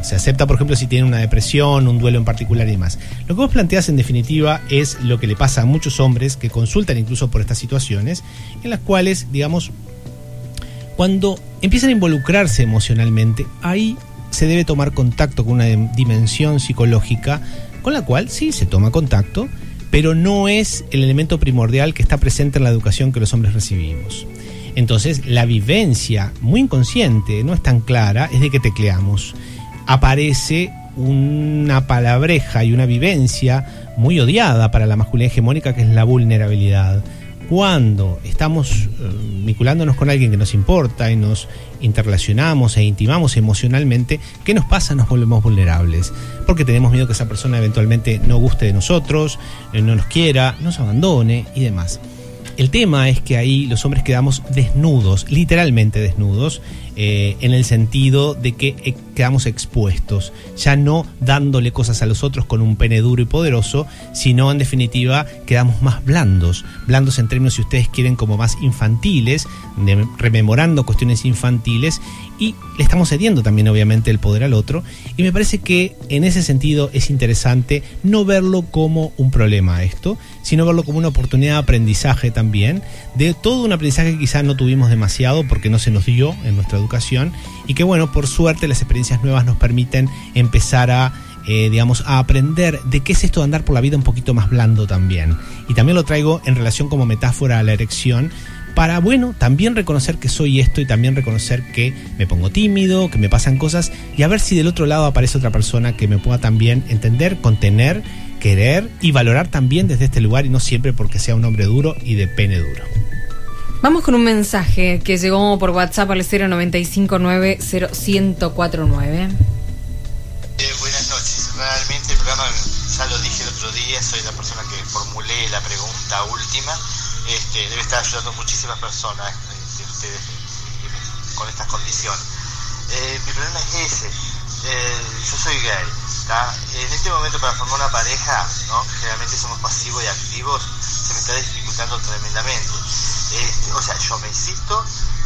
Se acepta, por ejemplo, si tienen una depresión, un duelo en particular y demás. Lo que vos planteás, en definitiva, es lo que le pasa a muchos hombres que consultan incluso por estas situaciones, en las cuales, digamos, cuando empiezan a involucrarse emocionalmente, ahí se debe tomar contacto con una dimensión psicológica con la cual sí se toma contacto, pero no es el elemento primordial que está presente en la educación que los hombres recibimos. Entonces, la vivencia muy inconsciente, no es tan clara, es de que tecleamos. Aparece una palabreja y una vivencia muy odiada para la masculinidad hegemónica, que es la vulnerabilidad. Cuando estamos vinculándonos con alguien que nos importa y nos interrelacionamos e intimamos emocionalmente, ¿qué nos pasa? Nos volvemos vulnerables, porque tenemos miedo que esa persona eventualmente no guste de nosotros, no nos quiera, nos abandone y demás. El tema es que ahí los hombres quedamos desnudos, literalmente desnudos, en el sentido de que quedamos expuestos, ya no dándole cosas a los otros con un pene duro y poderoso, sino en definitiva quedamos más blandos en términos, si ustedes quieren, como más infantiles, rememorando cuestiones infantiles, y le estamos cediendo también obviamente el poder al otro, y me parece que en ese sentido es interesante no verlo como un problema esto, sino verlo como una oportunidad de aprendizaje también, de todo un aprendizaje que quizás no tuvimos demasiado porque no se nos dio en nuestra educación, y que bueno, por suerte las experiencias nuevas nos permiten empezar a aprender de qué es esto de andar por la vida un poquito más blando también. Y también lo traigo en relación como metáfora a la erección, para, bueno, también reconocer que soy esto y también reconocer que me pongo tímido, que me pasan cosas, y a ver si del otro lado aparece otra persona que me pueda también entender, contener, querer y valorar también desde este lugar, y no siempre porque sea un hombre duro y de pene duro. Vamos con un mensaje que llegó por WhatsApp al 095901049. Buenas noches. Realmente el programa, ya lo dije el otro día, soy la persona que formulé la pregunta última. Debe estar ayudando muchísimas personas de ustedes con estas condiciones. Mi problema es ese. Yo soy gay, ¿tá? En este momento, para formar una pareja, ¿no?, generalmente somos pasivos y activos, se me está dificultando tremendamente. O sea, yo me insisto,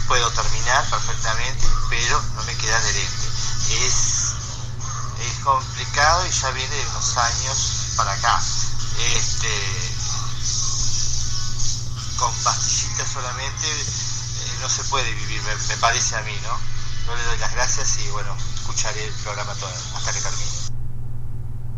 puedo terminar perfectamente, pero no me queda adherente. Es complicado y ya viene de unos años para acá. Con pastillitas solamente no se puede vivir, me parece a mí, ¿no? Yo le doy las gracias y bueno, escucharé el programa todo hasta que termine.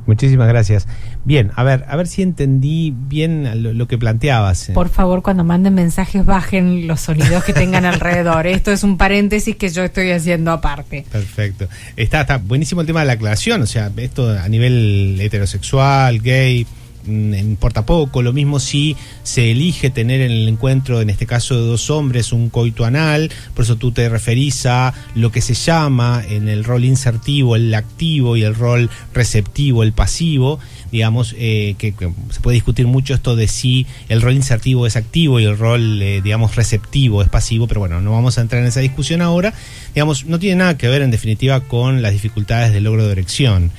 Muchísimas gracias. Bien, a ver si entendí bien lo que planteabas. Por favor, cuando manden mensajes, bajen los sonidos que tengan alrededor. Esto es un paréntesis que yo estoy haciendo aparte. Perfecto. Está buenísimo el tema de la aclaración, o sea, esto a nivel heterosexual, gay, importa poco. Lo mismo si se elige tener en el encuentro, en este caso de dos hombres, un coito anal, por eso tú te referís a lo que se llama en el rol insertivo el activo y el rol receptivo el pasivo, digamos, que se puede discutir mucho esto de si el rol insertivo es activo y el rol, digamos, receptivo es pasivo, pero bueno, no vamos a entrar en esa discusión ahora. Digamos, no tiene nada que ver en definitiva con las dificultades del logro de erección.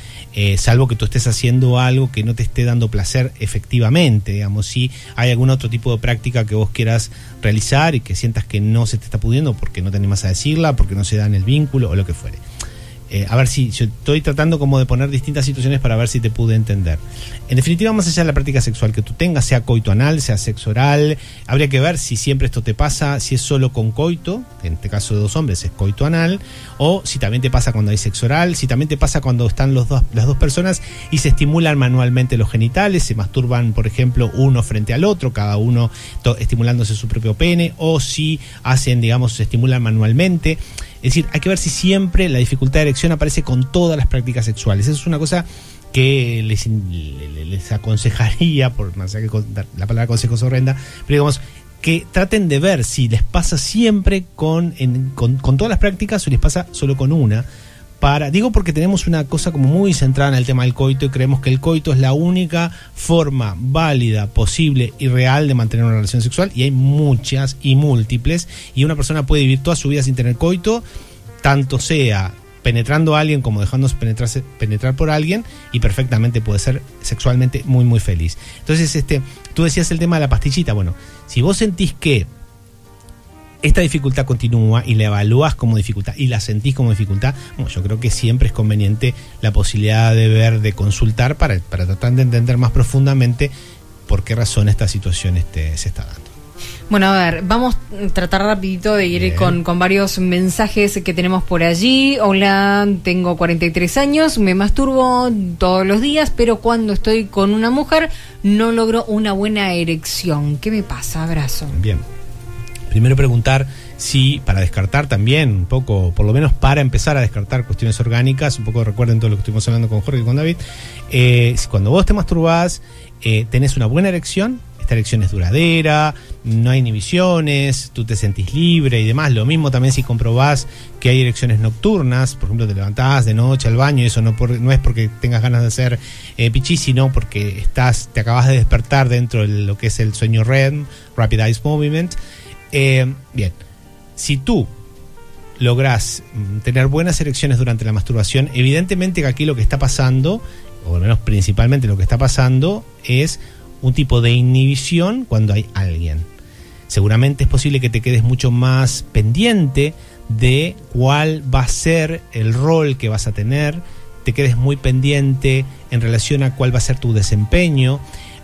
Salvo que tú estés haciendo algo que no te esté dando placer efectivamente, digamos, si hay algún otro tipo de práctica que vos quieras realizar y que sientas que no se te está pudiendo porque no te animas a decirla, porque no se da en el vínculo o lo que fuere. A ver si yo estoy tratando como de poner distintas situaciones para ver si te pude entender. En definitiva, más allá de la práctica sexual que tú tengas, sea coito anal, sea sexo oral, habría que ver si siempre esto te pasa, si es solo con coito, en este caso de 2 hombres es coito anal, o si también te pasa cuando hay sexo oral, si también te pasa cuando están las dos personas y se estimulan manualmente los genitales, se masturban, por ejemplo, uno frente al otro, cada uno estimulándose su propio pene, o si hacen, digamos, se estimulan manualmente. Es decir, hay que ver si siempre la dificultad de erección aparece con todas las prácticas sexuales. Eso es una cosa que les aconsejaría, por más allá que la palabra consejo es horrenda, pero digamos que traten de ver si les pasa siempre con todas las prácticas o les pasa solo con una. Digo porque tenemos una cosa como muy centrada en el tema del coito y creemos que el coito es la única forma válida, posible y real de mantener una relación sexual, y hay muchas y múltiples, y una persona puede vivir toda su vida sin tener coito, tanto sea penetrando a alguien como dejándose penetrar por alguien, y perfectamente puede ser sexualmente muy muy feliz. Entonces, tú decías el tema de la pastillita. Bueno, si vos sentís que esta dificultad continúa y la evalúas como dificultad y la sentís como dificultad, bueno, yo creo que siempre es conveniente la posibilidad de consultar para tratar de entender más profundamente por qué razón esta situación se está dando. Bueno, a ver, vamos a tratar rapidito de ir con varios mensajes que tenemos por allí. Hola, tengo 43 años, me masturbo todos los días, pero cuando estoy con una mujer no logro una buena erección. ¿Qué me pasa? Abrazo. Bien. Primero preguntar si, para descartar también, un poco, por lo menos para empezar a descartar cuestiones orgánicas, un poco recuerden todo lo que estuvimos hablando con Jorge y con David, si cuando vos te masturbás, tenés una buena erección, esta erección es duradera, no hay inhibiciones, tú te sentís libre y demás. Lo mismo también si comprobás que hay erecciones nocturnas, por ejemplo, te levantás de noche al baño y eso no es porque tengas ganas de hacer pichí, sino porque te acabas de despertar dentro de lo que es el sueño REM, Rapid Eye Movement. Bien, si tú lográs tener buenas erecciones durante la masturbación, evidentemente que aquí lo que está pasando, o al menos principalmente lo que está pasando, es un tipo de inhibición cuando hay alguien. Seguramente es posible que te quedes mucho más pendiente de cuál va a ser el rol que vas a tener, te quedes muy pendiente en relación a cuál va a ser tu desempeño,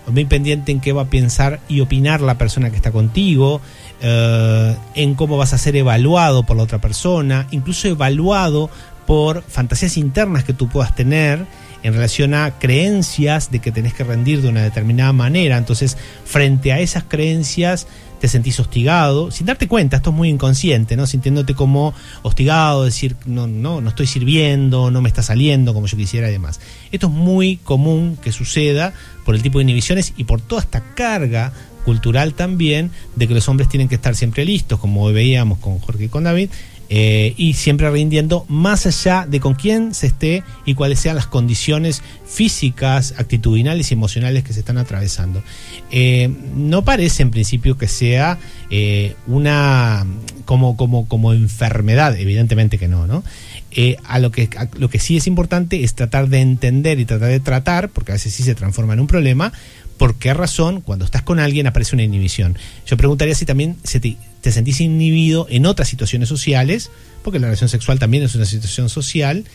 muy pendiente en qué va a pensar y opinar la persona que está contigo, en cómo vas a ser evaluado por la otra persona, incluso evaluado por fantasías internas que tú puedas tener en relación a creencias de que tenés que rendir de una determinada manera. Entonces, frente a esas creencias te sentís hostigado, sin darte cuenta, esto es muy inconsciente, ¿no? Sintiéndote como hostigado, decir, no estoy sirviendo, no me está saliendo como yo quisiera y demás. Esto es muy común que suceda por el tipo de inhibiciones y por toda esta carga cultural también de que los hombres tienen que estar siempre listos, como veíamos con Jorge y con David, y siempre rindiendo más allá de con quién se esté y cuáles sean las condiciones físicas, actitudinales y emocionales que se están atravesando. No parece en principio que sea una como enfermedad, evidentemente que no. Lo que sí es importante es tratar de entender y tratar de tratar, porque a veces sí se transforma en un problema, por qué razón cuando estás con alguien aparece una inhibición. Yo preguntaría si también te sentís inhibido en otras situaciones sociales, porque la relación sexual también es una situación social,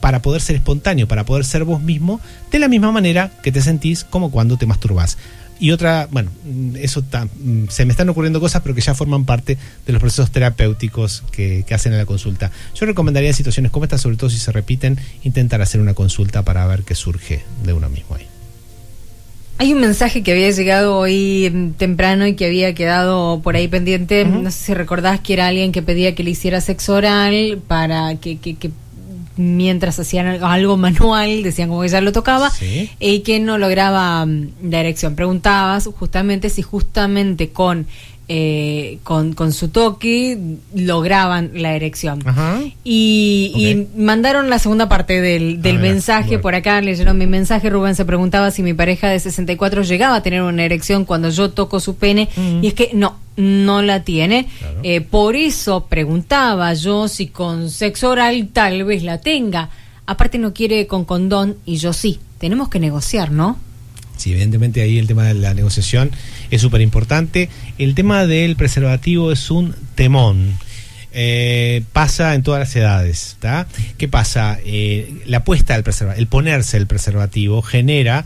para poder ser espontáneo, para poder ser vos mismo, de la misma manera que te sentís como cuando te masturbás. Y otra, bueno, se me están ocurriendo cosas, pero que ya forman parte de los procesos terapéuticos que hacen en la consulta. Yo recomendaría en situaciones como esta, sobre todo si se repiten, intentar hacer una consulta para ver qué surge de uno mismo ahí. Hay un mensaje que había llegado hoy temprano y que había quedado por ahí pendiente. Uh-huh. No sé si recordás que era alguien que pedía que le hiciera sexo oral para que mientras hacían algo manual, decían como que ya lo tocaba, sí, y que no lograba la erección. Preguntabas justamente si con su toque lograban la erección. Uh-huh. Y mandaron la segunda parte del mensaje. Bueno. Por acá leyeron mi mensaje. Rubén se preguntaba si mi pareja de 64 llegaba a tener una erección cuando yo toco su pene. Uh-huh. Y es que no la tiene. Claro. Por eso preguntaba yo si con sexo oral tal vez la tenga. Aparte no quiere con condón y yo sí. Tenemos que negociar, ¿no? Sí, evidentemente ahí el tema de la negociación es súper importante. El tema del preservativo es un temón. pasa en todas las edades, ¿tá? ¿Qué pasa? La puesta del preservativo, el ponerse el preservativo genera,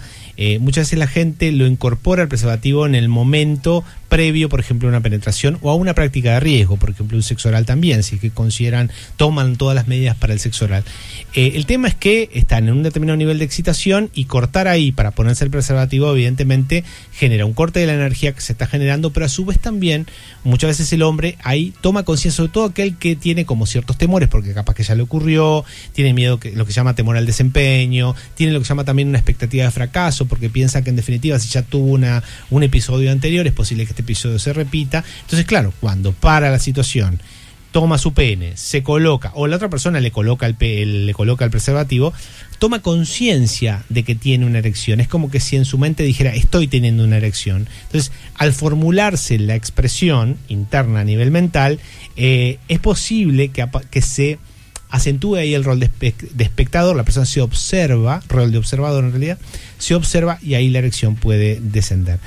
muchas veces la gente lo incorpora al preservativo en el momento previo, por ejemplo, a una penetración o a una práctica de riesgo, por ejemplo, un sexo oral también, si es que toman todas las medidas para el sexo oral. El tema es que están en un determinado nivel de excitación y cortar ahí para ponerse el preservativo evidentemente genera un corte de la energía que se está generando, pero a su vez también muchas veces el hombre ahí toma conciencia, sobre todo aquel que tiene como ciertos temores, porque capaz que ya le ocurrió, tiene miedo, lo que se llama temor al desempeño, tiene lo que se llama también una expectativa de fracaso, porque piensa que en definitiva si ya tuvo un episodio anterior es posible que este episodio se repita. Entonces, claro, cuando para la situación, toma su pene, se coloca, o la otra persona le coloca el preservativo, toma conciencia de que tiene una erección. Es como que si en su mente dijera, estoy teniendo una erección. Entonces, al formularse la expresión interna a nivel mental, es posible que se acentúe ahí el rol de espectador, la persona se observa, rol de observador en realidad, se observa y ahí la erección puede descender.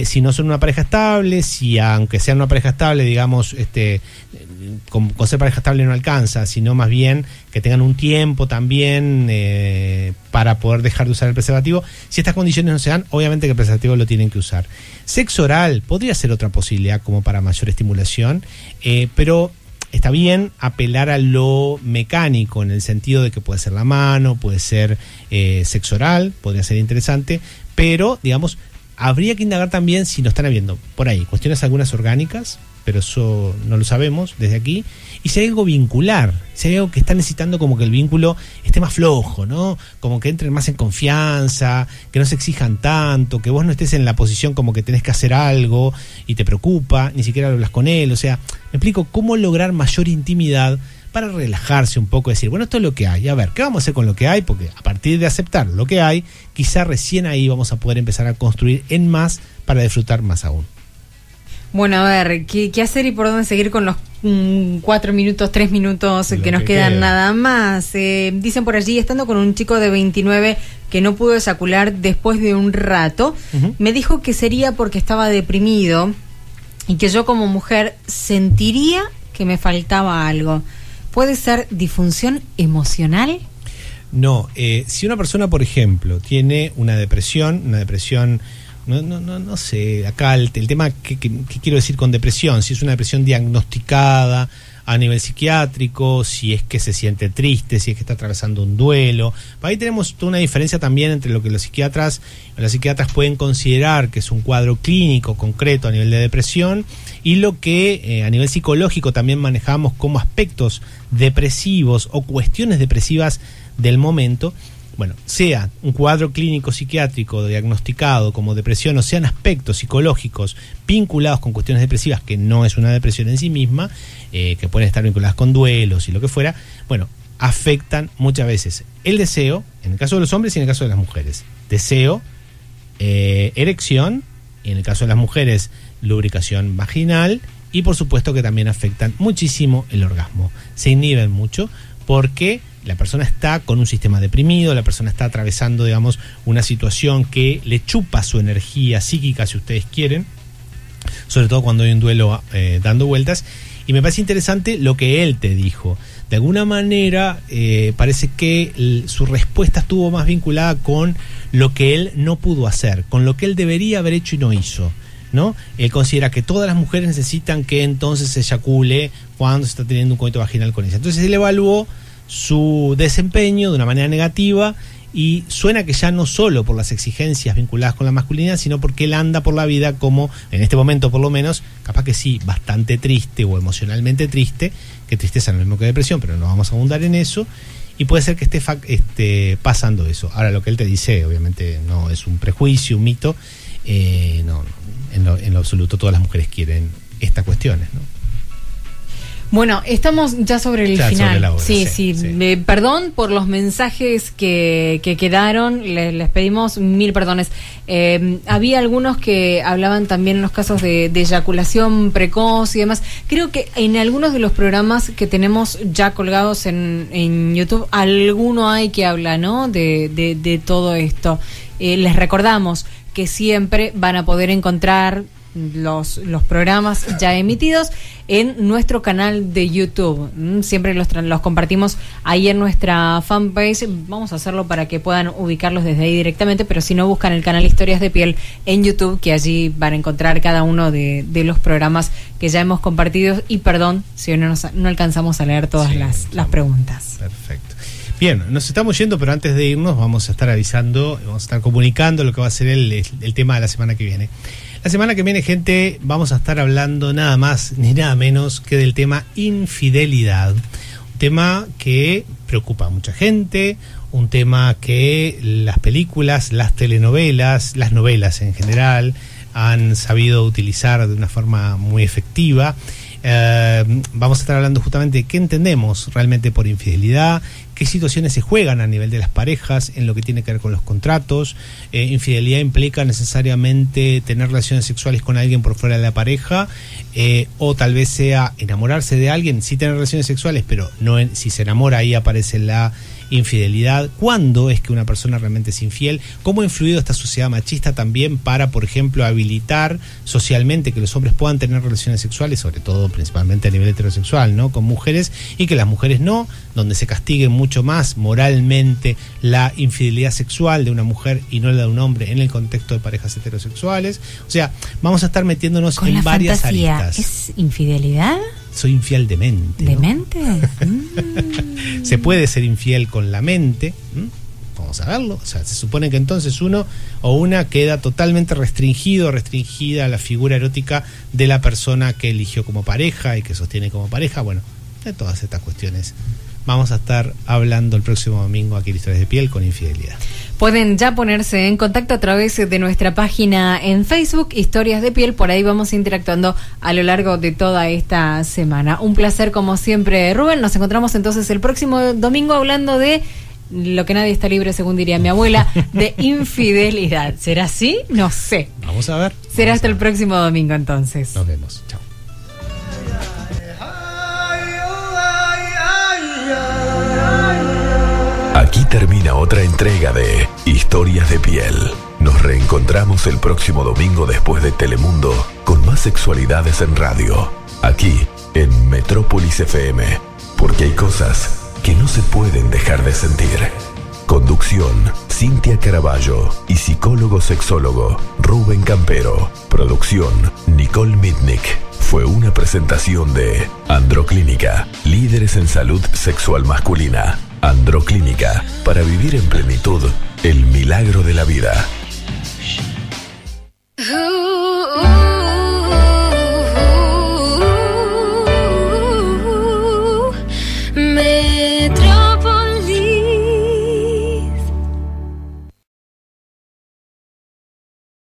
Si no son una pareja estable, si aunque sean una pareja estable, digamos, con ser pareja estable no alcanza, sino más bien que tengan un tiempo también para poder dejar de usar el preservativo. Si estas condiciones no se dan, obviamente que el preservativo lo tienen que usar. Sexo oral podría ser otra posibilidad como para mayor estimulación, pero está bien apelar a lo mecánico en el sentido de que puede ser la mano, puede ser sexo oral, podría ser interesante, pero digamos habría que indagar también si no están habiendo por ahí cuestiones algunas orgánicas, pero eso no lo sabemos desde aquí, y si hay algo vincular, si hay algo que está necesitando como que el vínculo esté más flojo, ¿no? Como que entren más en confianza, que no se exijan tanto, que vos no estés en la posición como que tenés que hacer algo y te preocupa, ni siquiera hablas con él, o sea, me explico cómo lograr mayor intimidad para relajarse un poco, decir, bueno, esto es lo que hay, a ver, ¿qué vamos a hacer con lo que hay? Porque a partir de aceptar lo que hay, quizá recién ahí vamos a poder empezar a construir en más para disfrutar más aún. Bueno, a ver, ¿qué hacer y por dónde seguir con los 4 minutos, 3 minutos que nos quedan nada más? Dicen por allí, estando con un chico de 29 que no pudo eyacular después de un rato, me dijo que sería porque estaba deprimido y que yo como mujer sentiría que me faltaba algo. ¿Puede ser disfunción emocional? No, si una persona, por ejemplo, tiene una depresión, no sé, acá el tema que quiero decir con depresión, si es una depresión diagnosticada a nivel psiquiátrico, si es que se siente triste, si es que está atravesando un duelo. Ahí tenemos toda una diferencia también entre lo que los psiquiatras pueden considerar que es un cuadro clínico concreto a nivel de depresión y lo que a nivel psicológico también manejamos como aspectos depresivos o cuestiones depresivas del momento. Bueno, sea un cuadro clínico psiquiátrico diagnosticado como depresión o sean aspectos psicológicos vinculados con cuestiones depresivas, que no es una depresión en sí misma, que pueden estar vinculadas con duelos y lo que fuera, bueno, afectan muchas veces el deseo, en el caso de los hombres y en el caso de las mujeres. Deseo, erección, y en el caso de las mujeres, lubricación vaginal, y por supuesto que también afectan muchísimo el orgasmo. Se inhiben mucho porque la persona está con un sistema deprimido, la persona está atravesando, digamos, una situación que le chupa su energía psíquica, si ustedes quieren, sobre todo cuando hay un duelo dando vueltas. Y me parece interesante lo que él te dijo. De alguna manera parece que su respuesta estuvo más vinculada con lo que él no pudo hacer, con lo que él debería haber hecho y no hizo, ¿no? Él considera que todas las mujeres necesitan que entonces se eyacule cuando se está teniendo un coito vaginal con ella. Entonces él evaluó su desempeño de una manera negativa y suena que ya no solo por las exigencias vinculadas con la masculinidad, sino porque él anda por la vida como, en este momento por lo menos, capaz que sí, bastante triste o emocionalmente triste, que tristeza no es lo mismo que depresión, pero no vamos a abundar en eso, y puede ser que esté pasando eso. Ahora, lo que él te dice, obviamente no es un prejuicio, un mito, no, en lo absoluto todas las mujeres quieren estas cuestiones, ¿no? Bueno, estamos ya sobre el final. Sobre la hora, sí. Perdón por los mensajes que quedaron, les pedimos 1000 perdones. Había algunos que hablaban también en los casos de eyaculación precoz y demás. Creo que en algunos de los programas que tenemos ya colgados en YouTube, alguno hay que habla, ¿no? De todo esto. Les recordamos que siempre van a poder encontrar los programas ya emitidos en nuestro canal de YouTube. Siempre los compartimos ahí en nuestra fanpage. Vamos a hacerlo para que puedan ubicarlos desde ahí directamente, pero si no, buscan el canal Historias de Piel en YouTube, que allí van a encontrar cada uno de los programas que ya hemos compartido. Y perdón si hoy no alcanzamos a leer todas las preguntas. Perfecto. Bien, nos estamos yendo, pero antes de irnos vamos a estar avisando, vamos a estar comunicando lo que va a ser el tema de la semana que viene. La semana que viene, gente, vamos a estar hablando nada más ni nada menos que del tema infidelidad. Un tema que preocupa a mucha gente, un tema que las películas, las telenovelas, las novelas en general han sabido utilizar de una forma muy efectiva. Vamos a estar hablando justamente de qué entendemos realmente por infidelidad, qué situaciones se juegan a nivel de las parejas en lo que tiene que ver con los contratos. Infidelidad implica necesariamente tener relaciones sexuales con alguien por fuera de la pareja, o tal vez sea enamorarse de alguien, sí tener relaciones sexuales, pero no si se enamora ahí aparece la infidelidad. ¿Cuándo es que una persona realmente es infiel? ¿Cómo ha influido esta sociedad machista también para, por ejemplo, habilitar socialmente que los hombres puedan tener relaciones sexuales, sobre todo principalmente a nivel heterosexual, ¿no?, con mujeres, y que las mujeres no, donde se castigue mucho más moralmente la infidelidad sexual de una mujer y no la de un hombre en el contexto de parejas heterosexuales? O sea, vamos a estar metiéndonos en varias aristas. ¿Es infidelidad? Soy infiel de mente, ¿no? ¿De mente? Se puede ser infiel con la mente. Vamos a verlo. O sea, se supone que entonces uno o una queda totalmente restringida a la figura erótica de la persona que eligió como pareja y que sostiene como pareja. Bueno, de todas estas cuestiones vamos a estar hablando el próximo domingo aquí en Historias de Piel con infidelidad. Pueden ya ponerse en contacto a través de nuestra página en Facebook, Historias de Piel. Por ahí vamos interactuando a lo largo de toda esta semana. Un placer como siempre, Rubén. Nos encontramos entonces el próximo domingo hablando de lo que nadie está libre, según diría mi abuela, de infidelidad. ¿Será así? No sé. Vamos a ver. Será hasta el próximo domingo entonces. Nos vemos. Chao. Aquí termina otra entrega de Historias de Piel. Nos reencontramos el próximo domingo después de Telemundo con más sexualidades en radio. Aquí en Metrópolis FM. Porque hay cosas que no se pueden dejar de sentir. Conducción: Cintia Caraballo y psicólogo sexólogo Rubén Campero. Producción: Nicole Mitnick. Fue una presentación de Androclínica, líderes en salud sexual masculina. Androclínica, para vivir en plenitud el milagro de la vida.